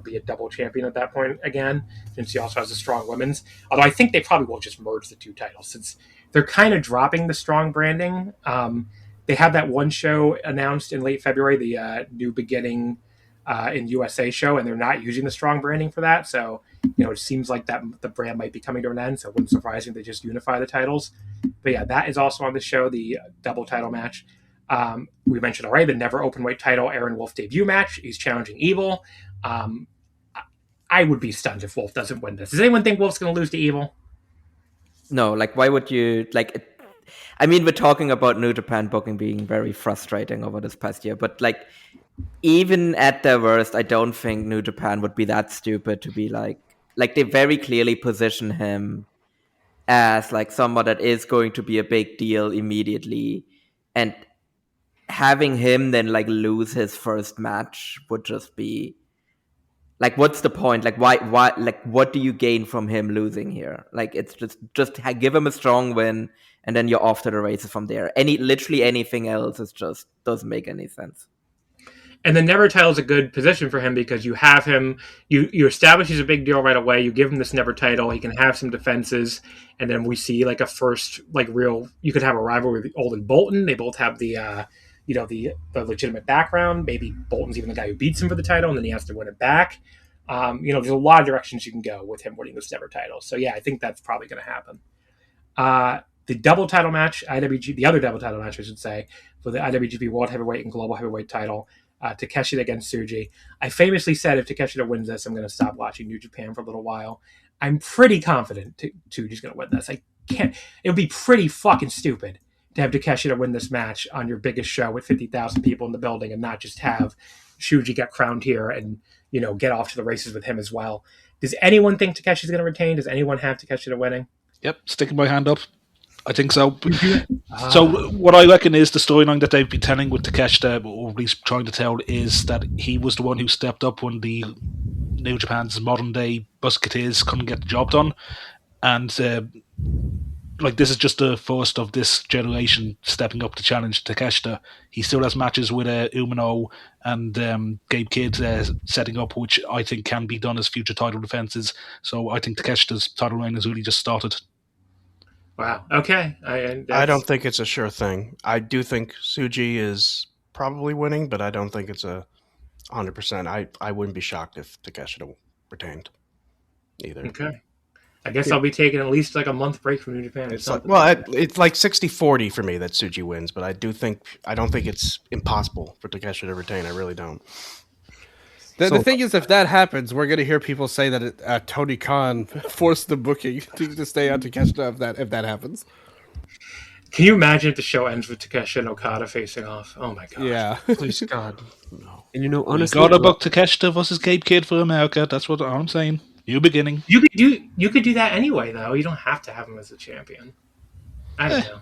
be a double champion at that point again, since she also has a strong women's. Although I think they probably will just merge the two titles since they're kind of dropping the strong branding. They had that one show announced in late February, the New Beginning in USA show, and they're not using the strong branding for that. So it seems like that the brand might be coming to an end. So it wouldn't surprise me if they just unify the titles. But yeah, that is also on the show, the double title match. We mentioned already the never openweight title Aaron Wolf debut match. He's challenging Evil. I would be stunned if Wolf doesn't win this. Does anyone think Wolf's going to lose to Evil? No, why would you I mean, we're talking about New Japan booking being very frustrating over this past year, but even at their worst, I don't think New Japan would be that stupid to be they very clearly position him as someone that is going to be a big deal immediately, and having him then lose his first match would just be what's the point? Why what do you gain from him losing here? It's just give him a strong win and then you're off to the races from there. Literally anything else is just doesn't make any sense. And the never title is a good position for him because you have him, you establish he's a big deal right away. You give him this never title. He can have some defenses, and then we see a first real. You could have a rivalry with Olden Bolton. They both have the the legitimate background. Maybe Bolton's even the guy who beats him for the title, and then he has to win it back. There's a lot of directions you can go with him winning this never title. So yeah, I think that's probably going to happen. The double title match, the other double title match, I should say, for the IWGP World Heavyweight and Global Heavyweight title. Takeshita against Tsuji. I famously said if Takeshita wins this, I'm going to stop watching New Japan for a little while. I'm pretty confident Tsuji's going to win this. It would be pretty fucking stupid to have Takeshita win this match on your biggest show with 50,000 people in the building and not just have Shuji get crowned here and get off to the races with him as well. Does anyone think Takeshi's going to retain? Does anyone have Takeshita winning? Yep, sticking my hand up. I think so. So what I reckon is the storyline that they've been telling with Takeshita, or at least trying to tell, is that he was the one who stepped up when the New Japan's modern day Busketeers couldn't get the job done, and this is just the first of this generation stepping up to challenge Takeshita. He still has matches with Umino and Gabe Kidd setting up, which I think can be done as future title defenses. So I think Takeshita's title reign has really just started. Wow. Okay. I don't think it's a sure thing. I do think Tsuji is probably winning, but I don't think it's 100%. I wouldn't be shocked if Takeshita retained either. Okay. I guess I'll be taking at least a month break from New Japan. It's it's 60-40 for me that Tsuji wins, but I don't think it's impossible for Takeshita to retain. I really don't. The thing is, if that happens, we're going to hear people say that Tony Khan forced the booking to stay on Takeshita if that happens. Can you imagine if the show ends with Takeshita and Okada facing off? Oh my god! Yeah, please God, no. And honestly, we got about Takeshita versus Gabe Kidd for America. That's what I'm saying. New beginning. You could do that anyway, though. You don't have to have him as a champion. I don't know.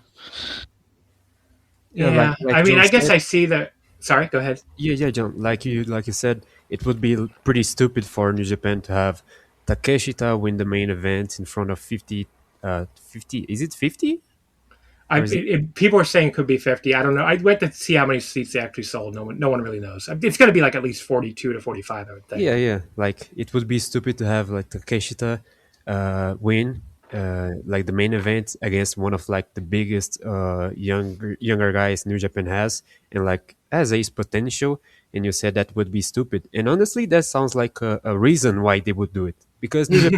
Yeah, I mean, I guess I see that. Sorry, go ahead. Yeah, John. Like you said, it would be pretty stupid for New Japan to have Takeshita win the main event in front of 50. Is it 50? People are saying it could be 50. I don't know. I'd wait to see how many seats they actually sold. No one really knows. It's going to be at least 42 to 45, I would think. Yeah. It would be stupid to have Takeshita win the main event against one of the biggest younger guys New Japan has, and has ace potential. And you said that would be stupid. And honestly, that sounds like a reason why they would do it. Because New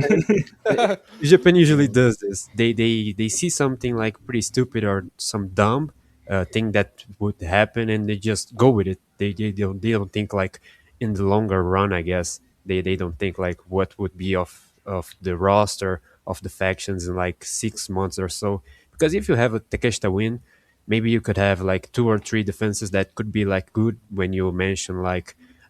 Japan usually does this. They see something pretty stupid or some dumb thing that would happen, and they just go with it. They don't think in the longer run. I guess they don't think what would be of the roster of the factions in 6 months or so. Because if you have a Takeshita win, maybe you could have 2 or 3 defenses that could be good when you mention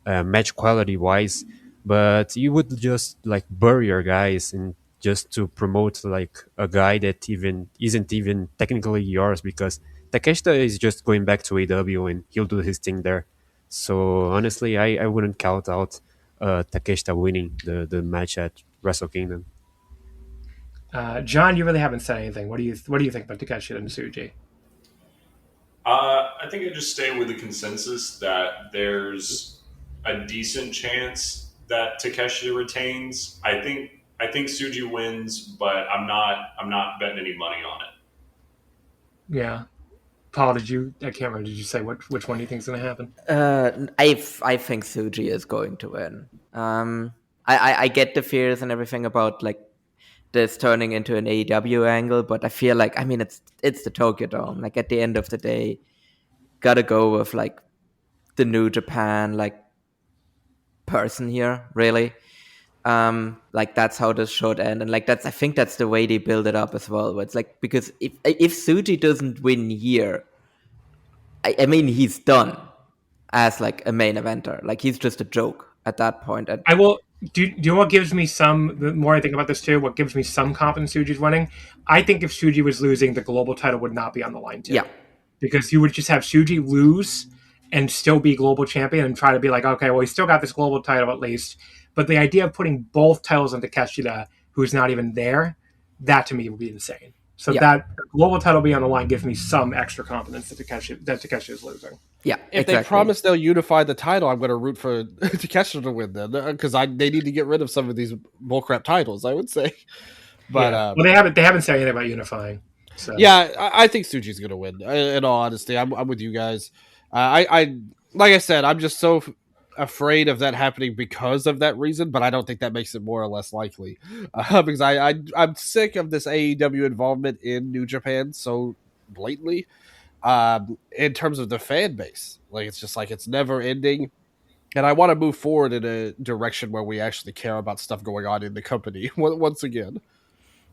match quality wise. But you would just bury your guys in just to promote like a guy that even isn't even technically yours, because Takeshita is just going back to AW and he'll do his thing there. So honestly, I wouldn't count out Takeshita winning the match at Wrestle Kingdom. John, you really haven't said anything. What do you think about Takeshita and Tsuji? I think I just stay with the consensus that there's a decent chance that Takeshita retains. I think Suji wins, but I'm not betting any money on it. Yeah. Paul, I can't remember, did you say which one do you think is going to happen? I think Suji is going to win. I get the fears and everything about like this turning into an AEW angle, but I feel like, I mean, it's the Tokyo Dome. Like at the end of the day, gotta go with like the New Japan like person here, really. Like that's how this should end, and like I think that's the way they build it up as well. But it's like, because if Suji doesn't win here, I mean, he's done as like a main eventer. Like he's just a joke at that point. And I will. Do you know what gives me some? The more I think about this too, what gives me some confidence Suji's winning? I think if Suji was losing, the global title would not be on the line too. Yeah, because you would just have Suji lose and still be global champion and try to be like, okay, well, he's still got this global title at least. But the idea of putting both titles on Takeshita, who's not even there, that to me would be insane. So that global title being on the line gives me some extra confidence that Takeshi is losing. Yeah, if they promise they'll unify the title, I'm going to root for Takeshi to win then, because they need to get rid of some of these bullcrap titles, I would say. But well, they haven't said anything about unifying. So. Yeah, I think Suji's going to win. In all honesty, I'm with you guys. I like I said, I'm just so afraid of that happening because of that reason, but I don't think that makes it more or less likely. Because I'm sick of this AEW involvement in New Japan so blatantly. In terms of the fan base, like it's just like it's never ending, and I want to move forward in a direction where we actually care about stuff going on in the company once again.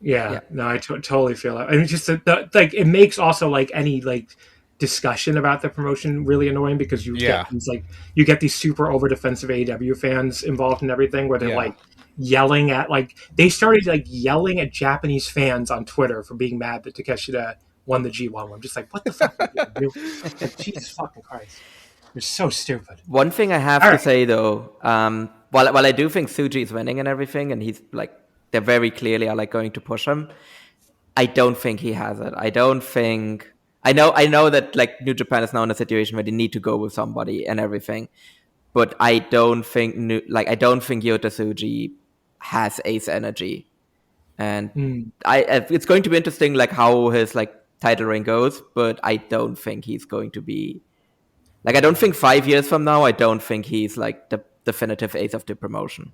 Yeah. No, I totally feel that. And just like it makes also like any like discussion about the promotion really annoying, because you get these you get these super over defensive AEW fans involved in everything, where they're like yelling at, like they started like yelling at Japanese fans on Twitter for being mad that Takeshita won the G1. I'm just like, what the fuck are you doing? Like, Jesus fucking Christ. You're so stupid. One thing I have to say though, while I do think Suji is winning and everything, and he's like, they very clearly are like going to push him, I don't think he has it. I don't think, I know that like New Japan is now in a situation where they need to go with somebody and everything, but I don't think Yota Tsuji has ace energy. And it's going to be interesting like how his like title reign goes, but I don't think he's going to be like, I don't think 5 years from now, I don't think he's like the definitive ace of the promotion.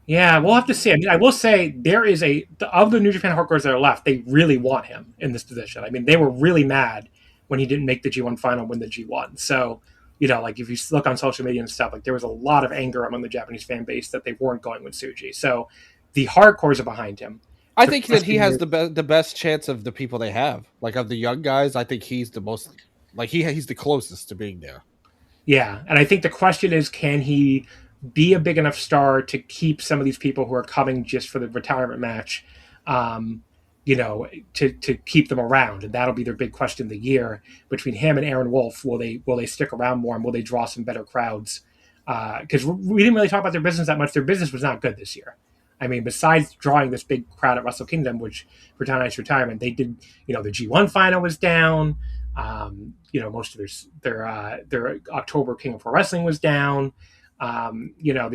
Yeah, we'll have to see. I mean, I will say there is of the New Japan hardcores that are left, they really want him in this position. I mean, they were really mad when he didn't make the G1 final, win the G1. So, you know, like if you look on social media and stuff, like there was a lot of anger among the Japanese fan base that they weren't going with Tsuji. So the hardcores are behind him. I think that he has the best chance of the people they have. Like of the young guys, I think he's the most, like he's the closest to being there. Yeah, and I think the question is, can he be a big enough star to keep some of these people who are coming just for the retirement match, you know, to keep them around? And that'll be their big question of the year between him and Aaron Wolf. Will they stick around more, and will they draw some better crowds? Because we didn't really talk about their business that much. Their business was not good this year. I mean, besides drawing this big crowd at Wrestle Kingdom, which for Tanai's retirement, they did, you know, the G1 final was down. You know, most of their October King of Pro Wrestling was down. You know,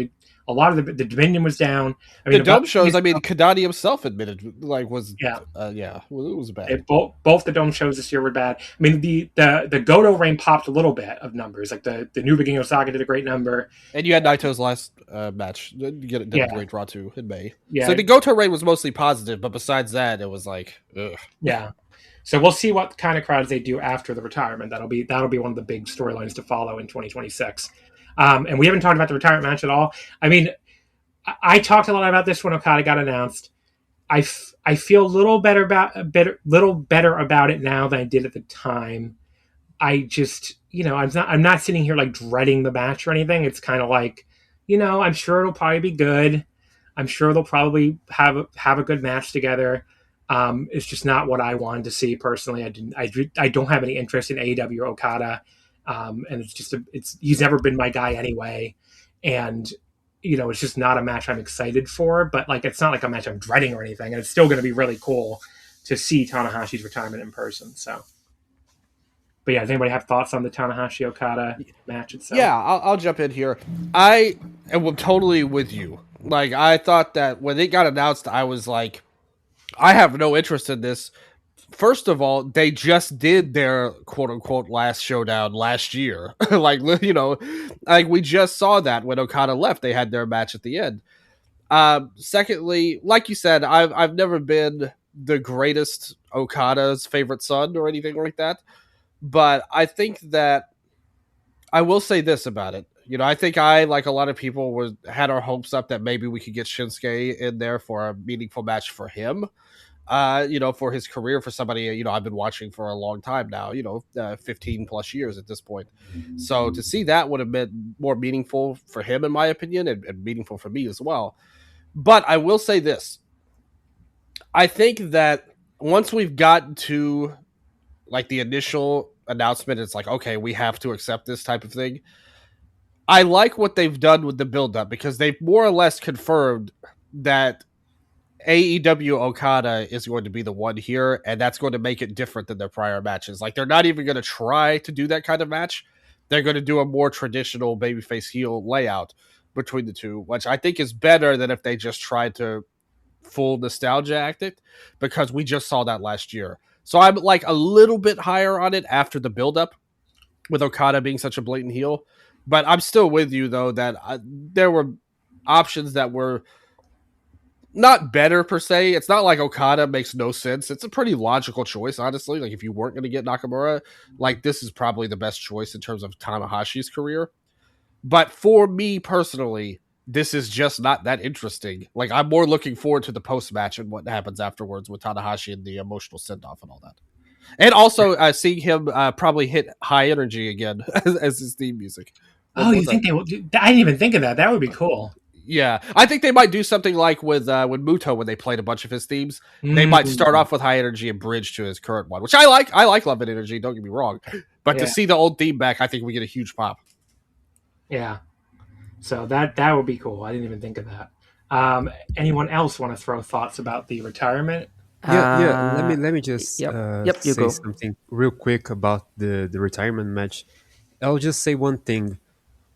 a lot of the Dominion was down. I mean, the Dome shows, I mean, Kadani himself admitted, like, was it was bad. Both the Dome shows this year were bad. I mean, the Goto reign popped a little bit of numbers. Like the New Beginning Osaka did a great number, and you had Naito's last match did a great draw too in May. Yeah, so the Goto reign was mostly positive, but besides that, it was like, ugh. Yeah. So we'll see what kind of crowds they do after the retirement. That'll be one of the big storylines to follow in 2026. And we haven't talked about the retirement match at all. I mean, I talked a lot about this when Okada got announced. I feel a little better about it now than I did at the time. I just, you know, I'm not sitting here like dreading the match or anything. It's kind of like, you know, I'm sure it'll probably be good. I'm sure they'll probably have a good match together. It's just not what I wanted to see personally. I don't have any interest in AEW Okada, and he's never been my guy anyway, and it's just not a match I'm excited for. But like, it's not like a match I'm dreading or anything, and it's still going to be really cool to see Tanahashi's retirement in person. So, but yeah, does anybody have thoughts on the Tanahashi Okada match itself? Yeah, I'll jump in here. I am totally with you. Like, I thought that when it got announced, I was like, I have no interest in this. First of all, they just did their quote unquote last showdown last year. Like we just saw that when Okada left, they had their match at the end. Secondly, like you said, I've never been the greatest Okada's favorite son or anything like that. But I think that I will say this about it. I think I, like a lot of people, had our hopes up that maybe we could get Shinsuke in there for a meaningful match for him. For his career, for somebody, I've been watching for a long time now, 15 plus years at this point. So to see that would have been more meaningful for him, in my opinion, and meaningful for me as well. But I will say this. I think that once we've gotten to like the initial announcement, it's like, okay, we have to accept this type of thing. I like what they've done with the build-up because they've more or less confirmed that AEW Okada is going to be the one here, and that's going to make it different than their prior matches. Like, they're not even going to try to do that kind of match. They're going to do a more traditional babyface heel layout between the two, which I think is better than if they just tried to full nostalgia act it, because we just saw that last year. So I'm like a little bit higher on it after the build-up with Okada being such a blatant heel. But I'm still with you, though, that there were options that were not better per se. It's not like Okada makes no sense. It's a pretty logical choice, honestly. Like, if you weren't going to get Nakamura, like, this is probably the best choice in terms of Tanahashi's career. But for me personally, this is just not that interesting. Like, I'm more looking forward to the post-match and what happens afterwards with Tanahashi and the emotional send-off and all that. And also seeing him probably hit High Energy again as his theme music. Oh, you think they will? I didn't even think of that. That would be cool. Yeah, I think they might do something like with Muto when they played a bunch of his themes. They might start off with High Energy and bridge to his current one, which I like. I like Love and Energy, don't get me wrong. But to see the old theme back, I think we get a huge pop. Yeah. So that would be cool. I didn't even think of that. Anyone else want to throw thoughts about the retirement? Yeah. Let me just say go. something real quick about the retirement match. I'll just say one thing.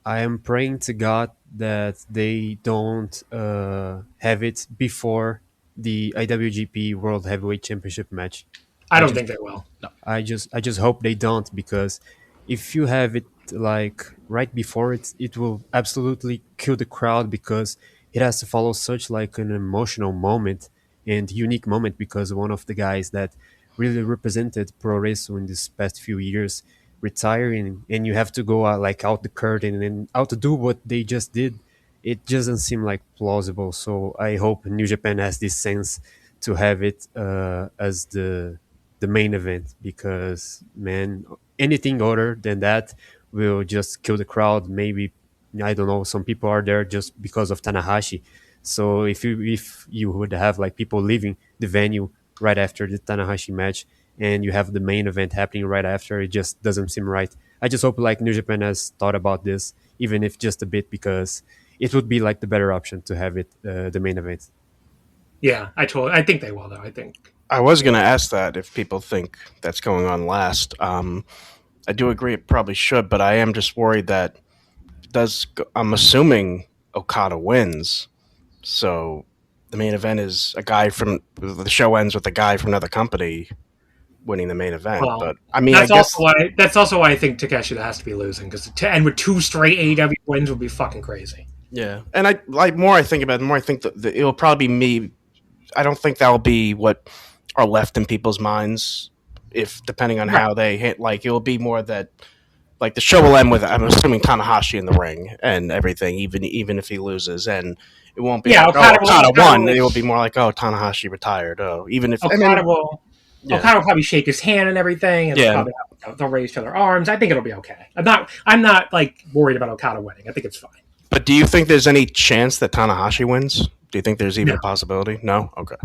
I am praying to God that they don't have it before the IWGP World Heavyweight Championship match. I don't think they will. No. I just hope they don't, because if you have it like right before it will absolutely kill the crowd, because it has to follow such like an emotional moment and unique moment, because one of the guys that really represented pro wrestling in these past few years retiring, and you have to go like out the curtain and out to do what they just did. It doesn't seem like plausible. So I hope New Japan has this sense to have it as the main event, because man, anything other than that will just kill the crowd. Maybe, I don't know, some people are there just because of Tanahashi. So if you would have like people leaving the venue right after the Tanahashi match, and you have the main event happening right after, it just doesn't seem right. I just hope like New Japan has thought about this, even if just a bit, because it would be like the better option to have it the main event. Yeah, I think they will, though. I was going to ask that if people think that's going on last. I do agree it probably should, but I am just worried that I'm assuming Okada wins. So the main event is the show ends with a guy from another company winning the main event. Well, but I mean, that's also why I think Takeshita has to be losing, because to end with 2 straight AEW wins would be fucking crazy. Yeah, and the more I think about it, the more I think that it'll probably be me. I don't think that'll be what are left in people's minds, if depending on how they hit. Like, it'll be more that, like, the show will end with, I'm assuming, Tanahashi in the ring and everything, even if he loses, and it won't be Okada won. It will be more like, Tanahashi retired. Even if Okada will probably shake his hand and everything, and they'll raise each other arms. I think it'll be okay. I'm not like worried about Okada winning. I think it's fine. But do you think there's any chance that Tanahashi wins? Do you think there's even a possibility? No? Okay.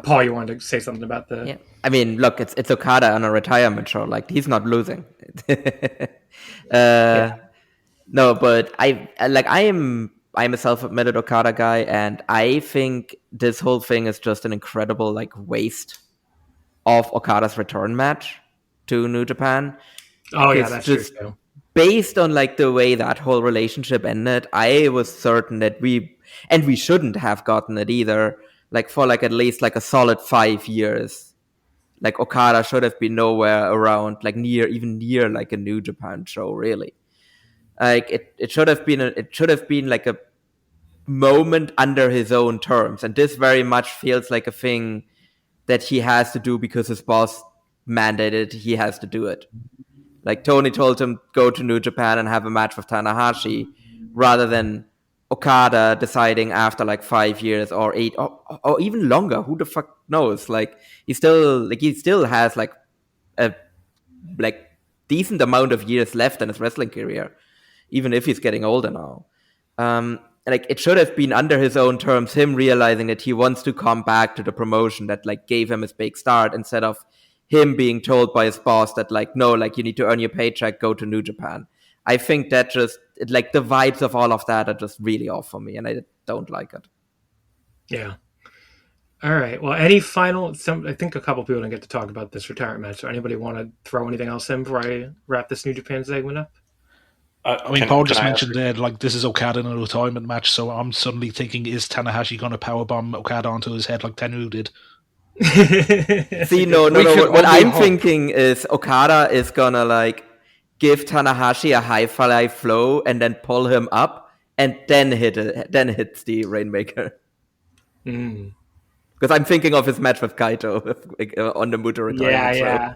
Paul, you wanted to say something about the... Yeah. I mean, look, it's Okada on a retirement show. Like, he's not losing. No, but I'm a self-admitted Okada guy, and I think this whole thing is just an incredible like waste of Okada's return match to New Japan. Oh yeah, that's true too. Based on like the way that whole relationship ended, I was certain that we shouldn't have gotten it either. Like for like at least like a solid 5 years, like Okada should have been nowhere around, like even near like a New Japan show, really. Like it should have been like a moment under his own terms, and this very much feels like a thing that he has to do because his boss mandated he has to do it. Like Tony told him go to New Japan and have a match with Tanahashi, rather than Okada deciding after like 5 years or 8 or even longer. Who the fuck knows? Like he still has like a like decent amount of years left in his wrestling career, even if he's getting older now. Like it should have been under his own terms, him realizing that he wants to come back to the promotion that like gave him his big start, instead of him being told by his boss that like, no, like you need to earn your paycheck, go to New Japan. I think that like the vibes of all of that are just really off for me, and I don't like it. Yeah. All right. Well, any final? I think a couple people didn't get to talk about this retirement match. So anybody want to throw anything else in before I wrap this New Japan segment up? Paul just mentioned like this is Okada in a retirement match, so I'm suddenly thinking, is Tanahashi going to powerbomb Okada onto his head like Tenryu did? See, no. What I'm thinking is Okada is gonna like give Tanahashi a high fly flow and then pull him up and then hits the Rainmaker. Because I'm thinking of his match with Kaito on the Muto retirement show. Yeah,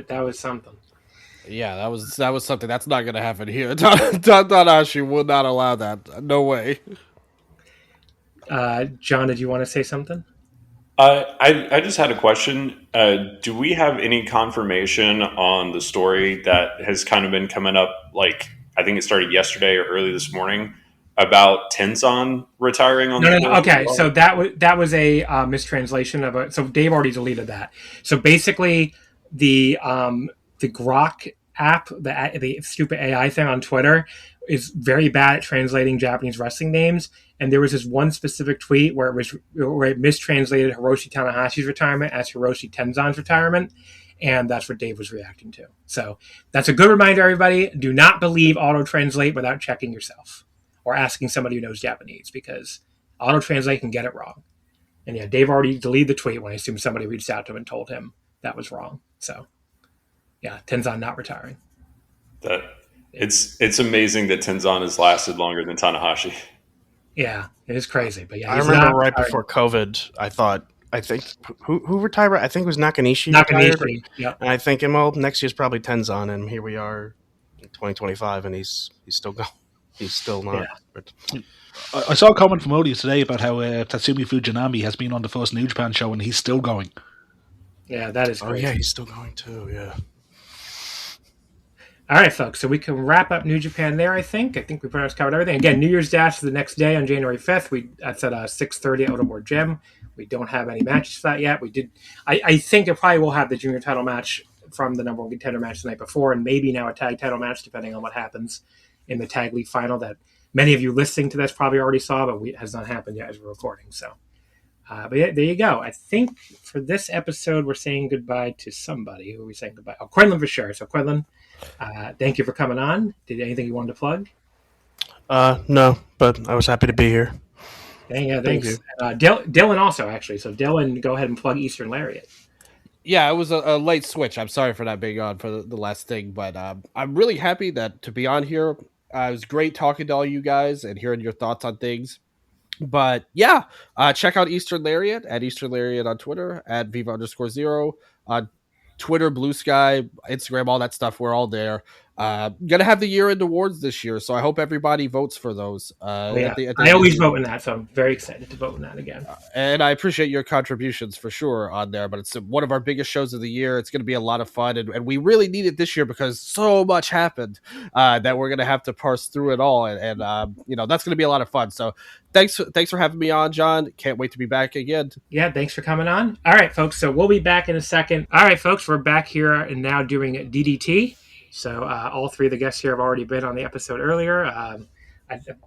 that was something. Yeah, that was something that's not going to happen here. Tanahashi would not allow that. No way. John, did you want to say something? I just had a question. Do we have any confirmation on the story that has kind of been coming up? Like, I think it started yesterday or early this morning about Tenzan retiring on the No. Okay, so that was a mistranslation of it. So Dave already deleted that. So basically, the Grok app, the stupid AI thing on Twitter, is very bad at translating Japanese wrestling names. And there was this one specific tweet where it mistranslated Hiroshi Tanahashi's retirement as Hiroshi Tenzan's retirement. And that's what Dave was reacting to. So that's a good reminder, everybody. Do not believe auto-translate without checking yourself or asking somebody who knows Japanese, because auto-translate can get it wrong. And yeah, Dave already deleted the tweet when I assume somebody reached out to him and told him that was wrong. So yeah, Tenzan not retiring. It's amazing that Tenzan has lasted longer than Tanahashi. Yeah, it is crazy. But yeah, I remember right before COVID, I think who retired? I think it was Nakanishi. Nakanishi, yeah. And I think, well, next year's probably Tenzan, and here we are in 2025, and he's still going. He's still not. Yeah. I saw a comment from earlier today about how Tatsumi Fujinami has been on the first New Japan show, and he's still going. Yeah, that is crazy. Oh, yeah, he's still going too, yeah. All right, folks, so we can wrap up New Japan there, I think. I think we pretty much covered everything. Again, New Year's Dash is the next day on January 5th. That's at 6:30 at Autoboard Gym. We don't have any matches for that yet. I think it probably will have the junior title match from the number one contender match the night before, and maybe now a tag title match, depending on what happens in the tag league final that many of you listening to this probably already saw, but it has not happened yet as we're recording. So, but yeah, there you go. I think for this episode, we're saying goodbye to somebody. Who are we saying goodbye? Oh, Quinlan for sure. So Quinlan, thank you for coming on. Did anything you wanted to plug? No, but I was happy to be here. Yeah, thanks. Dylan also, actually. So Dylan, go ahead and plug Eastern Lariat. Yeah, it was a late switch. I'm sorry for not being on for the last thing, but I'm really happy to be on here. It was great talking to all you guys and hearing your thoughts on things. But yeah, check out Eastern Lariat at Eastern Lariat on Twitter, at Viva_0 on Twitter, Blue Sky, Instagram, all that stuff. We're all there. Gonna have the year-end awards this year, so I hope everybody votes for those. Yeah, I always vote in that, so I'm very excited to vote in that again. And I appreciate your contributions for sure on there, but it's one of our biggest shows of the year. It's going to be a lot of fun, and we really need it this year because so much happened that we're going to have to parse through it all, and that's going to be a lot of fun. So thanks for having me on, John. Can't wait to be back again. Yeah, thanks for coming on. All right, folks, so we'll be back in a second. All right, folks, we're back here and now doing DDT. So all three of the guests here have already been on the episode earlier. I'm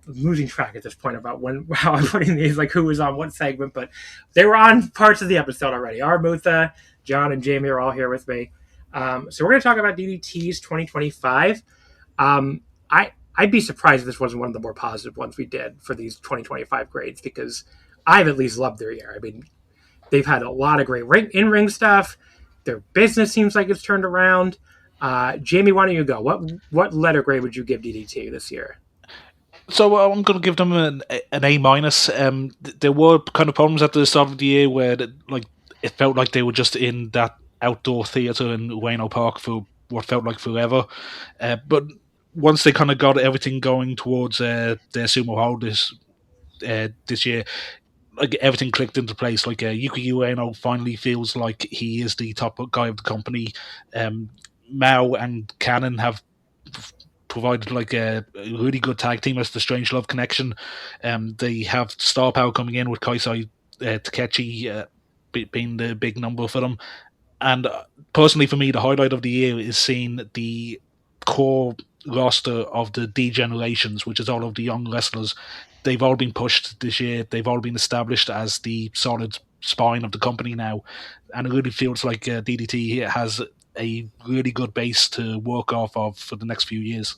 losing track at this point about how I'm putting these, like who was on what segment, but they were on parts of the episode already. Armutha, John, and Jamie are all here with me. So we're going to talk about DDT's 2025. I'd be surprised if this wasn't one of the more positive ones we did for these 2025 grades, because I've at least loved their year. I mean, they've had a lot of great in-ring stuff. Their business seems like it's turned around. Jamie, why don't you go? What letter grade would you give DDT this year? So I'm going to give them an A minus. There were kind of problems at the start of the year where it felt like they were just in that outdoor theatre in Ueno Park for what felt like forever. But once they kind of got everything going towards their sumo hall this year, like everything clicked into place. Like Yuki Ueno finally feels like he is the top guy of the company. Mao and Cannon have provided like a really good tag team as the Strange Love connection. They have star power coming in with Kaisai Takechi being the big number for them. And personally, for me, the highlight of the year is seeing the core roster of the D generations, which is all of the young wrestlers. They've all been pushed this year. They've all been established as the solid spine of the company now. And it really feels like DDT has a really good base to work off of for the next few years.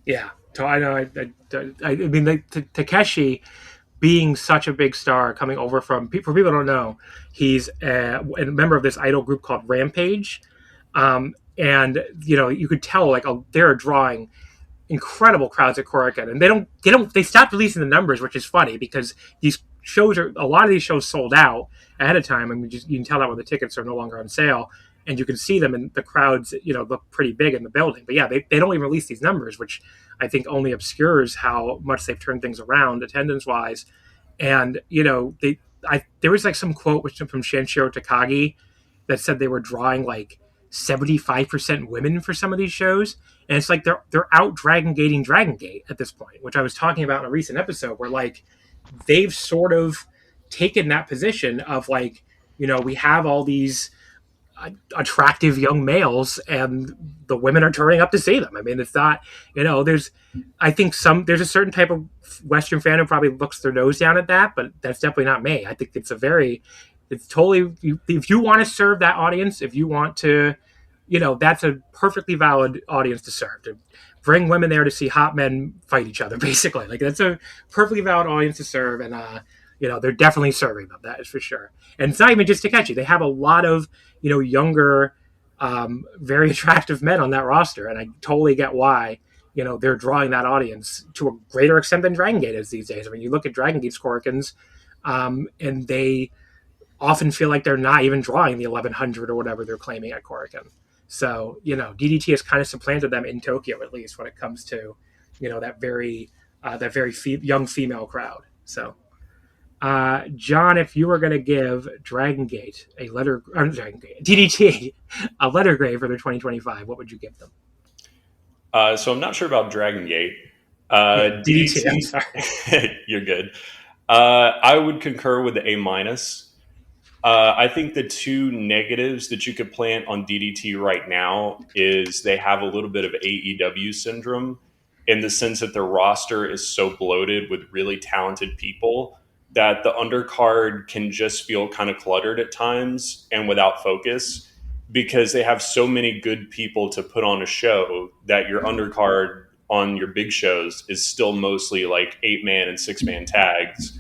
Yeah, so I know. I mean, Takeshi being such a big star coming over for people who don't know, he's a member of this idol group called Rampage, and you could tell like they're drawing incredible crowds at Korakuen, and they stopped releasing the numbers, which is funny because a lot of these shows sold out ahead of time. I mean, you can tell that when the tickets are no longer on sale. And you can see them in the crowds, look pretty big in the building. But yeah, they don't even release these numbers, which I think only obscures how much they've turned things around attendance-wise. And, there was like some quote from Shanshiro Takagi that said they were drawing like 75% women for some of these shows. And it's like they're out Dragon Gate at this point, which I was talking about in a recent episode where like they've sort of taken that position of like, we have all these attractive young males and the women are turning up to see them. I mean, it's not, there's a certain type of Western fan who probably looks their nose down at that, but that's definitely not me. I think it's totally, if you want to serve that audience, if you want to, that's a perfectly valid audience to serve, to bring women there to see hot men fight each other, basically. Like that's a perfectly valid audience to serve. And, they're definitely serving them. That is for sure. And it's not even just Takechi. They have a lot of, younger, very attractive men on that roster. And I totally get why, they're drawing that audience to a greater extent than Dragon Gate is these days. I mean, you look at Dragon Gate's Korakuens, and they often feel like they're not even drawing the 1100 or whatever they're claiming at Korakuen. So, DDT has kind of supplanted them in Tokyo, at least when it comes to, that very young female crowd. So, John, if you were going to give DDT a letter grade for their 2025, what would you give them? So I'm not sure about Dragon Gate. DDT, I'm sorry. You're good. I would concur with the A minus. I think the two negatives that you could plant on DDT right now is they have a little bit of AEW syndrome in the sense that their roster is so bloated with really talented people that the undercard can just feel kind of cluttered at times and without focus because they have so many good people to put on a show that your undercard on your big shows is still mostly like 8-man and 6-man tags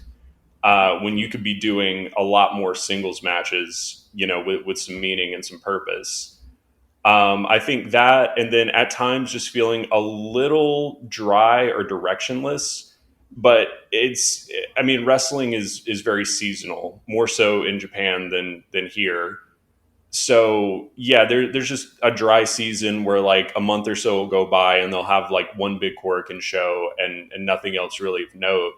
when you could be doing a lot more singles matches, with some meaning and some purpose. I think that, and then at times just feeling a little dry or directionless. But wrestling is very seasonal, more so in Japan than here. So yeah, there's just a dry season where like a month or so will go by and they'll have like one big Korakuen show and nothing else really of note.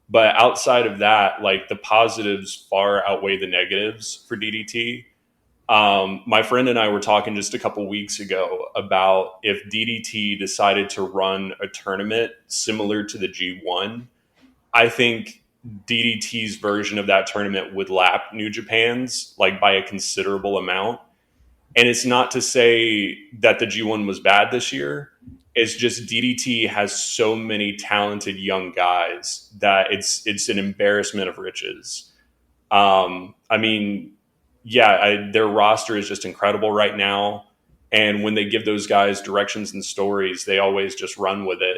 But outside of that, like the positives far outweigh the negatives for DDT. My friend and I were talking just a couple weeks ago about if DDT decided to run a tournament similar to the G1, I think DDT's version of that tournament would lap New Japan's like by a considerable amount. And it's not to say that the G1 was bad this year. It's just DDT has so many talented young guys that it's an embarrassment of riches. I mean, yeah, their roster is just incredible right now. And when they give those guys directions and stories, they always just run with it.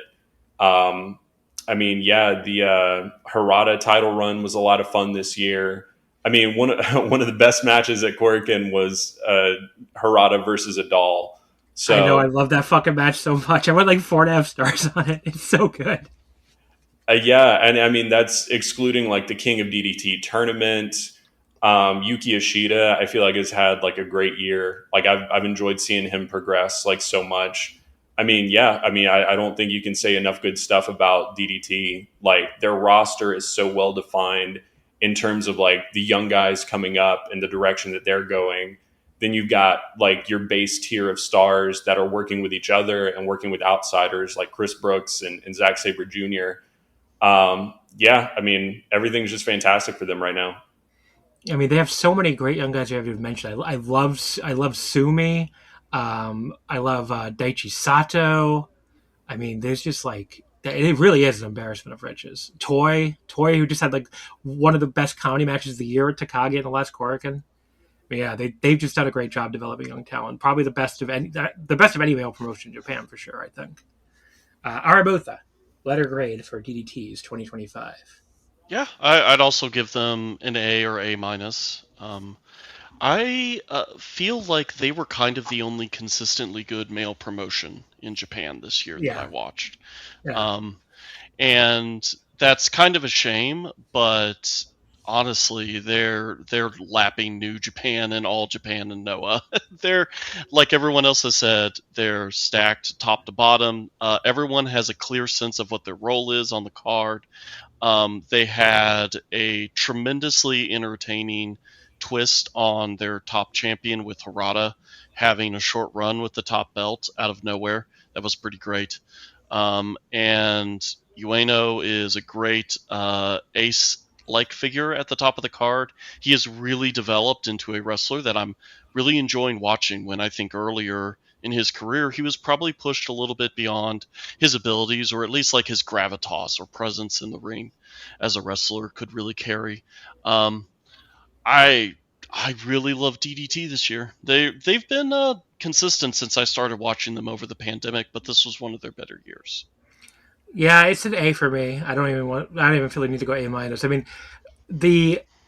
I mean, yeah, the Harada title run was a lot of fun this year. I mean, one of the best matches at Korakuen was Harada versus Adal. So I know, I love that fucking match so much. I went like 4.5 stars on it. It's so good. Yeah, and I mean that's excluding like the King of DDT tournament. Yuki Ishida, I feel like has had like a great year. Like I've enjoyed seeing him progress like so much. I mean, yeah, I don't think you can say enough good stuff about DDT. Like their roster is so well defined in terms of like the young guys coming up and the direction that they're going. Then you've got like your base tier of stars that are working with each other and working with outsiders like Chris Brooks and Zack Sabre Jr. Yeah, I mean, everything's just fantastic for them right now. I mean, they have so many great young guys you haven't even mentioned. I love Sumi. I love Daichi Sato. I mean, there's just like, it really is an embarrassment of riches. Toy, who just had like one of the best comedy matches of the year at Takagi in the last Korakuen. But yeah, they've just done a great job developing young talent. Probably the best of any male promotion in Japan for sure, I think. Arabutha, letter grade for DDT's 2025. Yeah, I'd also give them an A or A minus. I feel like they were kind of the only consistently good male promotion in Japan this year that I watched. Yeah. And that's kind of a shame, but honestly, they're lapping New Japan and All Japan and Noah. They're, like everyone else has said, they're stacked top to bottom. Everyone has a clear sense of what their role is on the card. They had a tremendously entertaining twist on their top champion with Harada having a short run with the top belt out of nowhere. That was pretty great. And Ueno is a great ace-like figure at the top of the card. He has really developed into a wrestler that I'm really enjoying watching, when I think earlier in his career he was probably pushed a little bit beyond his abilities, or at least like his gravitas or presence in the ring as a wrestler could really carry. I really love DDT this year. They've been consistent since I started watching them over the pandemic, but this was one of their better years. Yeah, it's an A for me. I don't even feel the need to go A minus. I mean,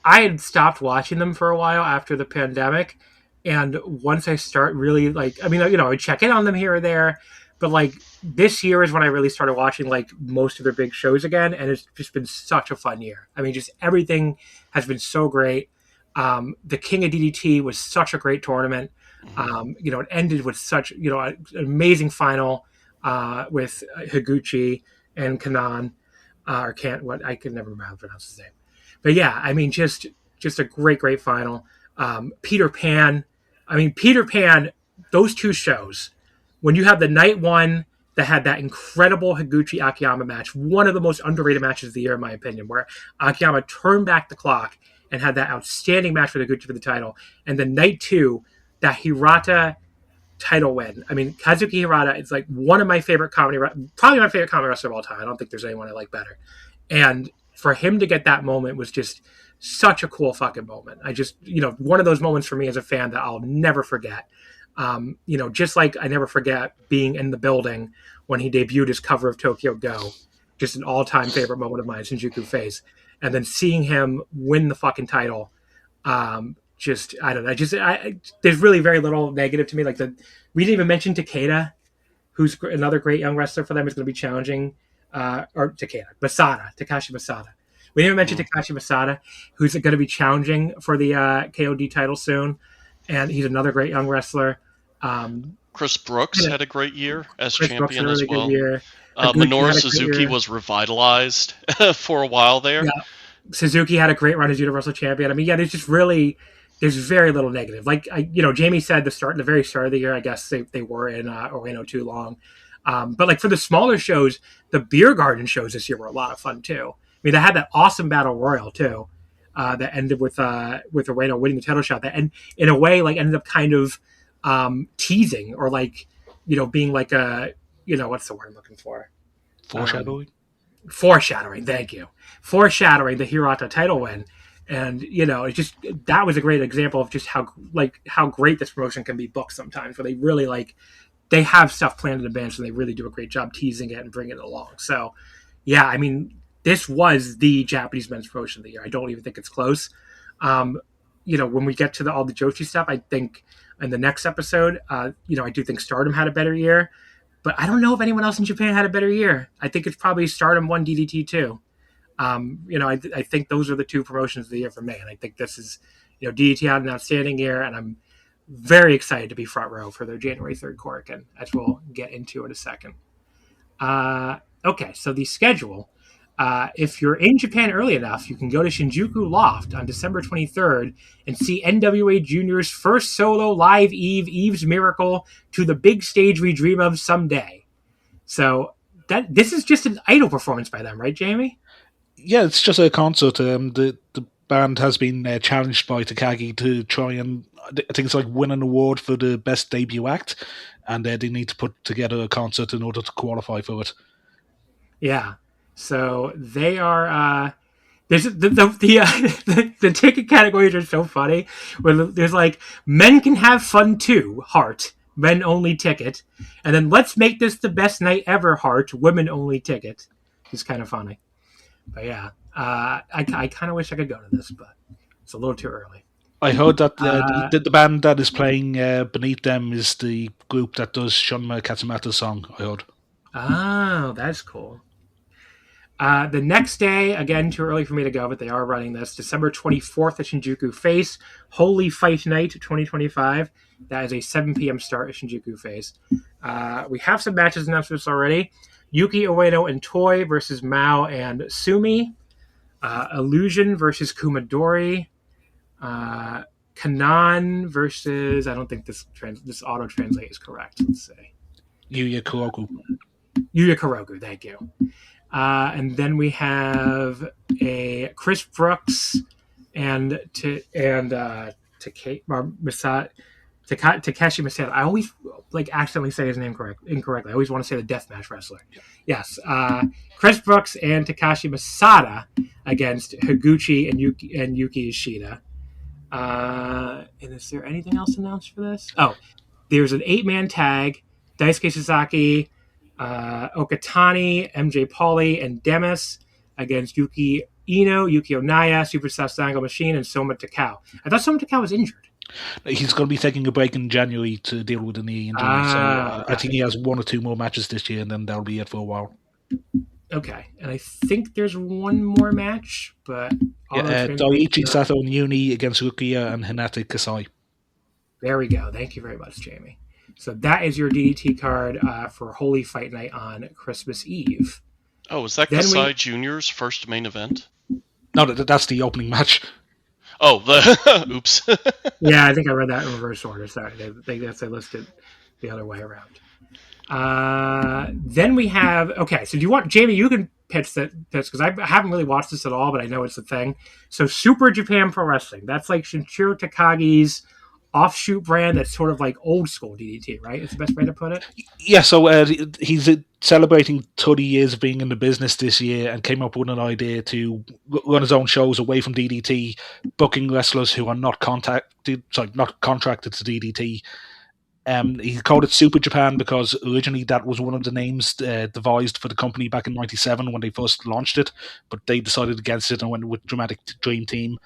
I had stopped watching them for a while after the pandemic, and once I start really like, I mean, I would check in on them here or there, but like this year is when I really started watching like most of their big shows again, and it's just been such a fun year. I mean, just everything has been so great. The King of DDT was such a great tournament. It ended with such, an amazing final with Higuchi and Kanan, or can't, what, I can never remember how to pronounce his name. But yeah, I mean, just a great final. Peter Pan, those two shows, when you have the night one that had that incredible Higuchi Akiyama match, one of the most underrated matches of the year, in my opinion, where Akiyama turned back the clock and had that outstanding match with Higuchi for the title. And then night two, that Hirata title win. I mean, Kazuki Hirata is like one of my favorite probably my favorite comedy wrestler of all time. I don't think there's anyone I like better. And for him to get that moment was just such a cool fucking moment. I just, one of those moments for me as a fan that I'll never forget. Just like I never forget being in the building when he debuted his cover of Tokyo Go. Just an all-time favorite moment of mine, Shinjuku Face. And then seeing him win the fucking title, I don't know. There's really very little negative to me. Like we didn't even mention Takeda, who's another great young wrestler for them, is going to be challenging, or Takashi Masada. We didn't even mention Takashi Masada, who's going to be challenging for the KOD title soon. and he's another great young wrestler. Chris Brooks Yeah. had a great year as Chris Brooks had champion a really as well. good year. Minoru Suzuki was revitalized for a while there. Yeah. Suzuki had a great run as Universal Champion. I mean, yeah, there's very little negative. Like Jamie said, the very start of the year, I guess they were in Orlando too long. But like for the smaller shows, the beer garden shows this year were a lot of fun too. I mean, they had that awesome battle royal too, that ended with Ueno winning the title shot. That and in a way like ended up kind of teasing or like being like a what's the word I'm looking for? Foreshadowing. Thank you. Foreshadowing the Hirata title win. And it just that was a great example of just how great this promotion can be booked sometimes, where they really they have stuff planned in advance and they really do a great job teasing it and bringing it along. So, yeah, I mean, this was the Japanese men's promotion of the year. I don't even think it's close. When we get to all the Joshi stuff, I think in the next episode, I do think Stardom had a better year, but I don't know if anyone else in Japan had a better year. I think it's probably Stardom 1, DDT 2. I think those are the two promotions of the year for me. And I think this is, DDT had an outstanding year, and I'm very excited to be front row for their January 3rd Korakuen, as we'll get into in a second. Okay, so the schedule. If you're in Japan early enough, you can go to Shinjuku Loft on December 23rd and see NWA Junior's first solo live Eve's Miracle, to the big stage we dream of someday. So this is just an idol performance by them, right, Jamie? Yeah, it's just a concert. The band has been challenged by Takagi to try and, I think it's like, win an award for the best debut act, and they need to put together a concert in order to qualify for it. Yeah, so they are. There's the ticket categories are so funny. Where there's like men can have fun too, heart, men only ticket, and then let's make this the best night ever, heart, women only ticket. It's kind of funny. But yeah, I kind of wish I could go to this, but it's a little too early. I heard that the band that is playing beneath them is the group that does Shunma Katsumata's song, I heard. Oh, that's cool. The next day, again, too early for me to go, but they are running this. December 24th at Shinjuku Face, Holy Fight Night 2025. That is a 7 p.m. start at Shinjuku Face. We have some matches announced this already. Yuki Ueno and Toy versus Mao and Sumi. Illusion versus Kumadori. Kanan versus... I don't think this auto-translate is correct. Let's see. Yuya Koroku, thank you. And then we have a Chris Brooks and Takeshi Masada. I always accidentally say his name incorrectly. I always want to say the deathmatch wrestler. Yeah. Yes. Chris Brooks and Takashi Masada against Higuchi and Yuki Ishida. And is there anything else announced for this? Oh, there's an 8-man tag. Daisuke Sasaki, Okatani, MJ Pauly, and Demis against Yuki Ino, Yuki Onaya, Super Sasango Machine, and Soma Takao. I thought Soma Takao was injured. He's going to be taking a break in January to deal with a knee injury. So I think he has 1 or 2 more matches this year, and then that'll be it for a while. Okay, and I think there's one more match, but Daiichi Sato and Uni against Rukia and Hinata Kasai. There we go. Thank you very much, Jamie. So that is your DDT card for Holy Fight Night on Christmas Eve. Oh, is that Kasai Jr.'s first main event? No, that's the opening match. Oh, oops. Yeah, I think I read that in reverse order. Sorry, they listed the other way around. Then we have so do you want Jamie? You can pitch because I haven't really watched this at all, but I know it's a thing. So Super Japan Pro Wrestling. That's like Shinichiro Takagi's offshoot brand. That's sort of like old school DDT, right? It's the best way to put it. Yeah. So he's celebrating 30 years of being in the business this year, and came up with an idea to run his own shows away from DDT, booking wrestlers who are not contracted to DDT. He called it Super Japan because originally that was one of the names devised for the company back in '97 when they first launched it, but they decided against it and went with Dramatic Dream Team.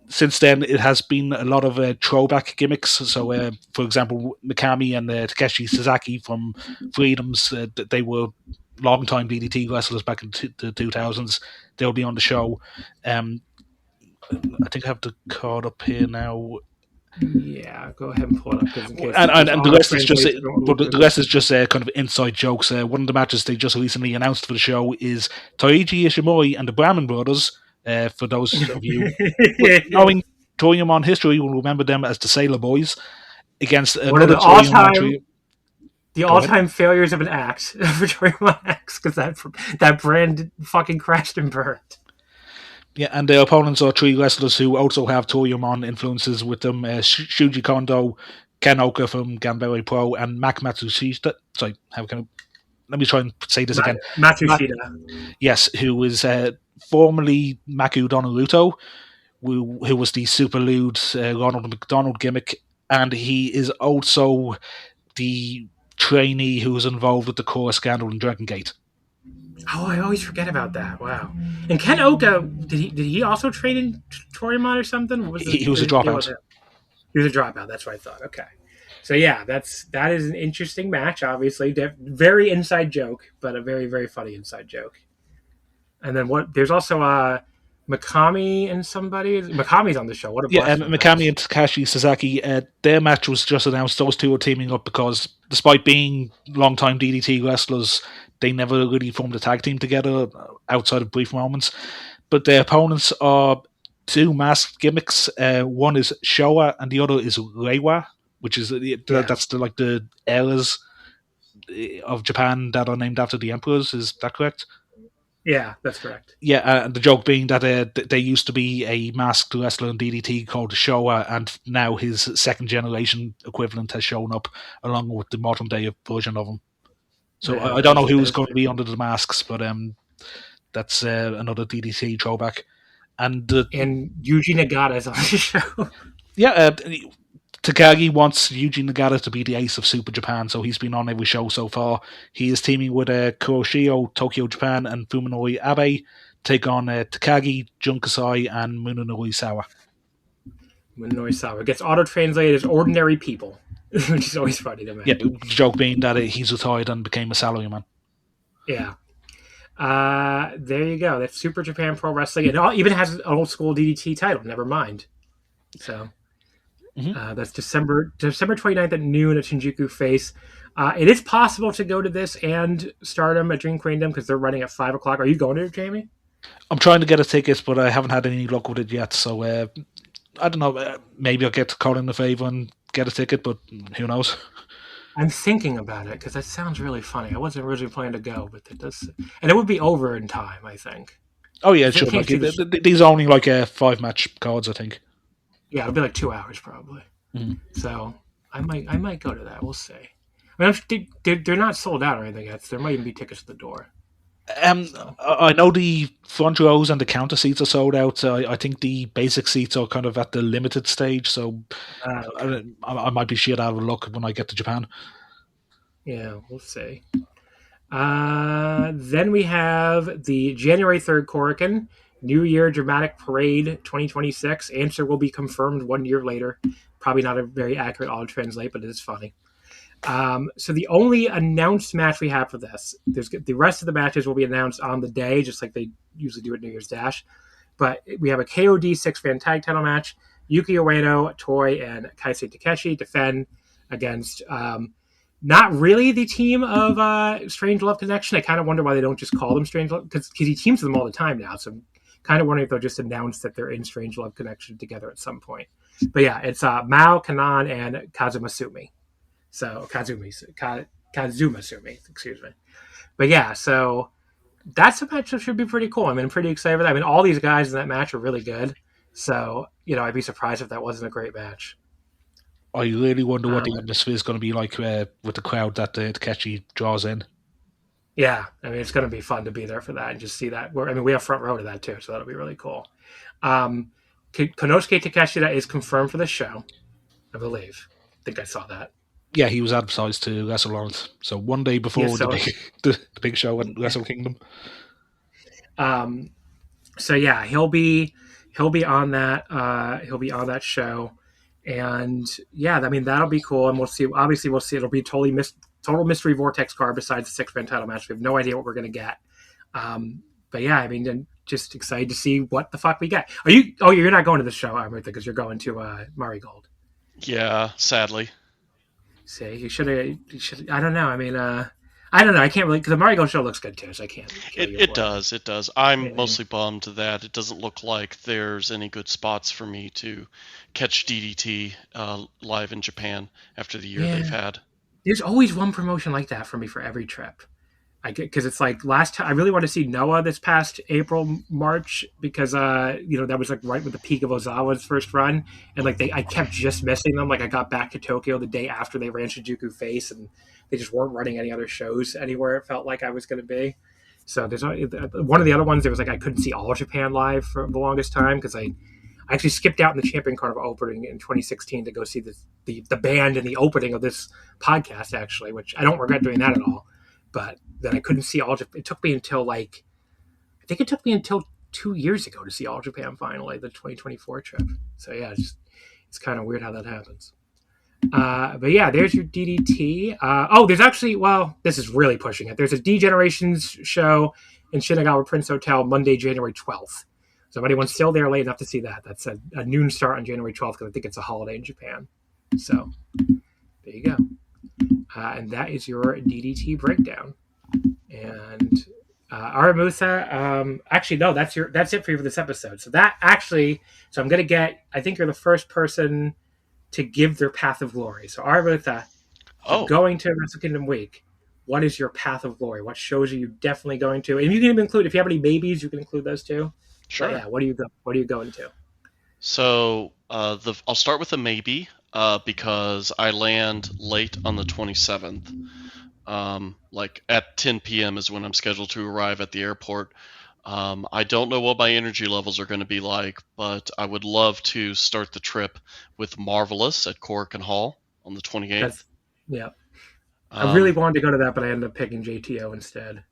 Since then, it has been a lot of throwback gimmicks. So, for example, Mikami and Takeshi Sasaki from Freedoms, they were long-time DDT wrestlers back in the 2000s. They'll be on the show. I think I have the card up here now. Yeah, go ahead and pull it up because in case And the rest is just, but translation. the rest is just kind of inside jokes. One of the matches they just recently announced for the show is Taiji Ishimori and the Brahman Brothers. For those of you knowing Toyamon history, will remember them as the Sailor Boys against One of another the Toyamon trio. all-time failures of an act for Toyamon X because that brand fucking crashed and burned. Yeah, and their opponents are three wrestlers who also have Toyamon influences with them: Shuji Kondo, Ken Oka from Ganbare Pro, and Mak Matsushita. Sorry, how can I? Let me try and say this again. Matsushita. Yes, who was formerly Maku Donaruto, who was the super lewd Ronald McDonald gimmick, and he is also the trainee who was involved with the core scandal in Dragon Gate. Oh, I always forget about that. Wow. And Ken Oka, did he also train in Toryumon or something? He was a dropout. He was a dropout. That's what I thought. Okay. So yeah, that is an interesting match. Obviously, very inside joke, but a very very funny inside joke. And then there's also Mikami and somebody. Mikami's on the show. What a Mikami and Takashi Sasaki. Their match was just announced. Those two are teaming up because, despite being long-time DDT wrestlers, they never really formed a tag team together outside of brief moments. But their opponents are two masked gimmicks. One is Showa and the other is Reiwa, which is that's the eras of Japan that are named after the emperors. Is that correct? Yeah, that's correct. Yeah, and the joke being that there used to be a masked wrestler in DDT called Showa, and now his second generation equivalent has shown up along with the modern day version of him. So I don't know who's going to be under the masks, but that's another DDT throwback. And Yuji Nagata is on the show. Yeah, Takagi wants Yuji Nagata to be the ace of Super Japan, so he's been on every show so far. He is teaming with Kuroshio, Tokyo Japan, and Fuminori Abe, take on Takagi, Jun Kasai, and Munenori Sawa. Munenori Sawa gets auto-translated as ordinary people, which is always funny to me. Yeah, the joke being that he's retired and became a salaryman. Yeah. There you go. That's Super Japan Pro Wrestling. It even has an old school DDT title. Never mind. So... that's December 29th at noon at Shinjuku Face. It is possible to go to this and Stardom at Dream Queendom because they're running at 5 o'clock. Are you going to it, Jamie? I'm trying to get a ticket, but I haven't had any luck with it yet. So I don't know. Maybe I'll get to call in a favor and get a ticket, but who knows? I'm thinking about it because that sounds really funny. I wasn't originally planning to go, but it does, and it would be over in time, I think. Oh yeah, it should. These are only like 5-match cards, I think. Yeah, it'll be like 2 hours probably. Mm-hmm. So I might go to that. We'll see. I mean, they're not sold out or anything yet. So there might even be tickets at the door. I know the front rows and the counter seats are sold out. I think the basic seats are kind of at the limited stage. So I might be shit out of luck when I get to Japan. Yeah, we'll see. Then we have the January 3rd Korakuen. New Year Dramatic Parade 2026. Answer will be confirmed 1 year later. Probably not a very accurate auto-translate, but it is funny. So the only announced match we have for this, the rest of the matches will be announced on the day, just like they usually do at New Year's Dash. But we have a KOD 6-man tag title match. Yuki Ueno, Toy, and Kaisei Takeshi defend against not really the team of Strange Love Connection. I kind of wonder why they don't just call them Strange Love, because he teams with them all the time now, so kind of wondering if they'll just announce that they're in Strange Love Connection together at some point. But yeah, it's Mao, Kanan, and Kazuma Sumi. So Kazuma Sumi, excuse me. But yeah, so that's a match that should be pretty cool. I mean, I'm pretty excited for that. I mean, all these guys in that match are really good. So, I'd be surprised if that wasn't a great match. I really wonder what the atmosphere is going to be like with the crowd that Takeshi draws in. Yeah, I mean, it's going to be fun to be there for that and just see that. We have front row to that too, so that'll be really cool. Konosuke Takeshita is confirmed for the show, I believe. I think I saw that. Yeah, he was advertised to wrestle on it. So one day before the big show at Wrestle Kingdom. So yeah, he'll be on that. He'll be on that show, and yeah, I mean that'll be cool. And we'll see. Obviously, we'll see. It'll be total mystery vortex card besides the 6-man title match. We have no idea what we're gonna get. But yeah, I mean, just excited to see what the fuck we get. Are you? Oh, you're not going to the show, Martha, because you're going to Marigold. Yeah, sadly. See, you should have. I don't know. I mean, I don't know. I can't really because the Marigold show looks good too, so I can't. It does. It does. I'm Yeah. mostly bummed that it doesn't look like there's any good spots for me to catch DDT live in Japan after the year they've had. There's always one promotion like that for me for every trip. I get because it's like last time I really want to see Noah this past April, March because that was like right with the peak of Ozawa's first run, and like I kept just missing them. Like I got back to Tokyo the day after they ran Shinjuku Face, and they just weren't running any other shows anywhere. It felt like I was going to be. So there's one of the other ones. There was like I couldn't see All Japan live for the longest time because I actually skipped out in the Champion Carnival opening in 2016 to go see the band in the opening of this podcast actually, which I don't regret doing that at all. But then I couldn't see All Japan. It took me until I think it took me until 2 years ago to see All Japan finally, the 2024 trip. So yeah, it's kind of weird how that happens. But yeah, there's your DDT. There's actually, this is really pushing it. There's a D-Generations show in Shinagawa Prince Hotel Monday, January 12th. So if anyone's still there late enough to see that, that's a noon start on January 12th because I think it's a holiday in Japan. So there you go. And that is your DDT breakdown. And Aramutha, actually no, that's it for you for this episode. So I'm gonna get. I think you're the first person to give their path of glory. So Aramutha, going to Wrestle Kingdom week, what is your path of glory? What shows are you definitely going to? And you can even include if you have any maybes, you can include those too. Sure. But yeah, what are you going to? So I'll start with a maybe because I land late on the 27th. Like at 10 p.m. is when I'm scheduled to arrive at the airport. I don't know what my energy levels are going to be like, but I would love to start the trip with Marvelous at Korakuens Hall on the 28th. I really wanted to go to that, but I ended up picking JTO instead.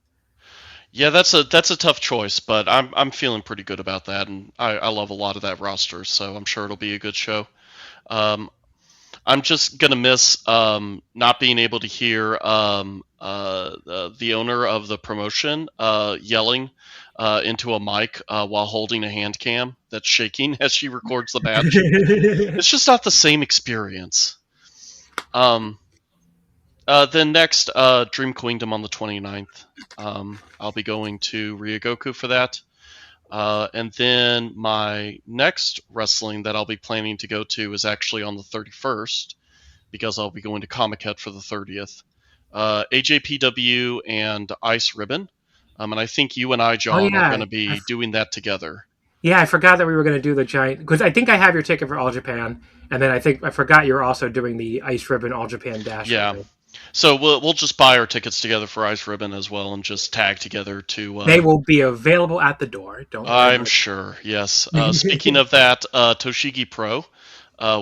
Yeah, that's a tough choice, but I'm feeling pretty good about that, and I love a lot of that roster, so I'm sure it'll be a good show. I'm just gonna miss not being able to hear the owner of the promotion yelling into a mic while holding a hand cam that's shaking as she records the match. It's just not the same experience. Then next, Dream Queendom on the 29th. I'll be going to Ryogoku for that. And then my next wrestling that I'll be planning to go to is actually on the 31st because I'll be going to Comiket for the 30th. AJPW and Ice Ribbon. And I think you and I, John, are going to be doing that together. Yeah, I forgot that we were going to do the giant because I think I have your ticket for All Japan, and then I forgot you're also doing the Ice Ribbon All Japan Dash. Yeah. Right? So we'll just buy our tickets together for Ice Ribbon as well, and just tag together to. They will be available at the door. Don't worry. I'm sure. Yes. Speaking of that, Toshigi Pro,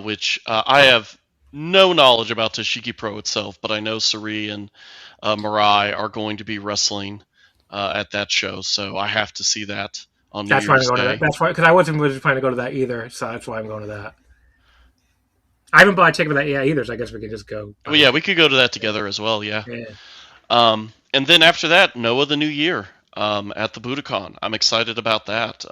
which I have no knowledge about Toshigi Pro itself, but I know Sari and Mirai are going to be wrestling at that show, so I have to see that on New Year's Day. That's why, because I wasn't planning to go to that either, so that's why I'm going to that. I haven't bought a ticket for that yet either, so I guess we could just go. Well, yeah, we could go to that together as well, yeah. And then after that, Noah the New Year at the Budokan. I'm excited about that.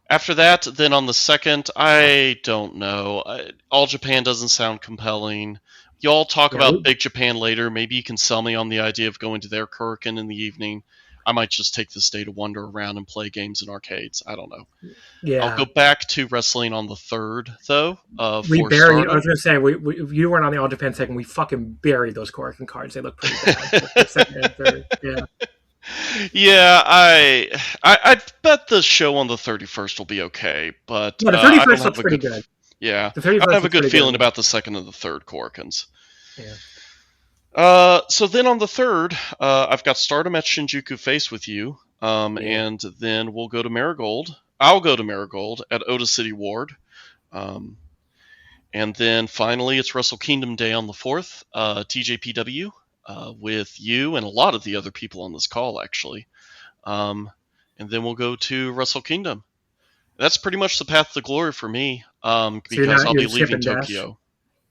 After that, then on the 2nd, I don't know. All Japan doesn't sound compelling. Y'all talk about Big Japan later. Maybe you can sell me on the idea of going to their Korakuen in the evening. I might just take this day to wander around and play games in arcades. I don't know. Yeah. I'll go back to wrestling on the 3rd, though. We buried. I was going to say, you weren't on the All Japan second. We fucking buried those Korakuen cards. They look pretty bad. The second and third. Yeah. Yeah, I bet the show on the 31st will be okay, but no, the 31st looks pretty good. Yeah, the 31st I have a good feeling about the 2nd and the 3rd Korakuens. Yeah. So then on the 3rd, I've got Stardom at Shinjuku Face with you, and then we'll go to Marigold. I'll go to Marigold at Oda City Ward. And then finally, it's Wrestle Kingdom Day on the 4th, TJPW, with you and a lot of the other people on this call, actually. And then we'll go to Wrestle Kingdom. That's pretty much the path to glory for me, because I'll be leaving Tokyo. Dash?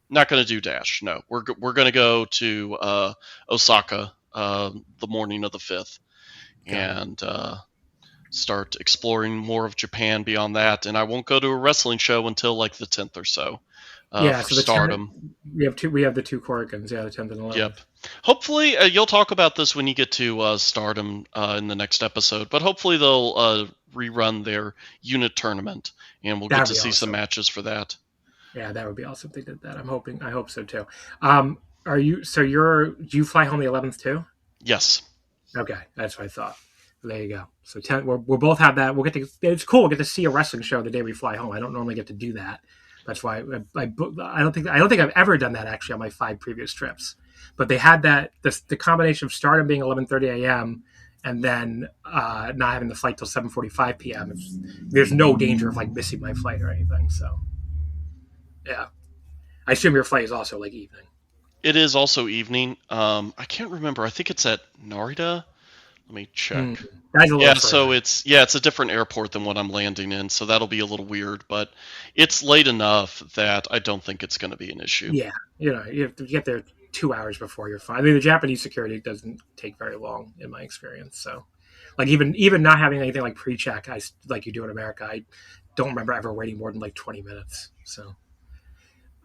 Not going to do Dash, no. We're going to go to Osaka the morning of the 5th and start exploring more of Japan beyond that. And I won't go to a wrestling show until like the 10th or so. So for Stardom. We have the two Korakuens, the 10th and 11th. Yep. Hopefully, you'll talk about this when you get to Stardom in the next episode, but hopefully they'll rerun their unit tournament, and we'll get to see some matches for that. Yeah, that would be awesome if they did that. I hope so too. Do you fly home the 11th too? Yes. Okay, that's what I thought. There you go. So we'll both have that. It's cool. We'll get to see a wrestling show the day we fly home. I don't normally get to do that. That's why I don't think I've ever done that actually on my 5 previous trips. But they had that the combination of Stardom being 11:30 a.m. and then not having the flight till 7:45 p.m. There's no danger of like missing my flight or anything. So yeah, I assume your flight is also like evening. It is also evening. I can't remember. I think it's at Narita. Let me check. So it's a different airport than what I'm landing in, so that'll be a little weird, but it's late enough that I don't think it's going to be an issue. Yeah, you have to get there 2 hours before you're fine. I mean, the Japanese security doesn't take very long in my experience. So, like even not having anything like pre-check, like you do in America, I don't remember ever waiting more than like 20 minutes. So,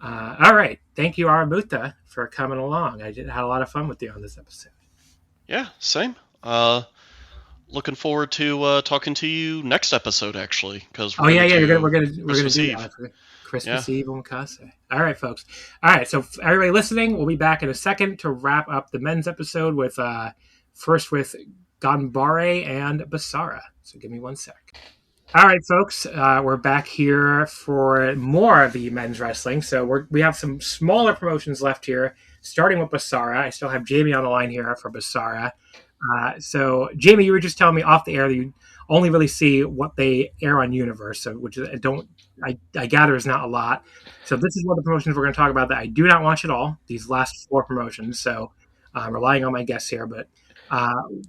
all right, thank you, Aramuta, for coming along. I had a lot of fun with you on this episode. Yeah, same. Looking forward to talking to you next episode, actually. Because we're gonna do that. Christmas Eve Omakase. All right, folks. All right, so everybody listening, we'll be back in a second to wrap up the men's episode with first with Ganbare and BASAR. So give me 1 sec. All right, folks, we're back here for more of the men's wrestling. So we have some smaller promotions left here, starting with BASAR. I still have Jamie on the line here for BASAR. So, Jamie, you were just telling me off the air that you only really see what they air on Universe, so which I gather is not a lot. So this is one of the promotions we're going to talk about that I do not watch at all, these last 4 promotions. So I'm relying on my guests here. But,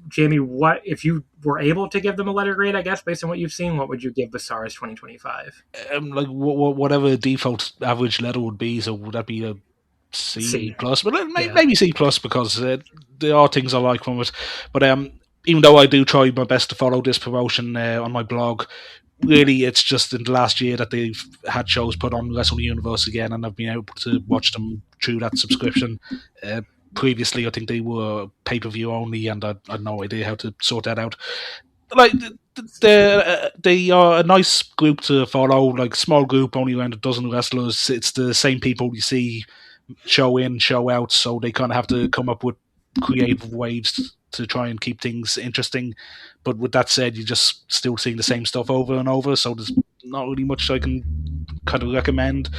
Jamie, what if you were able to give them a letter grade, I guess, based on what you've seen, what would you give BASAR's 2025? Like whatever default average letter would be, so would that be a C plus, but maybe C plus because there are things I like from it. But even though I do try my best to follow this promotion on my blog, really it's just in the last year that they've had shows put on Wrestle Universe again, and I've been able to watch them through that subscription. Previously, I think they were pay-per-view only, and I had no idea how to sort that out. Like they are a nice group to follow, like small group, only around a dozen wrestlers. It's the same people you see show in, show out, so they kind of have to come up with creative ways to try and keep things interesting. But with that said, you're just still seeing the same stuff over and over, so there's not really much I can kind of recommend.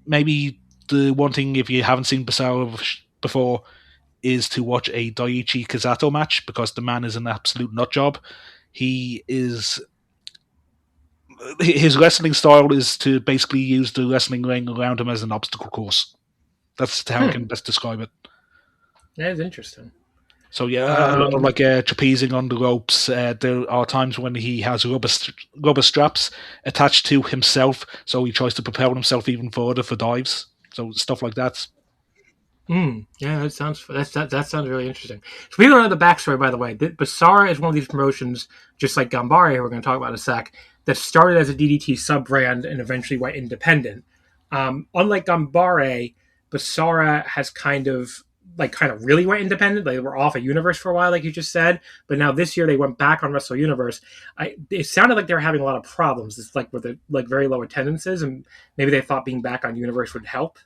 Maybe the one thing, if you haven't seen BASAR before, is to watch a Daiichi Kazato match, because the man is an absolute nutjob. His wrestling style is to basically use the wrestling ring around him as an obstacle course. That's how I can best describe it. That is interesting. So a lot of like trapezing on the ropes. There are times when he has rubber straps attached to himself, so he tries to propel himself even further for dives. So stuff like that. Yeah, that sounds really interesting. So we don't know the backstory, by the way. BASAR is one of these promotions, just like Ganbare, who we're going to talk about in a sec, that started as a DDT sub-brand and eventually went independent. Unlike Ganbare, BASAR has kind of really went independent. They were off a Universe for a while, like you just said, but now this year they went back on Wrestle Universe. It sounded like they were having a lot of problems. It's like with very low attendances, and maybe they thought being back on Universe would help.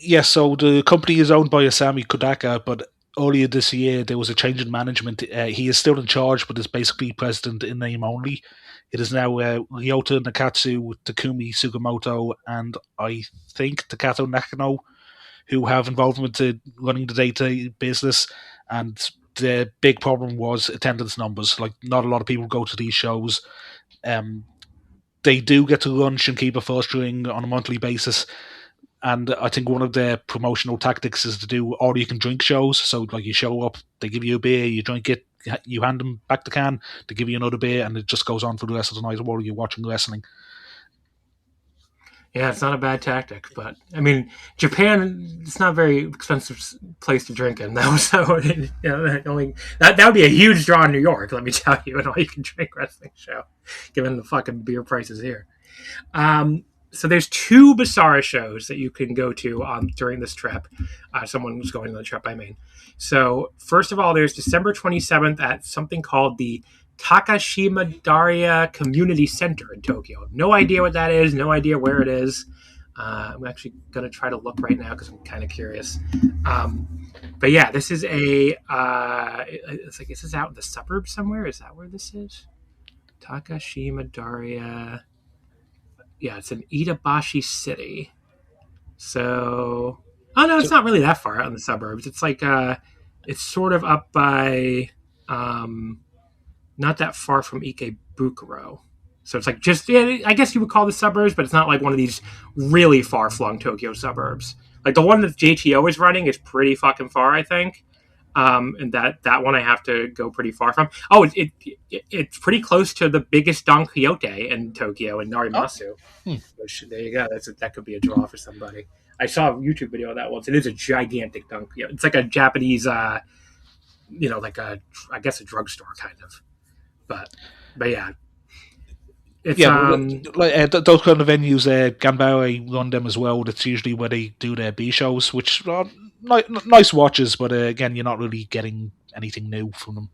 Yes, so the company is owned by Asami Kodaka, but earlier this year there was a change in management. He is still in charge, but is basically president in name only. It is now Ryota Nakatsu, Takumi Sugimoto, and I think Takato Nakano, who have involvement in running the day-to-day business. And the big problem was attendance numbers. Like, not a lot of people go to these shows. They do get to lunch and keep a first ring on a monthly basis. And I think one of their promotional tactics is to do all-you-can-drink shows. So, like, you show up, they give you a beer, you drink it, you hand them back the can, they give you another beer, and it just goes on for the rest of the night while you're watching wrestling. Yeah, it's not a bad tactic, but I mean, Japan, it's not a very expensive place to drink in, though. So, that would be a huge draw in New York, let me tell you, an all-you-can-drink wrestling show, given the fucking beer prices here. So there's 2 BASAR shows that you can go to during this trip. Someone was going on the trip, I mean. So first of all, there's December 27th at something called the Takashima Daria Community Center in Tokyo. No idea what that is. No idea where it is. I'm actually going to try to look right now because I'm kind of curious. But yeah, this is it's like, is this out in the suburbs somewhere? Is that where this is? Takashima Daria. Yeah, it's in Itabashi City. So, oh no, it's not really that far out in the suburbs. It's like it's sort of up by not that far from Ikebukuro. So it's like just, yeah, I guess you would call the suburbs, but it's not like one of these really far-flung Tokyo suburbs. Like the one that JTO is running is pretty fucking far, I think. And that one I have to go pretty far from. Oh, it's pretty close to the biggest Don Quixote in Tokyo in Narimasu. Oh. Which, there you go. That could be a draw for somebody. I saw a YouTube video of that once. It is a gigantic Don Quixote. It's like a Japanese, like I guess a drugstore kind of. But yeah. It's, those kind of venues, Ganbare run them as well. That's usually where they do their B shows, which are nice watches, but again, you're not really getting anything new from them.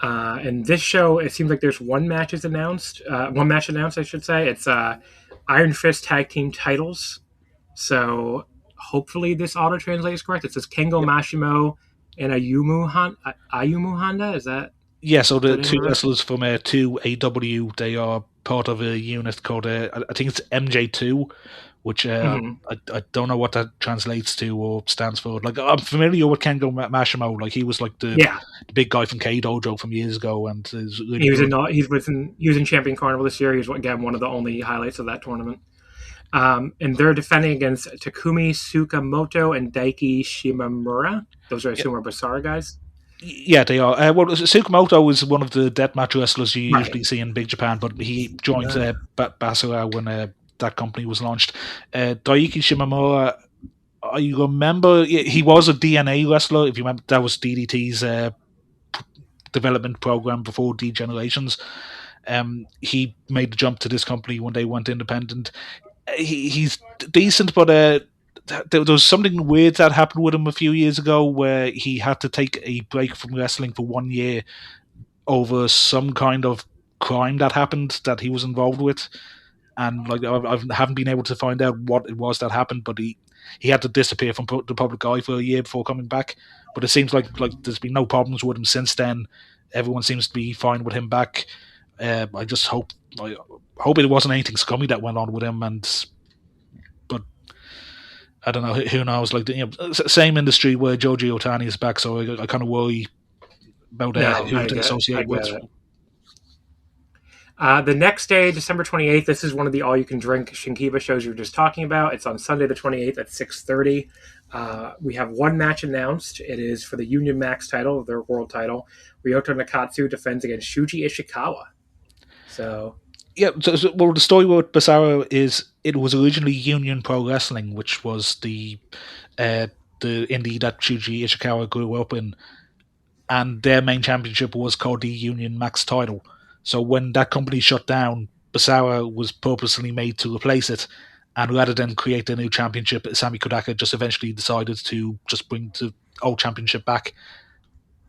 And this show, it seems like there's one match announced, I should say. It's Iron Fist Tag Team titles. So hopefully this auto translate is correct. It says Kengo Mashimo and Ayumu Honda. Is that? Yeah, so the 2 wrestlers from 2AW, they are part of a unit called, I think it's MJ2, which I don't know what that translates to or stands for. Like, I'm familiar with Kengo Mashimo. Like, he was like the big guy from K-Dojo from years ago, and really he was in Champion Carnival this year. He was again one of the only highlights of that tournament. And they're defending against Takumi Tsukamoto and Daiki Shimamura. Those are, I assume, are BASAR guys. Yeah, they are. Tsukamoto is one of the deathmatch wrestlers you usually see in Big Japan, but he joined BASAR when that company was launched. Daiki Shimamura, I remember he was a DNA wrestler. If you remember, that was DDT's development program before D-Generations. He made the jump to this company when they went independent. He's decent, but there was something weird that happened with him a few years ago where he had to take a break from wrestling for 1 year over some kind of crime that happened that he was involved with. And like I haven't been able to find out what it was that happened, but he had to disappear from the public eye for a year before coming back. But it seems like there's been no problems with him since then. Everyone seems to be fine with him back. I just hope it wasn't anything scummy that went on with him, but I don't know, who knows? Like, same industry where Joji Otani is back, so I kind of worry about who to associate with. The next day, December 28th, this is one of the all-you-can-drink Shinkiba shows you were just talking about. It's on Sunday the 28th at 6:30. We have one match announced. It is for the Union Max title, their world title. Ryota Nakatsu defends against Shuji Ishikawa. So... Yeah, well, the story with BASAR is it was originally Union Pro Wrestling, which was the indie that Shuji Ishikawa grew up in, and their main championship was called the Union Max title. So when that company shut down, BASAR was purposely made to replace it, and rather than create a new championship, Sami Kodaka just eventually decided to just bring the old championship back.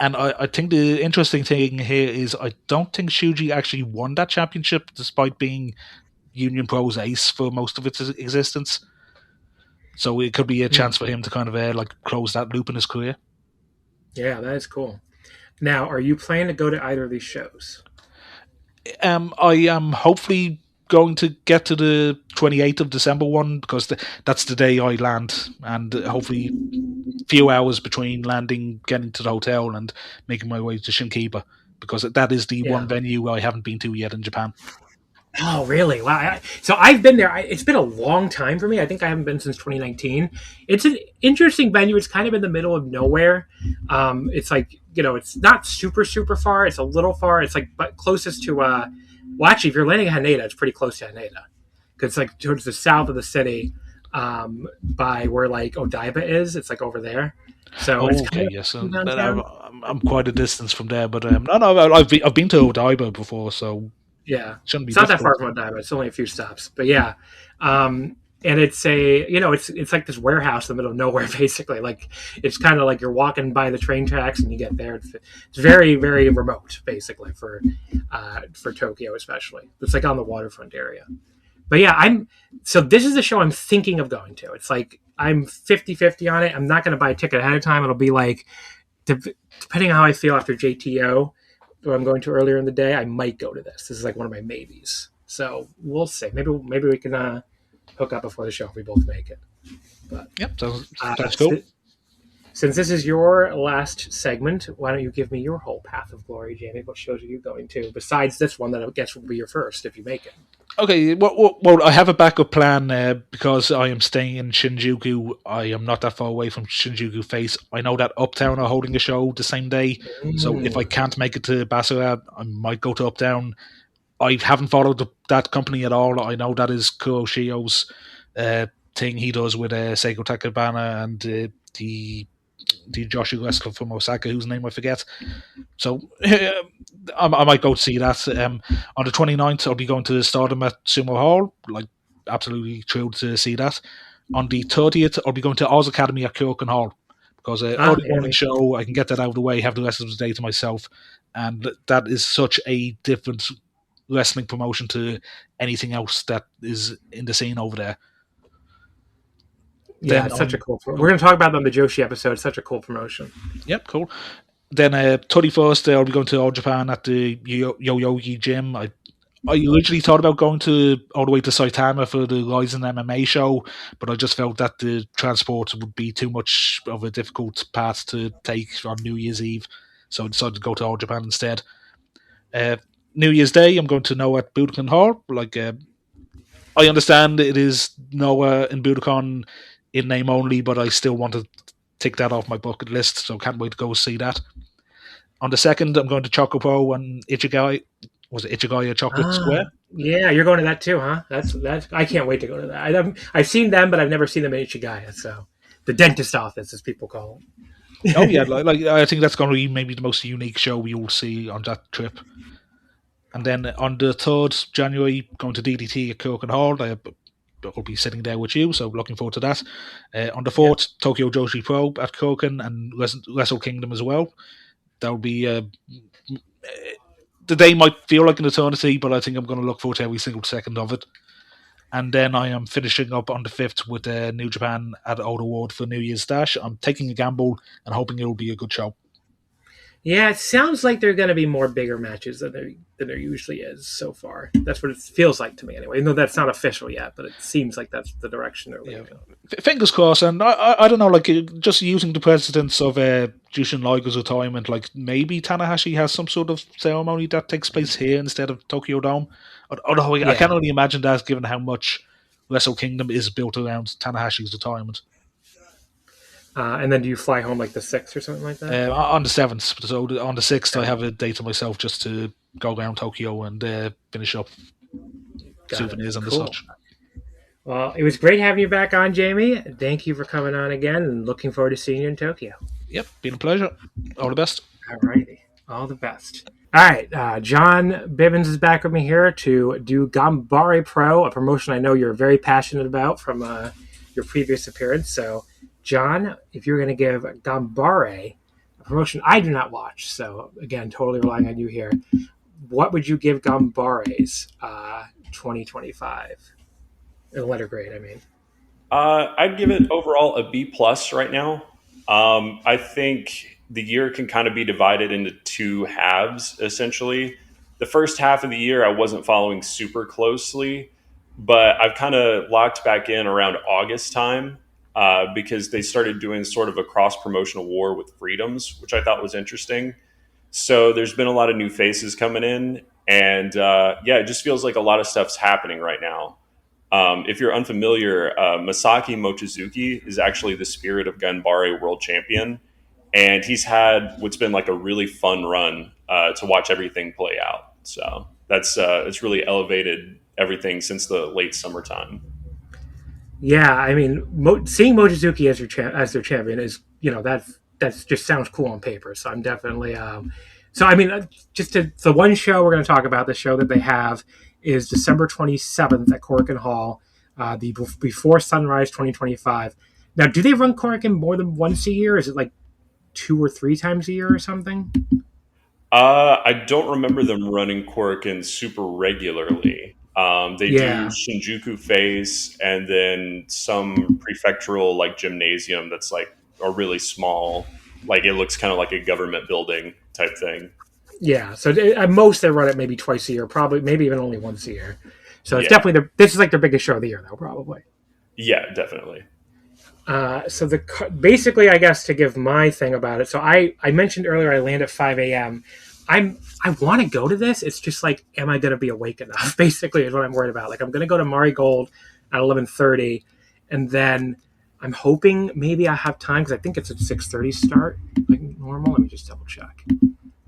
And I think the interesting thing here is I don't think Shuji actually won that championship, despite being Union Pro's ace for most of its existence. So it could be a chance for him to kind of close that loop in his career. Yeah, that is cool. Now, are you planning to go to either of these shows? I am hopefully going to get to the 28th of December one, because that's the day I land, and hopefully a few hours between landing, getting to the hotel, and making my way to Shinkiba, because that is the one venue I haven't been to yet in Japan. Oh, really? Wow. So I've been there. It's been a long time for me. I think I haven't been since 2019. It's an interesting venue. It's kind of in the middle of nowhere. It's like, it's not super, super far. It's a little far. It's like closest to, well, actually, if you're landing at Haneda, it's pretty close to Haneda. Because it's like towards the south of the city, by where like Odaiba is. It's like over there. So it's okay, yes. I'm quite a distance from there, but no, I've been to Odaiba before, so... Yeah, Shouldn't be it's not that far difficult. from Odaiba. It's only a few stops, but yeah. And it's it's like this warehouse in the middle of nowhere, basically. Like it's kind of like you're walking by the train tracks and you get there. It's very, very remote, basically for Tokyo, especially. It's like on the waterfront area. But yeah, so this is the show I'm thinking of going to. It's like I'm 50-50 on it. I'm not going to buy a ticket ahead of time. It'll be like, depending on how I feel after JTO, who I'm going to earlier in the day, I might go to this. This is like one of my maybes. So we'll see. Maybe we can hook up before the show if we both make it. But Yep, that's cool. Since this is your last segment, why don't you give me your whole path of glory, Jamie? What shows are you going to? Besides this one that I guess will be your first if you make it. Okay, well, I have a backup plan because I am staying in Shinjuku. I am not that far away from Shinjuku Face. I know that Uptown are holding a show the same day, so if I can't make it to BASAR, I might go to Uptown. I haven't followed that company at all. I know that is Kuroshio's thing he does with Seiko Takabana and the Joshi wrestler from Osaka, whose name I forget. So I might go to see that. On the 29th, I'll be going to Stardom at Sumo Hall. Like, absolutely thrilled to see that. On the 30th, I'll be going to Oz Academy at Korakuens Hall because early morning show, I can get that out of the way, have the rest of the day to myself, and that is such a different wrestling promotion to anything else that is in the scene over there. Yeah, it's such a cool. We're going to talk about that on the Joshi episode. It's such a cool promotion. Yep, cool. Then 31st, I'll be going to All Japan at the Yoyogi gym. I originally thought about going all the way to Saitama for the Rising MMA show, but I just felt that the transport would be too much of a difficult path to take on New Year's Eve, so I decided to go to All Japan instead. New Year's Day, I'm going to Noah at Budokan Hall. I understand it is Noah and Budokan in name only, but I still want to tick that off my bucket list, so can't wait to go see that. On the 2nd, I'm going to Chocopo and Ichigai. Was it Ichigai or Chocolate Square? Yeah, you're going to that too, huh? That's I can't wait to go to that. I've seen them, but I've never seen them in Ichigai. So the dentist office, as people call it. Oh yeah, I think that's going to be maybe the most unique show you'll see on that trip. And then on the 3rd January, going to DDT at Korakuens Hall. I'll be sitting there with you, so looking forward to that. On the 4th, Tokyo Joshi Pro at Korakuens and Wrestle Kingdom as well. That'll be the day might feel like an eternity, but I think I'm going to look forward to every single second of it. And then I am finishing up on the 5th with New Japan at Old Award for New Year's Dash. I'm taking a gamble and hoping it'll be a good show. Yeah, it sounds like there are going to be more bigger matches than there usually is so far. That's what it feels like to me, anyway. Even though that's not official yet, but it seems like that's the direction they're moving. Fingers crossed, and I don't know, just using the precedence of Jushin Liger's retirement, maybe Tanahashi has some sort of ceremony that takes place here instead of Tokyo Dome. Although I can only imagine that, given how much Wrestle Kingdom is built around Tanahashi's retirement. And then do you fly home like the 6th or something like that? On the 7th. So on the 6th, I have a day to myself just to go around Tokyo and finish up souvenirs and such. Well, it was great having you back on, Jamie. Thank you for coming on again, and looking forward to seeing you in Tokyo. Yep, been a pleasure. All the best. All righty. All the best. All right, John Bibbins is back with me here to do Gambare Pro, a promotion I know you're very passionate about from your previous appearance. So, John, if you're going to give Gambare, a promotion I do not watch, so again, totally relying on you here, what would you give Gambare's 2025? In letter grade, I mean. I'd give it overall a B+ right now. I think the year can kind of be divided into two halves, essentially. The first half of the year, I wasn't following super closely, but I've kind of locked back in around August time because they started doing sort of a cross-promotional war with Freedoms, which I thought was interesting. So there's been a lot of new faces coming in, and it just feels like a lot of stuff's happening right now. If you're unfamiliar, Masaki Mochizuki is actually the Spirit of Ganbare world champion, and he's had what's been like a really fun run to watch everything play out. So that's it's really elevated everything since the late summertime. Yeah, I mean, seeing Mochizuki as their champion is, that just sounds cool on paper. So I'm definitely So I mean, the one show we're going to talk about, the show that they have is December 27th at Korakuen Hall, the Before Sunrise 2025. Now, do they run Korakuen more than once a year? Is it like 2 or 3 times a year or something? I don't remember them running Korakuen super regularly. They do Yeah. Shinjuku phase and then some prefectural like gymnasium that's like a really small, like it looks kind of like a government building type thing. Yeah, so at most they run it maybe twice a year, probably maybe even only once a year. So it's Yeah. definitely this is like their biggest show of the year, though, probably. Yeah, definitely. So basically, I guess to give my thing about it. So I mentioned earlier I land at 5 a.m. I want to go to this. It's just like, am I going to be awake enough? Basically, is what I'm worried about. Like I'm going to go to Mari Gold at 11:30, and then I'm hoping maybe I have time because I think it's at 6:30 start, like normal. Let me just double check.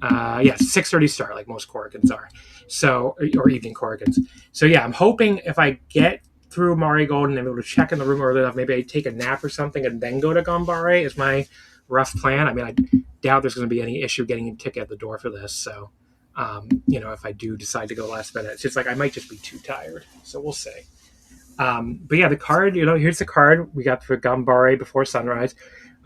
Yeah, 6:30 start, like most Korakuens are. So, or evening Korakuens. So yeah, I'm hoping if I get through Mari Gold and I'm able to check in the room early enough, maybe I take a nap or something and then go to Ganbare is my rough plan. I mean, I doubt there's going to be any issue getting a ticket at the door for this. So, if I do decide to go last minute, it's just like I might just be too tired. So we'll see. But yeah, the card, here's the card we got for Ganbare Before Sunrise.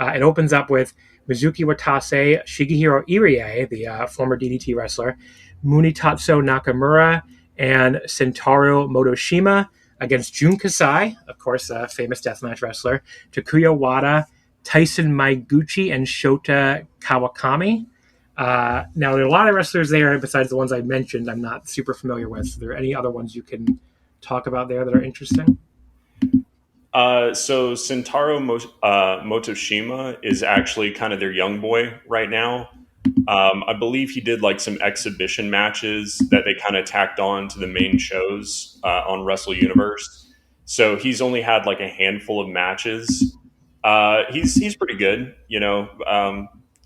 It opens up with Mizuki Watase, Shigehiro Irie, the former DDT wrestler, Munitatsu Nakamura, and Sentaro Motoshima against Jun Kasai, of course, a famous deathmatch wrestler, Takuya Wada, Tyson Maiguchi, and Shota Kawakami. Now, there are a lot of wrestlers there besides the ones I mentioned I'm not super familiar with. Are there any other ones you can talk about there that are interesting? So Sentaro Motoshima is actually kind of their young boy right now. I believe he did like some exhibition matches that they kind of tacked on to the main shows on Wrestle Universe. So he's only had like a handful of matches. He's pretty good,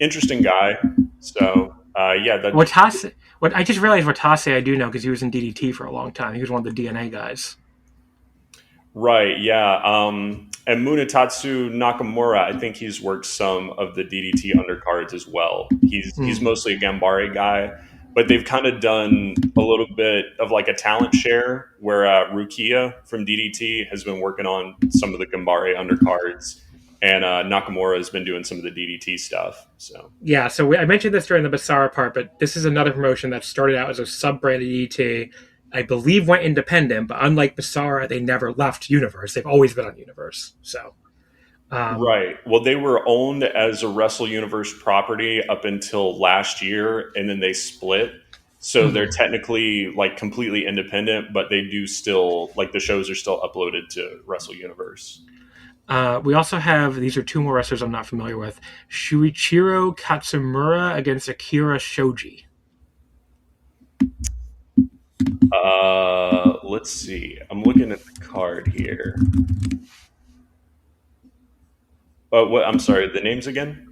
interesting guy. So yeah, Watase. What I just realized Watase I do know because he was in DDT for a long time. He was one of the DNA guys. Right, yeah. And Munitatsu Nakamura, I think he's worked some of the DDT undercards as well. He's mostly a Ganbare guy, but they've kind of done a little bit of like a talent share where Rukia from DDT has been working on some of the Ganbare undercards, and Nakamura has been doing some of the DDT stuff. So yeah, so I mentioned this during the BASAR part, but this is another promotion that started out as a sub-brand of DDT. I believe went independent, but unlike BASAR, they never left Universe. They've always been on Universe. So, right. Well, they were owned as a Wrestle Universe property up until last year, and then they split. So they're technically like completely independent, but they do still like the shows are still uploaded to Wrestle Universe. We also have, these are 2 more wrestlers I'm not familiar with. Shuichiro Katsumura against Akira Shoji. Let's see. I'm looking at the card here. What? I'm sorry. The names again?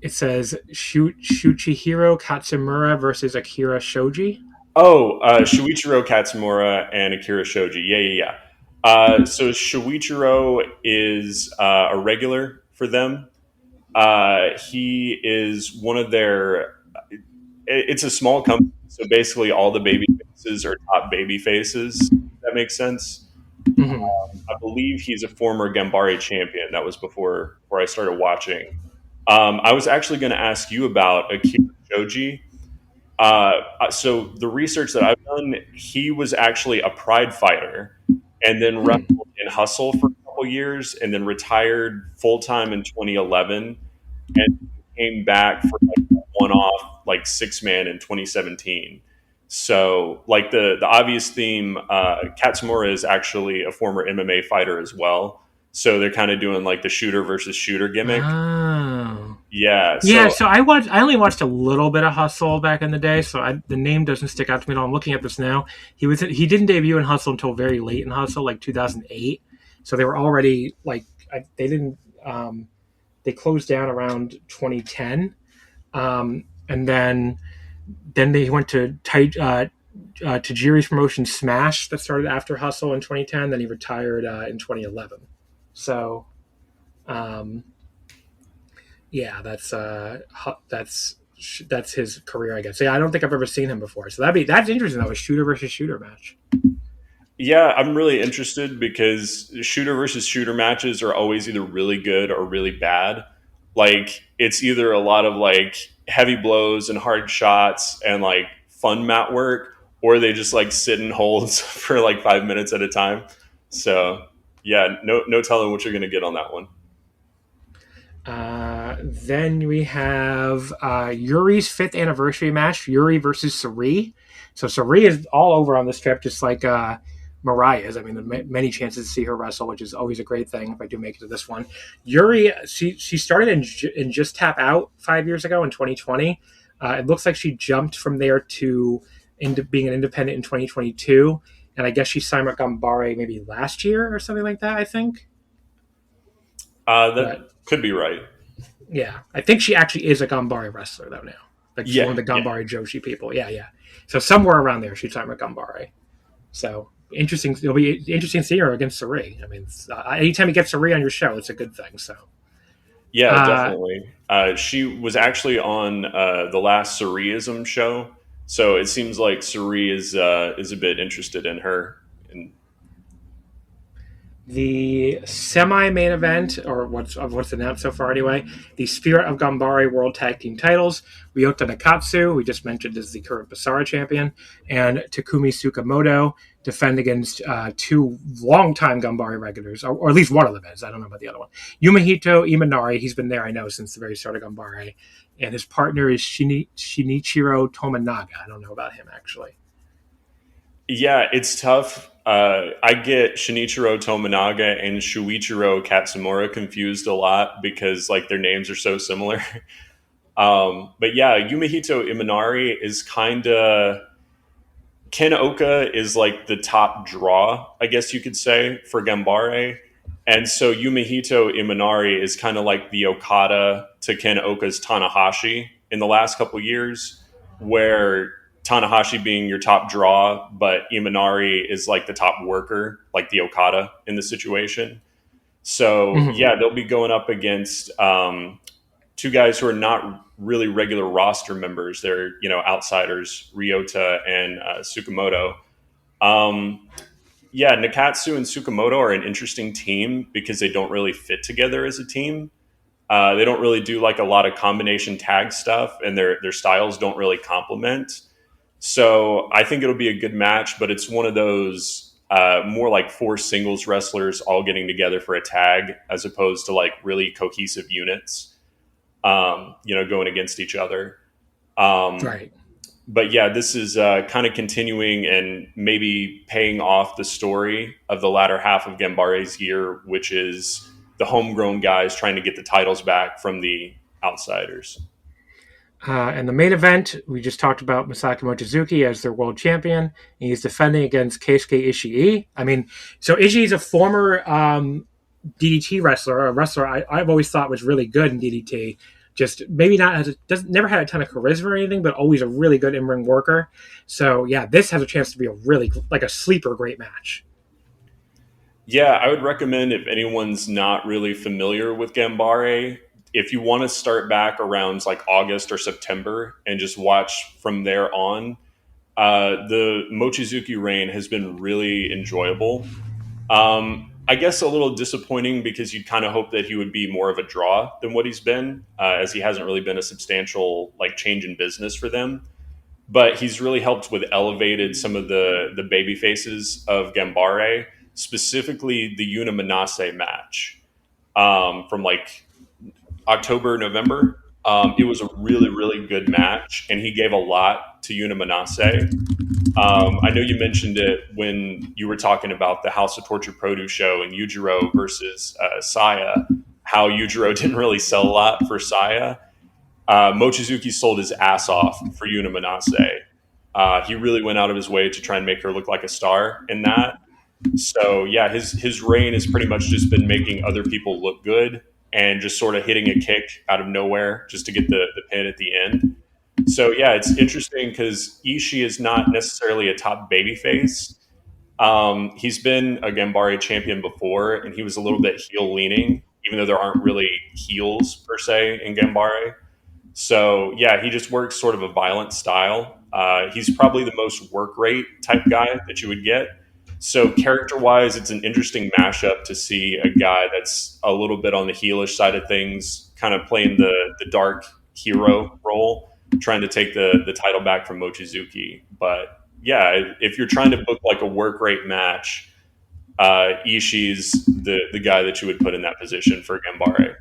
It says Shuichiro Katsumura versus Akira Shoji. Oh, Shuichiro Katsumura and Akira Shoji. Yeah. So Shuichiro is a regular for them. He is one of their. It's a small company, so basically all the baby faces are top baby faces. If that makes sense. I believe he's a former Ganbare champion. That was before I started watching. I was actually going to ask you about Akira Shoji. So the research that I've done, he was actually a Pride fighter, and then wrestled in Hustle for a couple years, and then retired full time in 2011, and came back for like a one-off like 6-man in 2017. So like the obvious theme, Katsumura is actually a former MMA fighter as well. So they're kind of doing like the shooter versus shooter gimmick. Oh. Yeah. So I only watched a little bit of Hustle back in the day, so the name doesn't stick out to me at all. I'm looking at this now. He didn't debut in Hustle until very late in Hustle, like 2008. So they were already like they didn't. They closed down around 2010, and then they went to Tajiri's promotion Smash that started after Hustle in 2010. Then he retired in 2011. So, yeah, that's that's his career, I guess. So, yeah, I don't think I've ever seen him before. So that's interesting though, a shooter versus shooter match. Yeah, I'm really interested because shooter versus shooter matches are always either really good or really bad. Like it's either a lot of like heavy blows and hard shots and like fun mat work, or they just like sit in holds for like 5 minutes at a time. So yeah, no telling what you're gonna get on that one. Then we have Yuri's 5th anniversary match, Yuri versus Sari. So Sari is all over on this trip, just like Mariah's. I mean, there are many chances to see her wrestle, which is always a great thing if I do make it to this one. Yuri, she started in Just Tap Out 5 years ago in 2020. It looks like she jumped from there to into being an independent in 2022. And I guess she signed with Gambare maybe last year or something like that, I think. That could be right. Yeah, I think she actually is a Gambare wrestler though now. Like she's one of the Gambare Joshi people. Yeah. So somewhere around there, she's talking about Gambare. So interesting. It'll be interesting to see her against Sari. I mean, anytime you get Sari on your show, it's a good thing. So yeah, definitely. She was actually on the last Sariism show, so it seems like Sari is a bit interested in her. And the semi-main event, or what's announced so far anyway, the Spirit of Gambare World Tag Team titles. Ryota Nakatsu, we just mentioned, is the current BASAR champion, and Takumi Tsukamoto defend against two longtime Gambare regulars, or at least one of them is. I don't know about the other one. Yumehito Imanari, he's been there, I know, since the very start of Gambare, and his partner is Shinichiro Tominaga. I don't know about him, actually. Yeah, it's tough. I get Shinichiro Tominaga and Shuichiro Katsumura confused a lot because like their names are so similar. But yeah, Yumehito Imanari is kind of Ken Oka is like the top draw, I guess you could say, for Gambare. And so Yumehito Imanari is kind of like the Okada to Ken Oka's Tanahashi in the last couple years, where Tanahashi being your top draw, but Imanari is like the top worker, like the Okada in the situation. So yeah, they'll be going up against two guys who are not really regular roster members. They're outsiders, Ryota and Tsukamoto. Yeah, Nakatsu and Tsukamoto are an interesting team because they don't really fit together as a team. They don't really do like a lot of combination tag stuff, and their styles don't really complement. So I think it'll be a good match, but it's one of those more like 4 singles wrestlers all getting together for a tag, as opposed to like really cohesive units, going against each other. Right. But yeah, this is kind of continuing and maybe paying off the story of the latter half of Gambare's year, which is the homegrown guys trying to get the titles back from the outsiders. And the main event, we just talked about Masaki Mochizuki as their world champion. And he's defending against Keisuke Ishii. I mean, so Ishii is a former DDT wrestler, a wrestler I've always thought was really good in DDT. Just maybe not never had a ton of charisma or anything, but always a really good in-ring worker. So yeah, this has a chance to be a really like a sleeper great match. Yeah, I would recommend if anyone's not really familiar with Gambare, if you want to start back around like August or September and just watch from there on, the Mochizuki reign has been really enjoyable. I guess a little disappointing because you'd kind of hope that he would be more of a draw than what he's been, as he hasn't really been a substantial like change in business for them. But he's really helped with elevated some of the baby faces of Gambare, specifically the Yuna Manase match from like October, November. It was a really, really good match, and he gave a lot to Yuna Manase. I know you mentioned it when you were talking about the House of Torture Produce show and Yujiro versus Saya, how Yujiro didn't really sell a lot for Saya. Mochizuki sold his ass off for Yuna Manase. He really went out of his way to try and make her look like a star in that. So yeah, his reign has pretty much just been making other people look good and just sort of hitting a kick out of nowhere just to get the pin at the end. So yeah, it's interesting because Ishii is not necessarily a top babyface. He's been a Gambare champion before, and he was a little bit heel leaning, even though there aren't really heels per se in Gambare. So yeah, he just works sort of a violent style. He's probably the most work rate type guy that you would get. So character wise, it's an interesting mashup to see a guy that's a little bit on the heelish side of things, kind of playing the dark hero role, trying to take the title back from Mochizuki. But yeah, if you're trying to book like a work rate match, Ishii's the guy that you would put in that position for Gambare.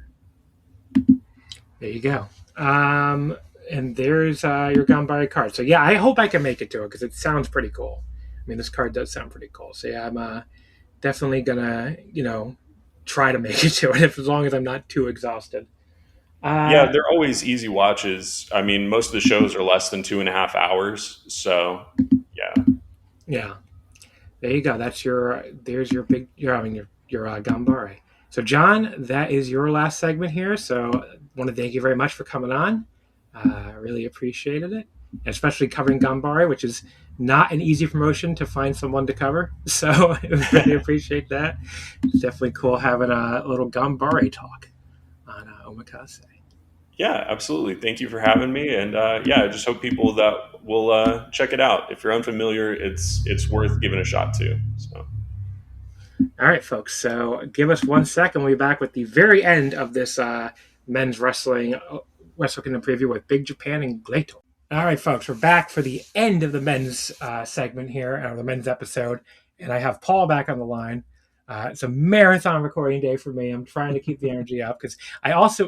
There you go. And there's your Gambari card. So yeah, I hope I can make it to it because it sounds pretty cool. I mean, this card does sound pretty cool. So yeah, I'm definitely gonna try to make it to it as long as I'm not too exhausted. Yeah, they're always easy watches. I mean, most of the shows are less than 2.5 hours. So yeah. Yeah. There you go. There's your Gambare. So John, that is your last segment here. So I want to thank you very much for coming on. I really appreciated it, and especially covering Gambare, which is not an easy promotion to find someone to cover. So I really appreciate that. It's definitely cool having a little Gambare talk on Omakase. Yeah, absolutely. Thank you for having me, and yeah, I just hope people that will check it out. If you're unfamiliar, it's worth giving a shot to. So. All right, folks. So give us 1 second. We'll be back with the very end of this men's Wrestle Kingdom preview with Big Japan and Gleito. All right, folks. We're back for the end of the men's segment here, or the men's episode, and I have Paul back on the line. It's a marathon recording day for me. I'm trying to keep the energy up because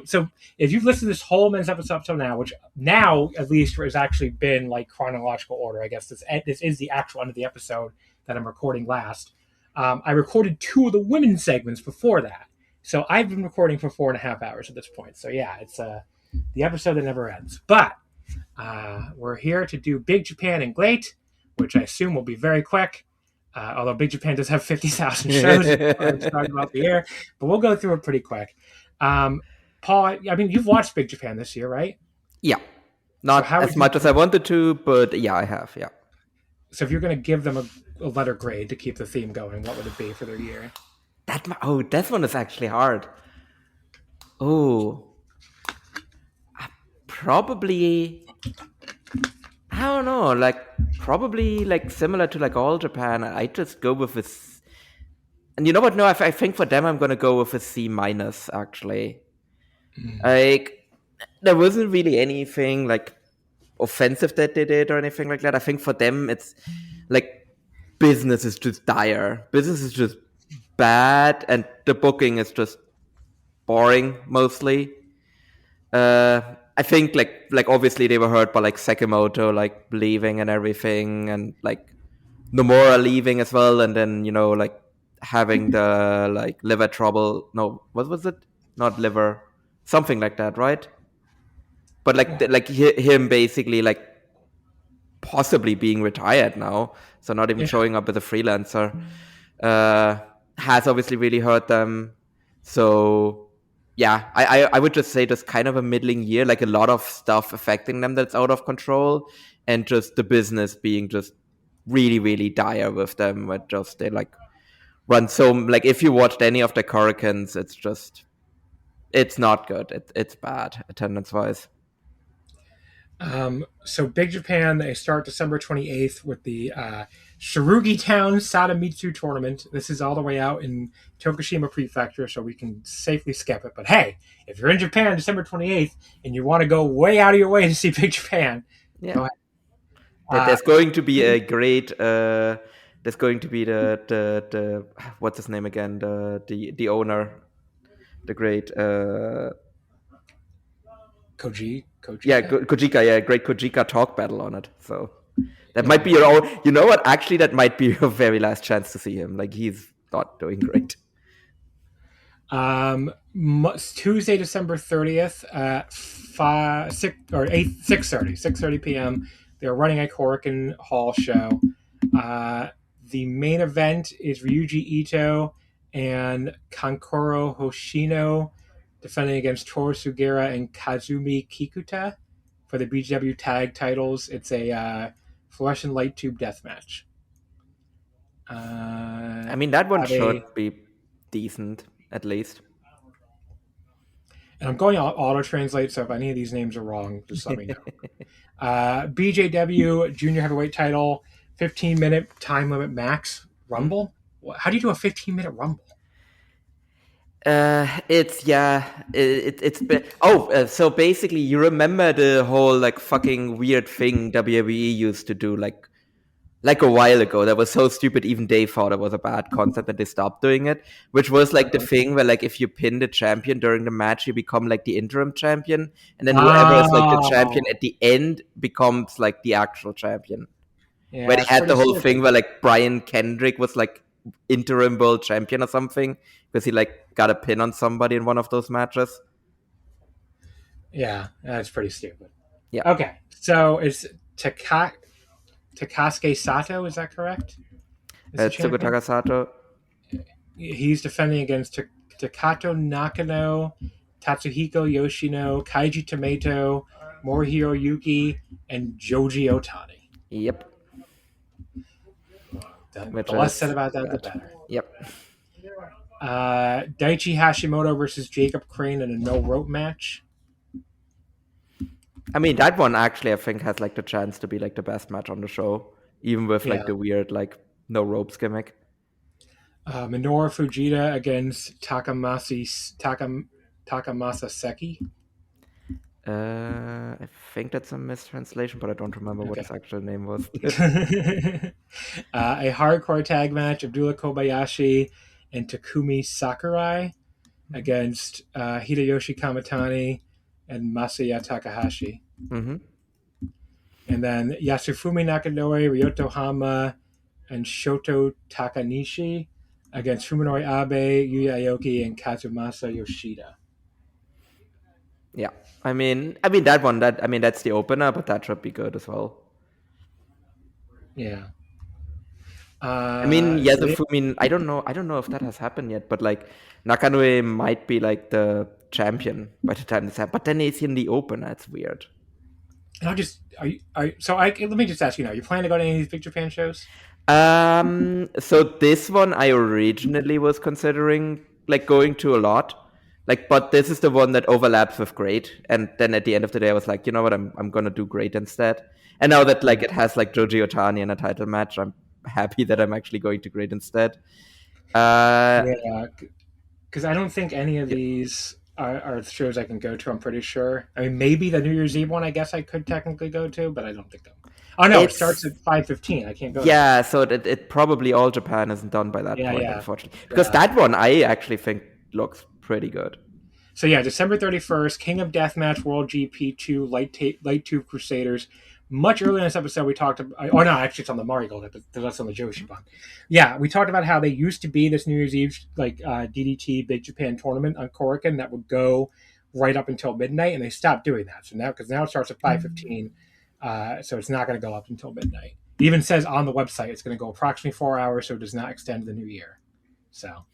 so if you've listened to this whole men's episode up till now, which now at least has actually been like chronological order, I guess this is the actual end of the episode that I'm recording last. I recorded 2 of the women's segments before that, so I've been recording for 4.5 hours at this point. So yeah, it's the episode that never ends. But we're here to do Big Japan and Glate, which I assume will be very quick. Although Big Japan does have 50,000 shows to talk about the air, but we'll go through it pretty quick. Paul, I mean, you've watched Big Japan this year, right? Yeah. Not as much as I wanted to, but yeah, I have, yeah. So if you're going to give them a letter grade to keep the theme going, what would it be for their year? That one is actually hard. Probably... I don't know, probably similar to All Japan. I just go with this, and you know what? No, I think for them I'm gonna go with a C minus. Actually, there wasn't really anything offensive that they did or anything like that. I think for them it's business is just dire. Business is just bad, and the booking is just boring mostly. I think obviously they were hurt by Sekimoto leaving and everything, and Nomura leaving as well, and then having the liver trouble. No, what was it? Not liver, something like that, right? But him basically possibly being retired now, so not even showing up as a freelancer, has obviously really hurt them. So. Yeah, I would just say just kind of a middling year, a lot of stuff affecting them that's out of control, and just the business being just really, really dire with them. But just they run so if you watched any of the Korakuens, it's not good. It's bad attendance wise. So Big Japan, they start December 28th with the Shirugi Town Sadamitsu tournament. This is all the way out in Tokushima Prefecture, so we can safely skip it. But hey, if you're in Japan December 28th and you want to go way out of your way to see Big Japan, go ahead. There's going to be a great. There's going to be the what's his name again? The owner, the great. Kojika. Yeah, Kojika. Yeah, great Kojika talk battle on it. So that might be your own. You know what? Actually, that might be your very last chance to see him. He's not doing great. Tuesday, December 30th at 6:30 p.m. They're running a Korakuen Hall show. The main event is Ryuji Ito and Kankuro Hoshino defending against Toru Sugiura and Kazumi Kikuta for the BGW tag titles. It's a fluorescent light tube death match. I mean, that one should be decent, at least. And I'm going to auto translate, so if any of these names are wrong, just let me know. BJW Junior Heavyweight Title, 15-minute time limit max Rumble. How do you do a 15-minute Rumble? It's been so basically you remember the whole like fucking weird thing WWE used to do like a while ago that was so stupid even they thought it was a bad concept and they stopped doing it, which was like the thing where like if you pin the champion during the match you become like the interim champion, and then whoever is like the champion at the end becomes like the actual champion. Yeah, Where they had the whole stupid. thing where like Brian Kendrick was like interim world champion or something because he like got a pin on somebody in one of those matches. Yeah, that's pretty stupid. Yeah. Okay, so it's Takasuke Sato, is that correct? Tsukutaka Sato. He's defending against Takato Nakano, Tatsuhiko Yoshino, Kaiji Tomato, Morihiro Yuki, and Joji Otani. Yep. The less said about that, the better. Yep. Daichi Hashimoto versus Jacob Crane in a no rope match. I mean, that one actually I think has like the chance to be like the best match on the show, even with like the weird like no ropes gimmick. Minoru Fujita against Takamasa Seki. I think that's a mistranslation, but I don't remember what his actual name was. A hardcore tag match: Abdullah Kobayashi and Takumi Sakurai against Hideyoshi Kamitani and Masaya Takahashi. Mm-hmm. And then Yasufumi Nakanoe, Ryoto Hama, and Shoto Takanishi against Fuminori Abe, Yuya Aoki, and Kazumasa Yoshida. Yeah, I mean that one. That's the opener, but that should be good as well. Yeah. Yasufumi. I don't know if that has happened yet, but like Nakanoe might be like the champion by the time this happens. But then he's in the opener. It's weird. And let me just ask you now. You plan to go to any of these Big Japan shows? So this one I originally was considering like going to a lot. Like, but this is the one that overlaps with Great, and then at the end of the day, I was like, you know what, I'm gonna do Great instead. And now that like it has like Joji Otani in a title match, I'm happy that I'm actually going to Great instead. Yeah, because I don't think any of these are shows I can go to. I'm pretty sure. I mean, maybe the New Year's Eve one. I guess I could technically go to, but I don't think so. Oh no, it starts at 5:15. I can't go. Yeah, so it probably All Japan isn't done by that point, unfortunately. Because that one I actually think looks pretty good. So yeah, December 31st, King of Deathmatch World GP2 Light Tube Crusaders. Much earlier in this episode, we talked about. Oh no, actually, it's on the Marigold episode. That's on the Joshi one. Yeah, we talked about how they used to be this New Year's Eve like DDT Big Japan tournament on Korakuen that would go right up until midnight, and they stopped doing that. So now, because now it starts at 5:15, so it's not going to go up until midnight. It even says on the website it's going to go approximately 4 hours, so it does not extend to the new year. So,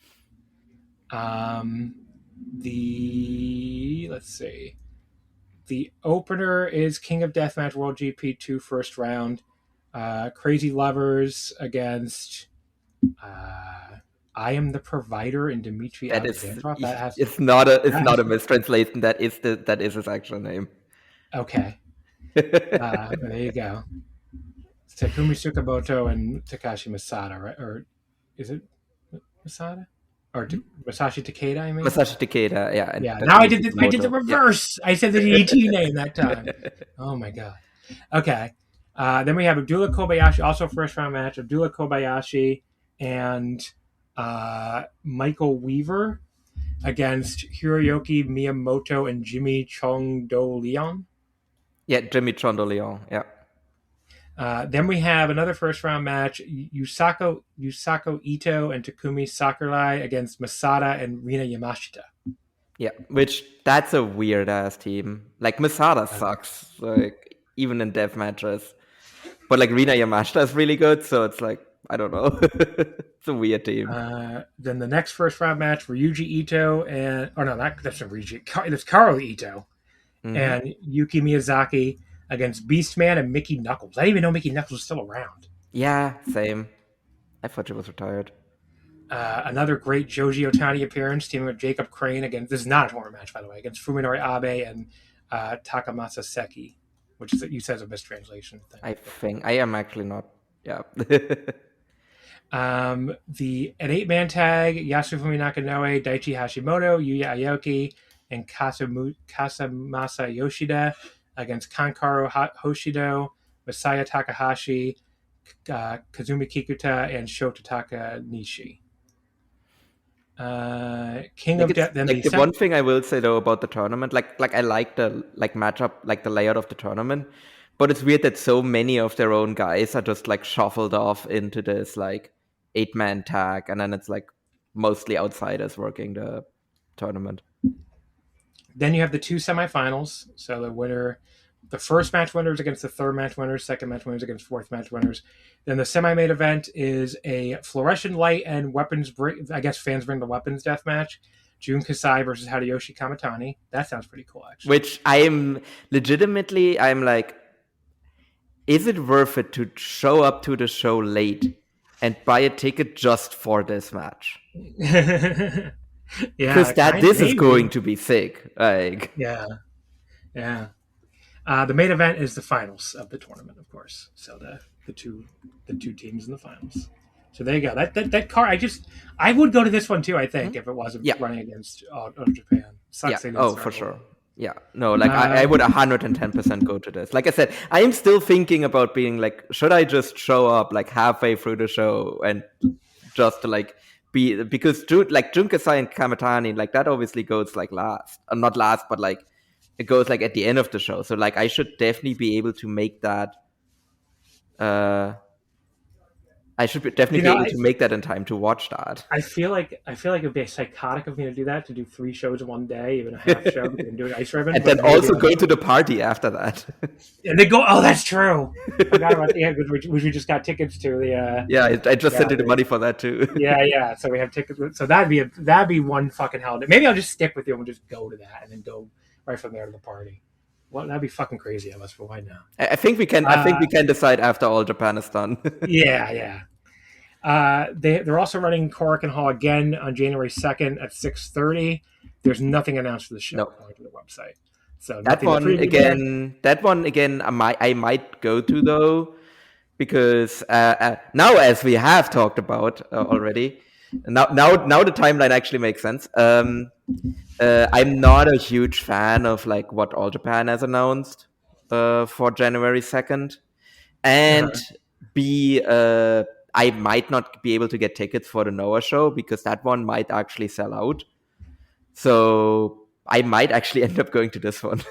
let's see. The opener is King of Deathmatch World GP2 first round. Crazy Lovers against I Am the Provider and Dimitri Alexandrov. It's not a mistranslation. That is his actual name. Okay. There you go. It's Takumi Tsukamoto and Takashi Masada, right? Or is it Masada? Or Masashi Takeda, I mean? Masashi Takeda, yeah. Yeah, now I did the reverse. Yeah. I said the DDT name that time. Oh, my God. Okay. Then we have Abdullah Kobayashi, also first round match. Abdullah Kobayashi and Michael Weaver against Hiroyuki Miyamoto and Jimmy Chong-Do Leon. Yeah, Jimmy Chong-Do Leon, yeah. Then we have another first round match: Yusako Ito and Takumi Sakurai against Masada and Rina Yamashita. Yeah, which that's a weird ass team. Like Masada sucks, like even in death matches. But like Rina Yamashita is really good, so it's like I don't know. It's a weird team. Then the next first round match were Yuji Ito and that's not Ryuji. It's Karu Ito and Yuki Miyazaki against Beastman and Mickey Knuckles. I didn't even know Mickey Knuckles was still around. Yeah, same. I thought he was retired. Another great Joji Otani appearance, teaming with Jacob Crane against. This is not a tournament match, by the way, against Fuminori Abe and Takamasa Seki, which is you said is a mistranslation thing. I think I am actually not. Yeah. An 8-man tag: Yasufumi Nakanoe, Daichi Hashimoto, Yuya Aoki, and Kasamasa Yoshida against Kankaro Hoshido, Masaya Takahashi, Kazumi Kikuta, and Shota Takanishi. King of Death. Then the one thing I will say though about the tournament, like I like the matchup, like the layout of the tournament, but it's weird that so many of their own guys are just like shuffled off into this like 8-man tag, and then it's like mostly outsiders working the tournament. Then you have the 2 semifinals. So the first match winners against the third match winners, second match winners against fourth match winners. Then the semi-main event is a fluorescent light and weapons. I guess fans bring the weapons death match. Jun Kasai versus Hideyoshi Kamitani. That sounds pretty cool, actually. Which I'm like, is it worth it to show up to the show late and buy a ticket just for this match? Yeah, because this is going to be sick. Like, yeah. The main event is the finals of the tournament, of course. So the two teams in the finals. So there you go. That card, I would go to this one too. I think if it wasn't running against Japan. Sucks. For sure. Yeah, no, like I would 110% go to this. Like I said, I am still thinking about being like, should I just show up like halfway through the show and just like be, because Jun Kasai and Kamitani, like that obviously goes like last, not last, but like it goes like at the end of the show. So like I should definitely be able to make that. I should definitely be able to make that in time to watch that. I feel like it'd be psychotic of me to do that, to do 3 shows in one day, even a half show, and do an ice ribbon. And then also go to the party after that. And they go, oh, that's true. I forgot about which we just got tickets to. I just sent you the money for that too. Yeah. So we have tickets. So that'd be one fucking holiday. Maybe I'll just stick with you and just go to that and then go right from there to the party. Well, that'd be fucking crazy of us, but why not? I think we can. I think we can decide after All Japan is done. Yeah. They're also running Korakuen Hall again on January 2nd at 6:30. There's nothing announced for the show according to the website. So that one again, I might go to though, because now, as we have talked about already, now the timeline actually makes sense. I'm not a huge fan of like what All Japan has announced for January 2nd, and I might not be able to get tickets for the Noah show because that one might actually sell out. So I might actually end up going to this one.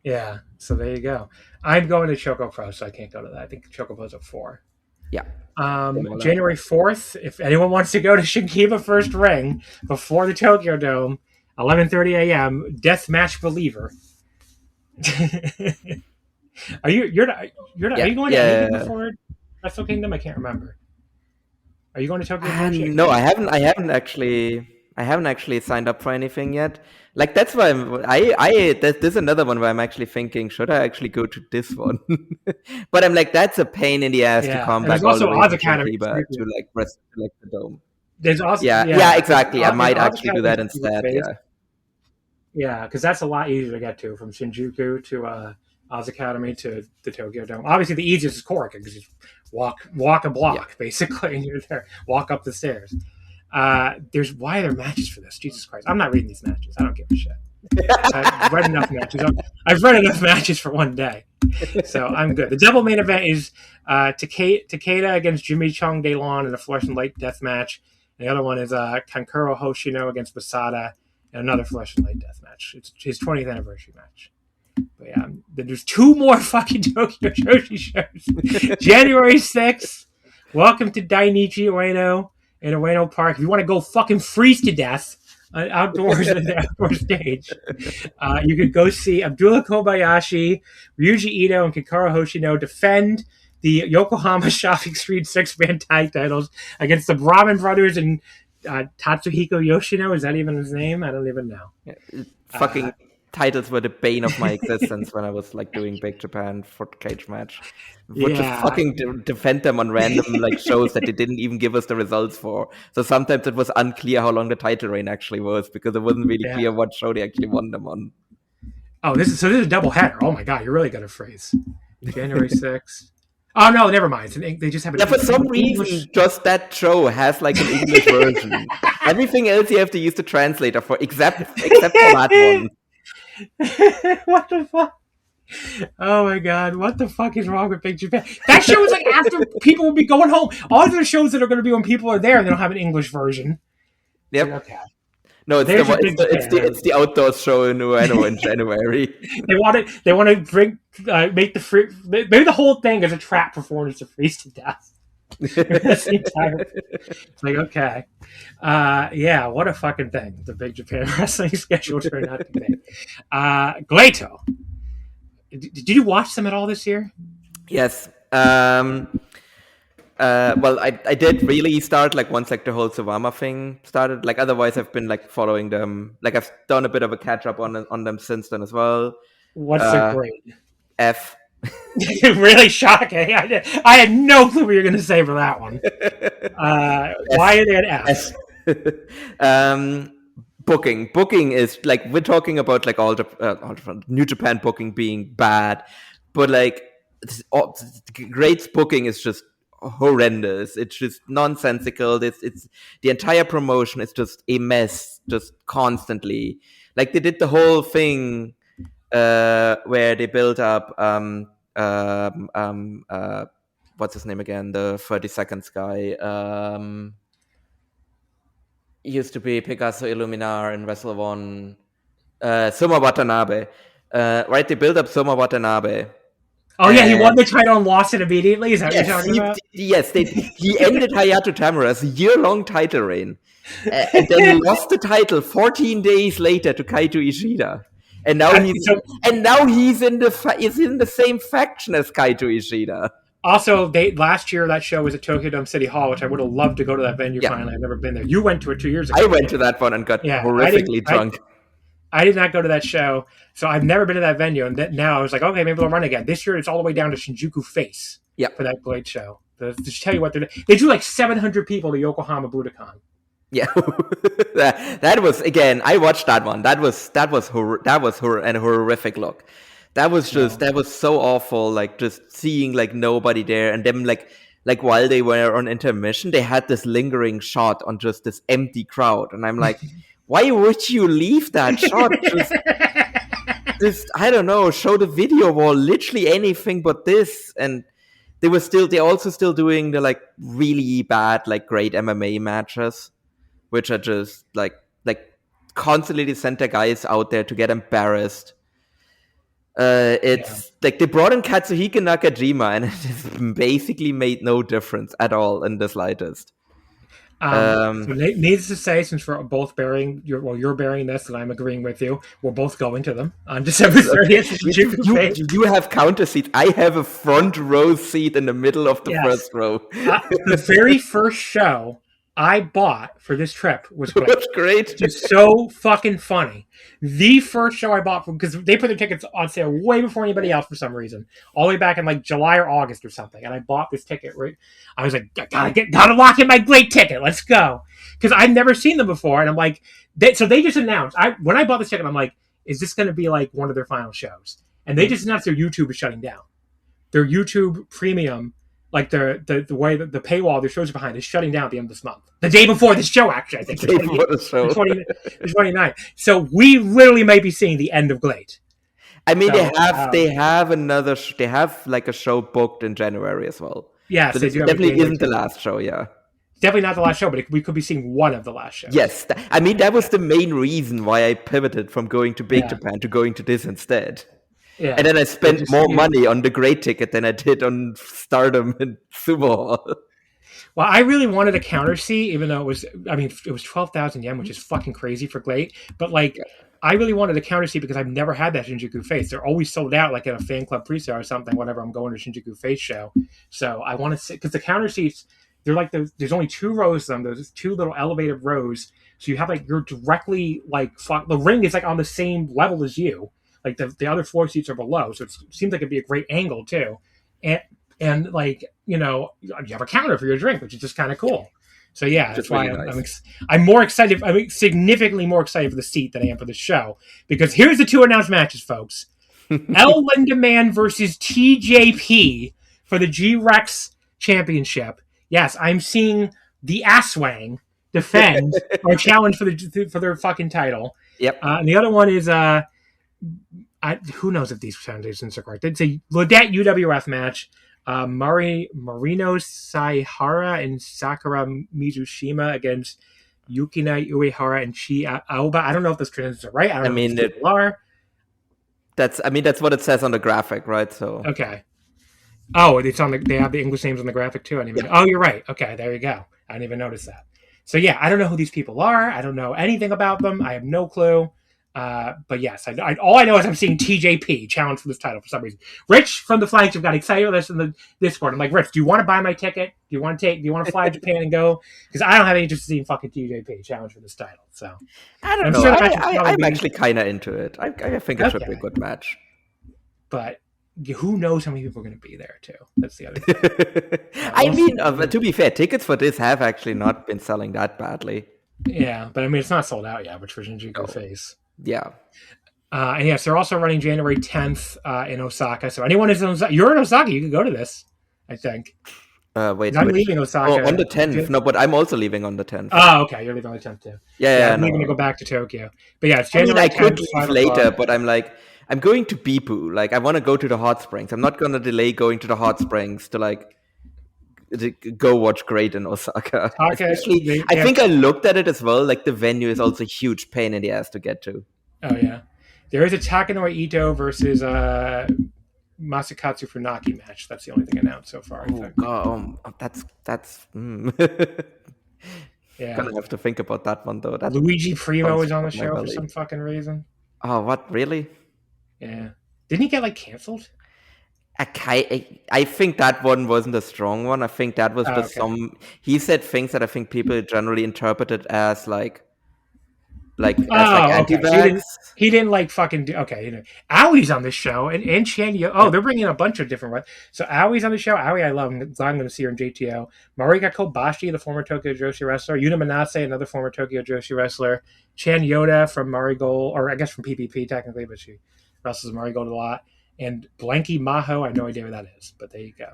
Yeah, so there you go. I'm going to Choco Pro, so I can't go to that. I think Choco Pro's at 4. Yeah. January 4th, if anyone wants to go to Shinkiba First Ring before the Tokyo Dome, 11:30 a.m., Deathmatch Believer. Are you going to anything before Wrestle Kingdom? I can't remember. Are you going to Tokyo? No, I haven't actually signed up for anything yet. Like that's why this is another one where I'm actually thinking, should I actually go to this one? But I'm like, that's a pain in the ass to come back all the way to Shinkiba to like the Dome. There's also exactly. I might actually do that instead. Yeah, because that's a lot easier to get to from Shinjuku to Oz Academy to the Tokyo Dome. Obviously, the easiest is Korakuen because you walk a block basically, and you're there. Walk up the stairs. Why are there matches for this? Jesus Christ! I'm not reading these matches. I don't give a shit. I've read enough matches. I've read enough matches for one day, so I'm good. The double main event is Takeda against Jimmy Chung Dailon in a fluorescent light death match. And the other one is Kankuro Hoshino against Masada in another fluorescent light death match. It's his 20th anniversary match. But yeah, then there's 2 more fucking Tokyo Joshi shows. January 6th, welcome to Dainichi Ueno in Ueno Park. If you want to go fucking freeze to death outdoors at the outdoor stage, you could go see Abdullah Kobayashi, Ryuji Ito, and Kikaro Hoshino defend the Yokohama Shopping Street 6-man tag titles against the Brahman brothers and Tatsuhiko Yoshino. Is that even his name? I don't even know. titles were the bane of my existence when I was like doing Big Japan for cage match. Would just fucking defend them on random like shows that they didn't even give us the results for. So sometimes it was unclear how long the title reign actually was because it wasn't really clear what show they actually won them on. Oh, this is a double header. Oh my god, you're really good at phrase. January 6th. Oh no, never mind. They just have an for some reason, just that show has like an English version. Everything else you have to use the translator for, except for that one. What the fuck? Oh my god, what the fuck is wrong with Big Japan? That show is like after people will be going home. All the shows that are going to be when people are there, and they don't have an English version. Yep. Like, okay. No, it's the outdoors show in Ueno in January. They want to bring make maybe the whole thing is a trap for foreigners to freeze to death. It's like, okay, yeah, what a fucking thing the Big Japan wrestling schedule turned out to be. Gleito, did you watch them at all this year? Yes. Well, I did really start like once like the whole Sawama thing started. Like otherwise, I've been like following them. Like I've done a bit of a catch up on them since then as well. What's the grade? F. Really shocking. I had no clue what you were going to say for that one. Why are they at F? Booking is like we're talking about like all the New Japan booking being bad, but like Great's booking is just horrendous. It's just nonsensical. It's the entire promotion is just a mess, just constantly. Like they did the whole thing where they built up what's his name again? The 30 seconds guy. Used to be Picasso Illuminar in Wrestle 1. Soma Watanabe. Right, they built up Soma Watanabe. Oh yeah, he won the title and lost it immediately. Is that what you're talking about? Yes, he ended Hayato Tamura's year-long title reign, and then lost the title 14 days later to Kaito Ishida. And now he's in the same faction as Kaito Ishida. Also, last year that show was at Tokyo Dome City Hall, which I would have loved to go to that venue. Finally, I've never been there. You went to it 2 years ago. I went to that one and got horrifically drunk. I did not go to that show, so I've never been to that venue. And now I was like, okay, maybe they'll run again. This year, it's all the way down to Shinjuku Face for that Blade show. To tell you what, they drew like 700 people to Yokohama Budokan. Yeah, that was again. I watched that one. That was a horrific look. That was just that was so awful. Like just seeing like nobody there, and them like while they were on intermission, they had this lingering shot on just this empty crowd, and I'm like. Why would you leave that shot? Just I don't know, show the video wall, literally anything but this. And they also still doing the like really bad, like great MMA matches, which are just like constantly they send their guys out there to get embarrassed. It's like they brought in Katsuhiko Nakajima and it basically made no difference at all in the slightest. So needless to say, since we're both you're bearing this and I'm agreeing with you, we're both going to them on December 30th. You have counter seats. I have a front row seat in the middle of the first row. The very first show I bought for this trip was great. That's great. It's so fucking funny. The first show I bought because they put their tickets on sale way before anybody else for some reason, all the way back in like July or August or something. And I bought this ticket. Right, I was like, gotta lock in my great ticket. Let's go, because I've never seen them before. And I'm like, so they just announced. When I bought this ticket, I'm like, is this going to be like one of their final shows? And they just announced their YouTube is shutting down. Their YouTube Premium. Like the way that the paywall their shows are behind is shutting down at the end of this month. The day before this show, actually, I think. The 29th. So we literally may be seeing the end of Glade. I mean, they have like a show booked in January as well. Yes, so this definitely isn't the last show. Yeah, it's definitely not the last show, but we could be seeing one of the last shows. Yes, I mean that was the main reason why I pivoted from going to Big Japan to going to this instead. Yeah. And then I spent more money on the Great ticket than I did on Stardom and Sumo. Well, I really wanted a counter seat, even though it was 12,000 yen, which is fucking crazy for Great. But like, I really wanted a counter seat because I've never had that Shinjuku Face. They're always sold out, like at a fan club pre-sale or something. Whenever I'm going to Shinjuku Face show, so I want to sit because the counter seats they're like there's only 2 rows of them. There's 2 little elevated rows, so you have like you're directly like the ring is like on the same level as you. Like the other floor seats are below, so it seems like it'd be a great angle too, and like you have a counter for your drink, which is just kind of cool. So yeah, that's why I'm more excited. I'm significantly more excited for the seat than I am for the show, because here's the 2 announced matches, folks. El Lindemann versus TJP for the G-Rex Championship. Yes, I'm seeing the Asswang defend or challenge for their fucking title. Yep. And the other one is who knows if these foundations are correct. It's a Ladette UWF match. Marino Saihara and Sakura Mizushima against Yukina Uehara and Chi Aoba. I don't know if those transitions are right. I don't know if these people are. That's what it says on the graphic, right? So okay. Oh, they have the English names on the graphic too. Oh, you're right. Okay, there you go. I didn't even notice that. So yeah, I don't know who these people are. I don't know anything about them. I have no clue. But yes, all I know is I'm seeing TJP challenge for this title for some reason. Rich from the flagship got excited with us in the Discord. I'm like, Rich, do you want to buy my ticket? Do you want to fly to Japan and go? Because I don't have any interest in seeing fucking TJP challenge for this title. So I don't know. Sure I'm actually kind of into it. I think it should be a good match. But who knows how many people are going to be there too? That's the other thing. I mean, to be fair, tickets for this have actually not been selling that badly. Yeah, but I mean, it's not sold out yet, which for Shinjuku face. Yeah. And yes, they're also running January 10th in Osaka. So anyone who's in Osaka, you're in Osaka, you can go to this, I think. Wait, I'm leaving Osaka. Oh, on the 10th. No, but I'm also leaving on the 10th. Oh, okay. You're leaving on the 10th too. Yeah, I'm leaving to go back to Tokyo. But yeah, it's January 10th. I could leave later, but I'm like, I'm going to Bipu. Like, I want to go to the hot springs. I'm not going to delay going to the hot springs to go watch Great in Osaka. Especially, I think I looked at it as well. Like, the venue is also a huge pain in the ass to get to. Oh, yeah. There is a Takanori Ito versus Masakatsu Funaki match. That's the only thing announced so far. That's. Yeah. Gonna have to think about that one, though. Luigi Primo is on the show for some fucking reason. Oh, what? Really? Yeah. Didn't he get, killed? I think that one wasn't a strong one. I think that was just he said things that I think people generally interpreted as anti-vax. He didn't fucking do. Okay, Awie's on this show, and Chan. They're bringing in a bunch of different ones. So Awie's on the show. Aoi, I love him. I'm going to see her in JTO. Marika Kobashi, the former Tokyo Joshi wrestler. Yuna Manase, another former Tokyo Joshi wrestler. Chan Yoda from Marigold, or I guess from PPP technically, but she wrestles Marigold a lot. And Blanky Maho, I have no idea what that is, but there you go.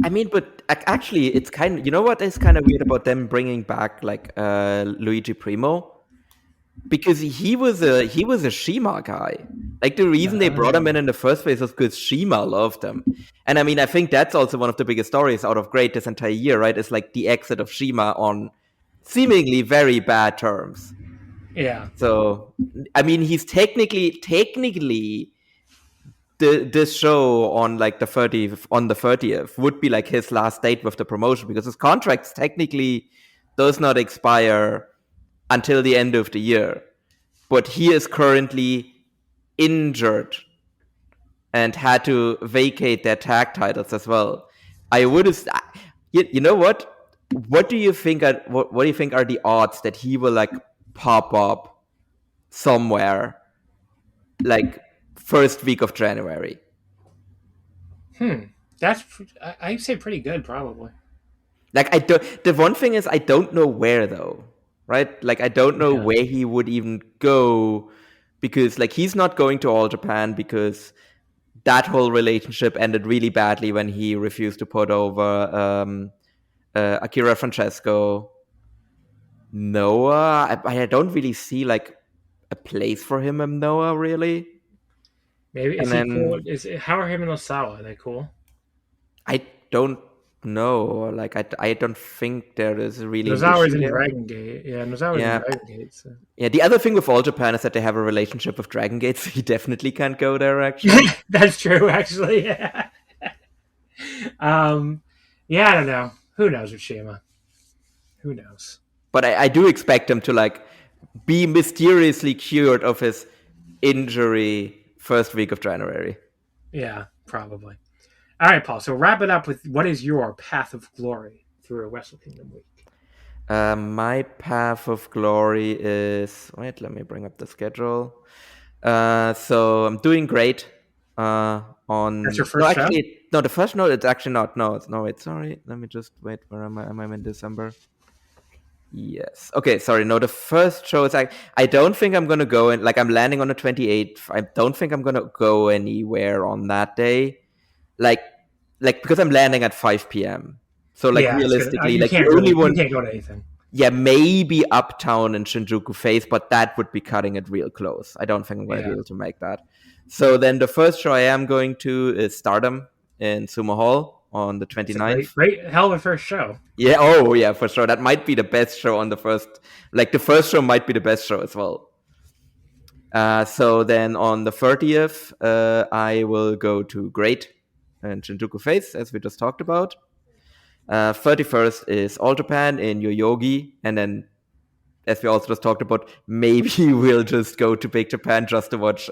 I mean, but actually, it's kind of, you know what is kind of weird about them bringing back Luigi Primo, because he was a Shima guy. Like, the reason they brought him in the first place was because Shima loved him. And I mean, I think that's also one of the biggest stories out of Great this entire year, right? Is the exit of Shima on seemingly very bad terms. Yeah. So, I mean, he's technically this show on the 30th would be his last date with the promotion, because his contract technically does not expire until the end of the year. But he is currently injured and had to vacate their tag titles as well. I would have, you know what? What do you think? What do you think are the odds that he will pop up somewhere first week of January? That's, I'd say pretty good, probably. The one thing is, I don't know where though, right? I don't know where he would even go, because he's not going to All Japan, because that whole relationship ended really badly when he refused to put over Akira Francesco. Noah, I don't really see a place for him in Noah, really. Maybe is he cool? How are him and Osawa? Are they cool? I don't know. I don't think there is really. Nozawa's in Dragon Gate. Yeah, Nozawa's in Dragon Gate. So. Yeah, the other thing with All Japan is that they have a relationship with Dragon Gate, so he definitely can't go there. Actually, that's true. Actually, yeah. Yeah, I don't know. Who knows with Shima? Who knows? But I do expect him to be mysteriously cured of his injury first week of January. Yeah, probably. All right, Paul. So wrap it up with, what is your path of glory through Wrestle Kingdom week? My path of glory is. Wait, let me bring up the schedule. So I'm doing great. On That's your first show? No, the first no, it's actually not. No, wait, sorry. Let me just wait. Where am I? Am I in December? Yes. Okay, sorry. No, the first show is I don't think I'm gonna go and I'm landing on the 28th. I don't think I'm gonna go anywhere on that day. Like because I'm landing at 5 p.m. So realistically, you can't the only one. You can't go to anything. Yeah, maybe Uptown and Shinjuku Face, but that would be cutting it real close. I don't think I'm going to be able to make that. So then the first show I am going to is Stardom in Sumo Hall on the 29th. Great, hell of a first show. Yeah, oh yeah, for sure. That might be the best show on the first. The first show might be the best show as well. So then on the 30th, I will go to Great and Shinjuku Face, as we just talked about. 31st is All Japan in Yoyogi, and then, as we also just talked about, maybe we'll just go to Big Japan just to watch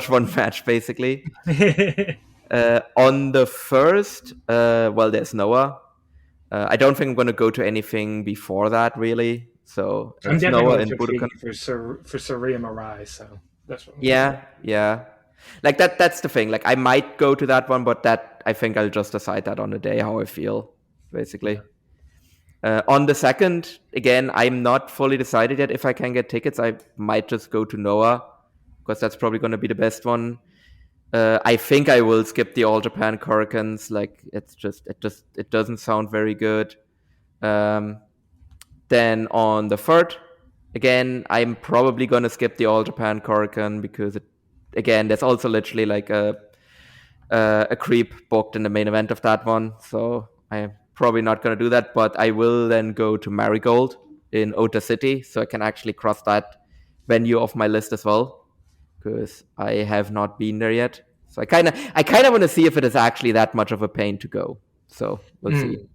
one match, basically. On the 1st, there's Noah. I don't think I'm going to go to anything before that, really. So I'm definitely going to Budokan for Surya Mirai. So that's what. Yeah. That's the thing. I might go to that one, but that I think I'll just decide that on the day how I feel, basically. On the 2nd, again, I'm not fully decided yet if I can get tickets. I might just go to Noah because that's probably going to be the best one. I think I will skip the All Japan Korakuens. It doesn't sound very good. Then on the 3rd, again, I'm probably going to skip the All Japan Korakuen because again, there's also literally a creep booked in the main event of that one. So I'm probably not going to do that, but I will then go to Marigold in Ota City. So I can actually cross that venue off my list as well because I have not been there yet. So I kind of want to see if it is actually that much of a pain to go. So we'll see.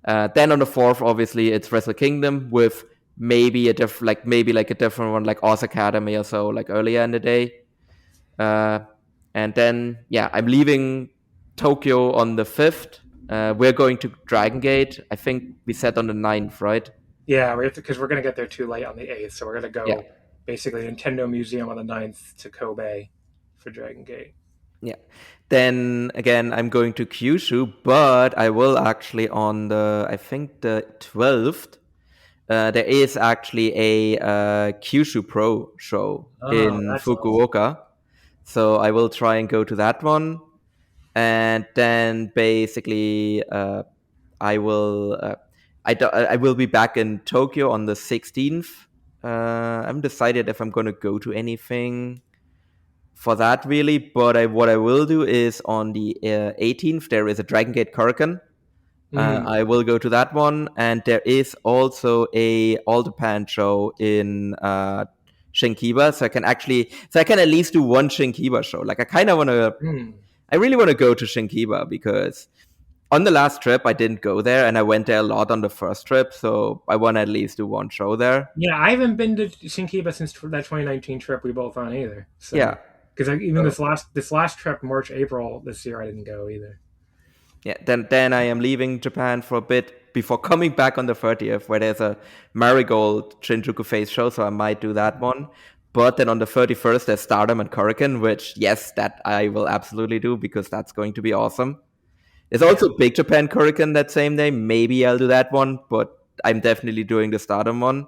Then on the 4th, obviously, it's Wrestle Kingdom with maybe a different one like Oz Academy or so, earlier in the day. And then, I'm leaving Tokyo on the 5th. We're going to Dragon Gate. I think we said on the 9th, right? Yeah, we have to because we're going to get there too late on the 8th. So we're going to go basically Nintendo Museum on the 9th to Kobe for Dragon Gate. Yeah. Then again, I'm going to Kyushu, but I will actually on the 12th. There is actually a Kyushu Pro show in Fukuoka. Awesome. So I will try and go to that one. And then basically I will be back in Tokyo on the 16th. I haven't decided if I'm going to go to anything for that really, but what I will do is on the 18th, there is a Dragon Gate Korakuen. I will go to that one, and there is also a All Japan show in Shinkiba, so I can at least do one Shinkiba show. I really want to go to Shinkiba because on the last trip I didn't go there, and I went there a lot on the first trip, so I want to at least do one show there. Yeah, I haven't been to Shinkiba since that 2019 trip we both on either. So, yeah, because this last trip, March, April this year, I didn't go either. Yeah, then I am leaving Japan for a bit before coming back on the 30th, where there's a Marigold Shinjuku Face show, so I might do that one. But then on the 31st, there's Stardom and Korakuen, which, yes, that I will absolutely do because that's going to be awesome. There's also Big Japan Korakuen that same day. Maybe I'll do that one, but I'm definitely doing the Stardom one.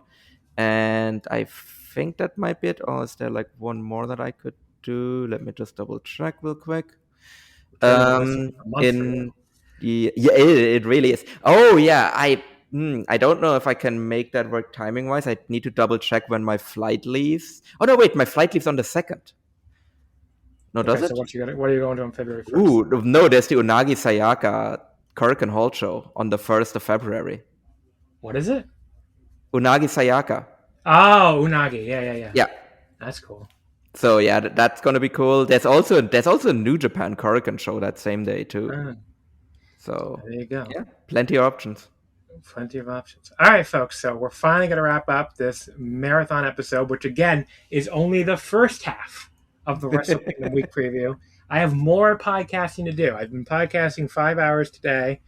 And I think that might be it. Or is there one more that I could do? Let me just double check real quick. It really is. Oh yeah, I don't know if I can make that work timing wise. I need to double check when my flight leaves. Oh no, wait, my flight leaves on the 2nd. No, does it? So what are you going to on February 1st? Ooh, no, there's the Unagi Sayaka Korakuen Hall show on the 1st of February. What is it? Unagi Sayaka. Oh, Unagi. Yeah. Yeah. That's cool. So yeah, that's gonna be cool. There's also a New Japan Korakuen show that same day too. So there you go. Yeah, plenty of options. All right, folks. So we're finally going to wrap up this marathon episode, which again is only the first half of the Wrestle Kingdom week preview. I have more podcasting to do. I've been podcasting 5 hours today,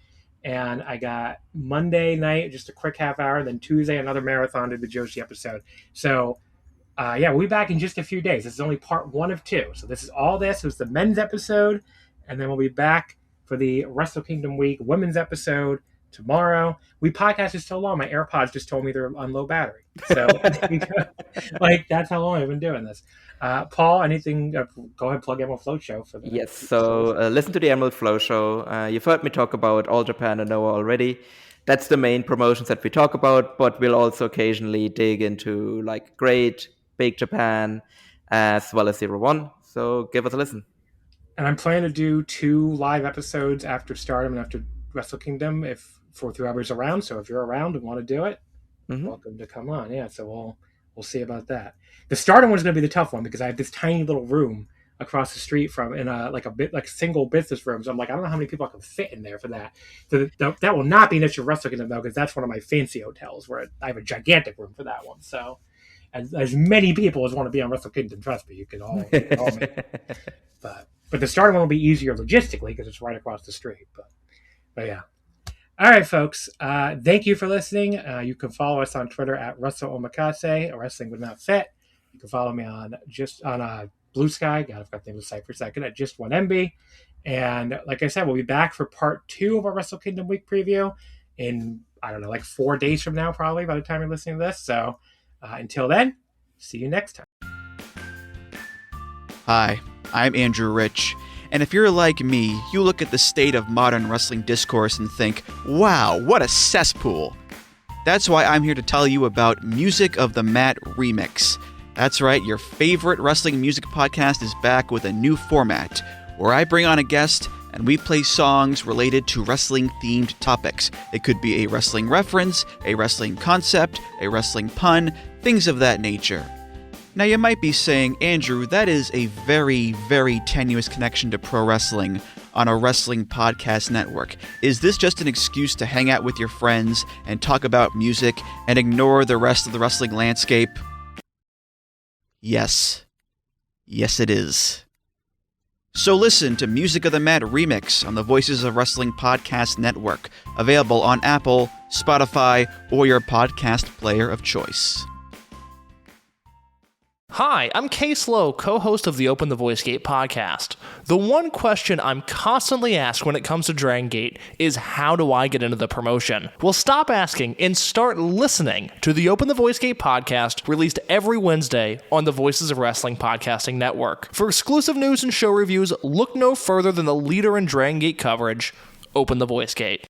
and I got Monday night, just a quick half hour, and then Tuesday, another marathon to the Joshi episode. So, we'll be back in just a few days. This is only part 1 of 2. So this is all this. It was the men's episode, and then we'll be back for the Wrestle Kingdom Week women's episode tomorrow. We podcasted so long, my AirPods just told me they're on low battery. So, that's how long I've been doing this. Paul, anything? Go ahead, plug Emerald Float Show for the. Yes, so listen to the Emerald Flow Show. You've heard me talk about All Japan and Noah already. That's the main promotions that we talk about, but we'll also occasionally dig into Great, Big Japan, as well as 01. So give us a listen. And I'm planning to do 2 live episodes after Stardom and after Wrestle Kingdom for whoever's around. So if you're around and want to do it, welcome to come on. Yeah, so we'll see about that. The Stardom one's going to be the tough one because I have this tiny little room across the street from in a single business room. So I'm like, I don't know how many people I can fit in there for that. So that will not be an issue Wrestle Kingdom though, because that's one of my fancy hotels where I have a gigantic room for that one. So as many people as want to be on Wrestle Kingdom, trust me, you can all make it. But the Stardom one will be easier logistically because it's right across the street. But yeah. All right, folks. Thank you for listening. You can follow us on Twitter at Wrestle Omakase, Wrestling Would Not Fit. You can follow me on Blue Sky. God, I forgot the name of the site for a second. At Just One MB. And like I said, we'll be back for part 2 of our Wrestle Kingdom Week preview in 4 days from now, probably by the time you're listening to this. So until then, see you next time. Hi, I'm Andrew Rich. And if you're like me, you look at the state of modern wrestling discourse and think, wow, what a cesspool. That's why I'm here to tell you about Music of the Mat Remix. That's right, your favorite wrestling music podcast is back with a new format, where I bring on a guest and we play songs related to wrestling-themed topics. It could be a wrestling reference, a wrestling concept, a wrestling pun, things of that nature. Now you might be saying, Andrew, that is a very, very tenuous connection to pro wrestling on a wrestling podcast network. Is this just an excuse to hang out with your friends and talk about music and ignore the rest of the wrestling landscape? Yes. Yes, it is. So listen to Music of the Mat Remix on the Voices of Wrestling Podcast Network, available on Apple, Spotify, or your podcast player of choice. Hi, I'm Case Lowe, co-host of the Open the Voice Gate podcast. The one question I'm constantly asked when it comes to Dragon Gate is how do I get into the promotion? Well, stop asking and start listening to the Open the Voice Gate podcast, released every Wednesday on the Voices of Wrestling Podcasting Network. For exclusive news and show reviews, look no further than the leader in Dragon Gate coverage, Open the Voice Gate.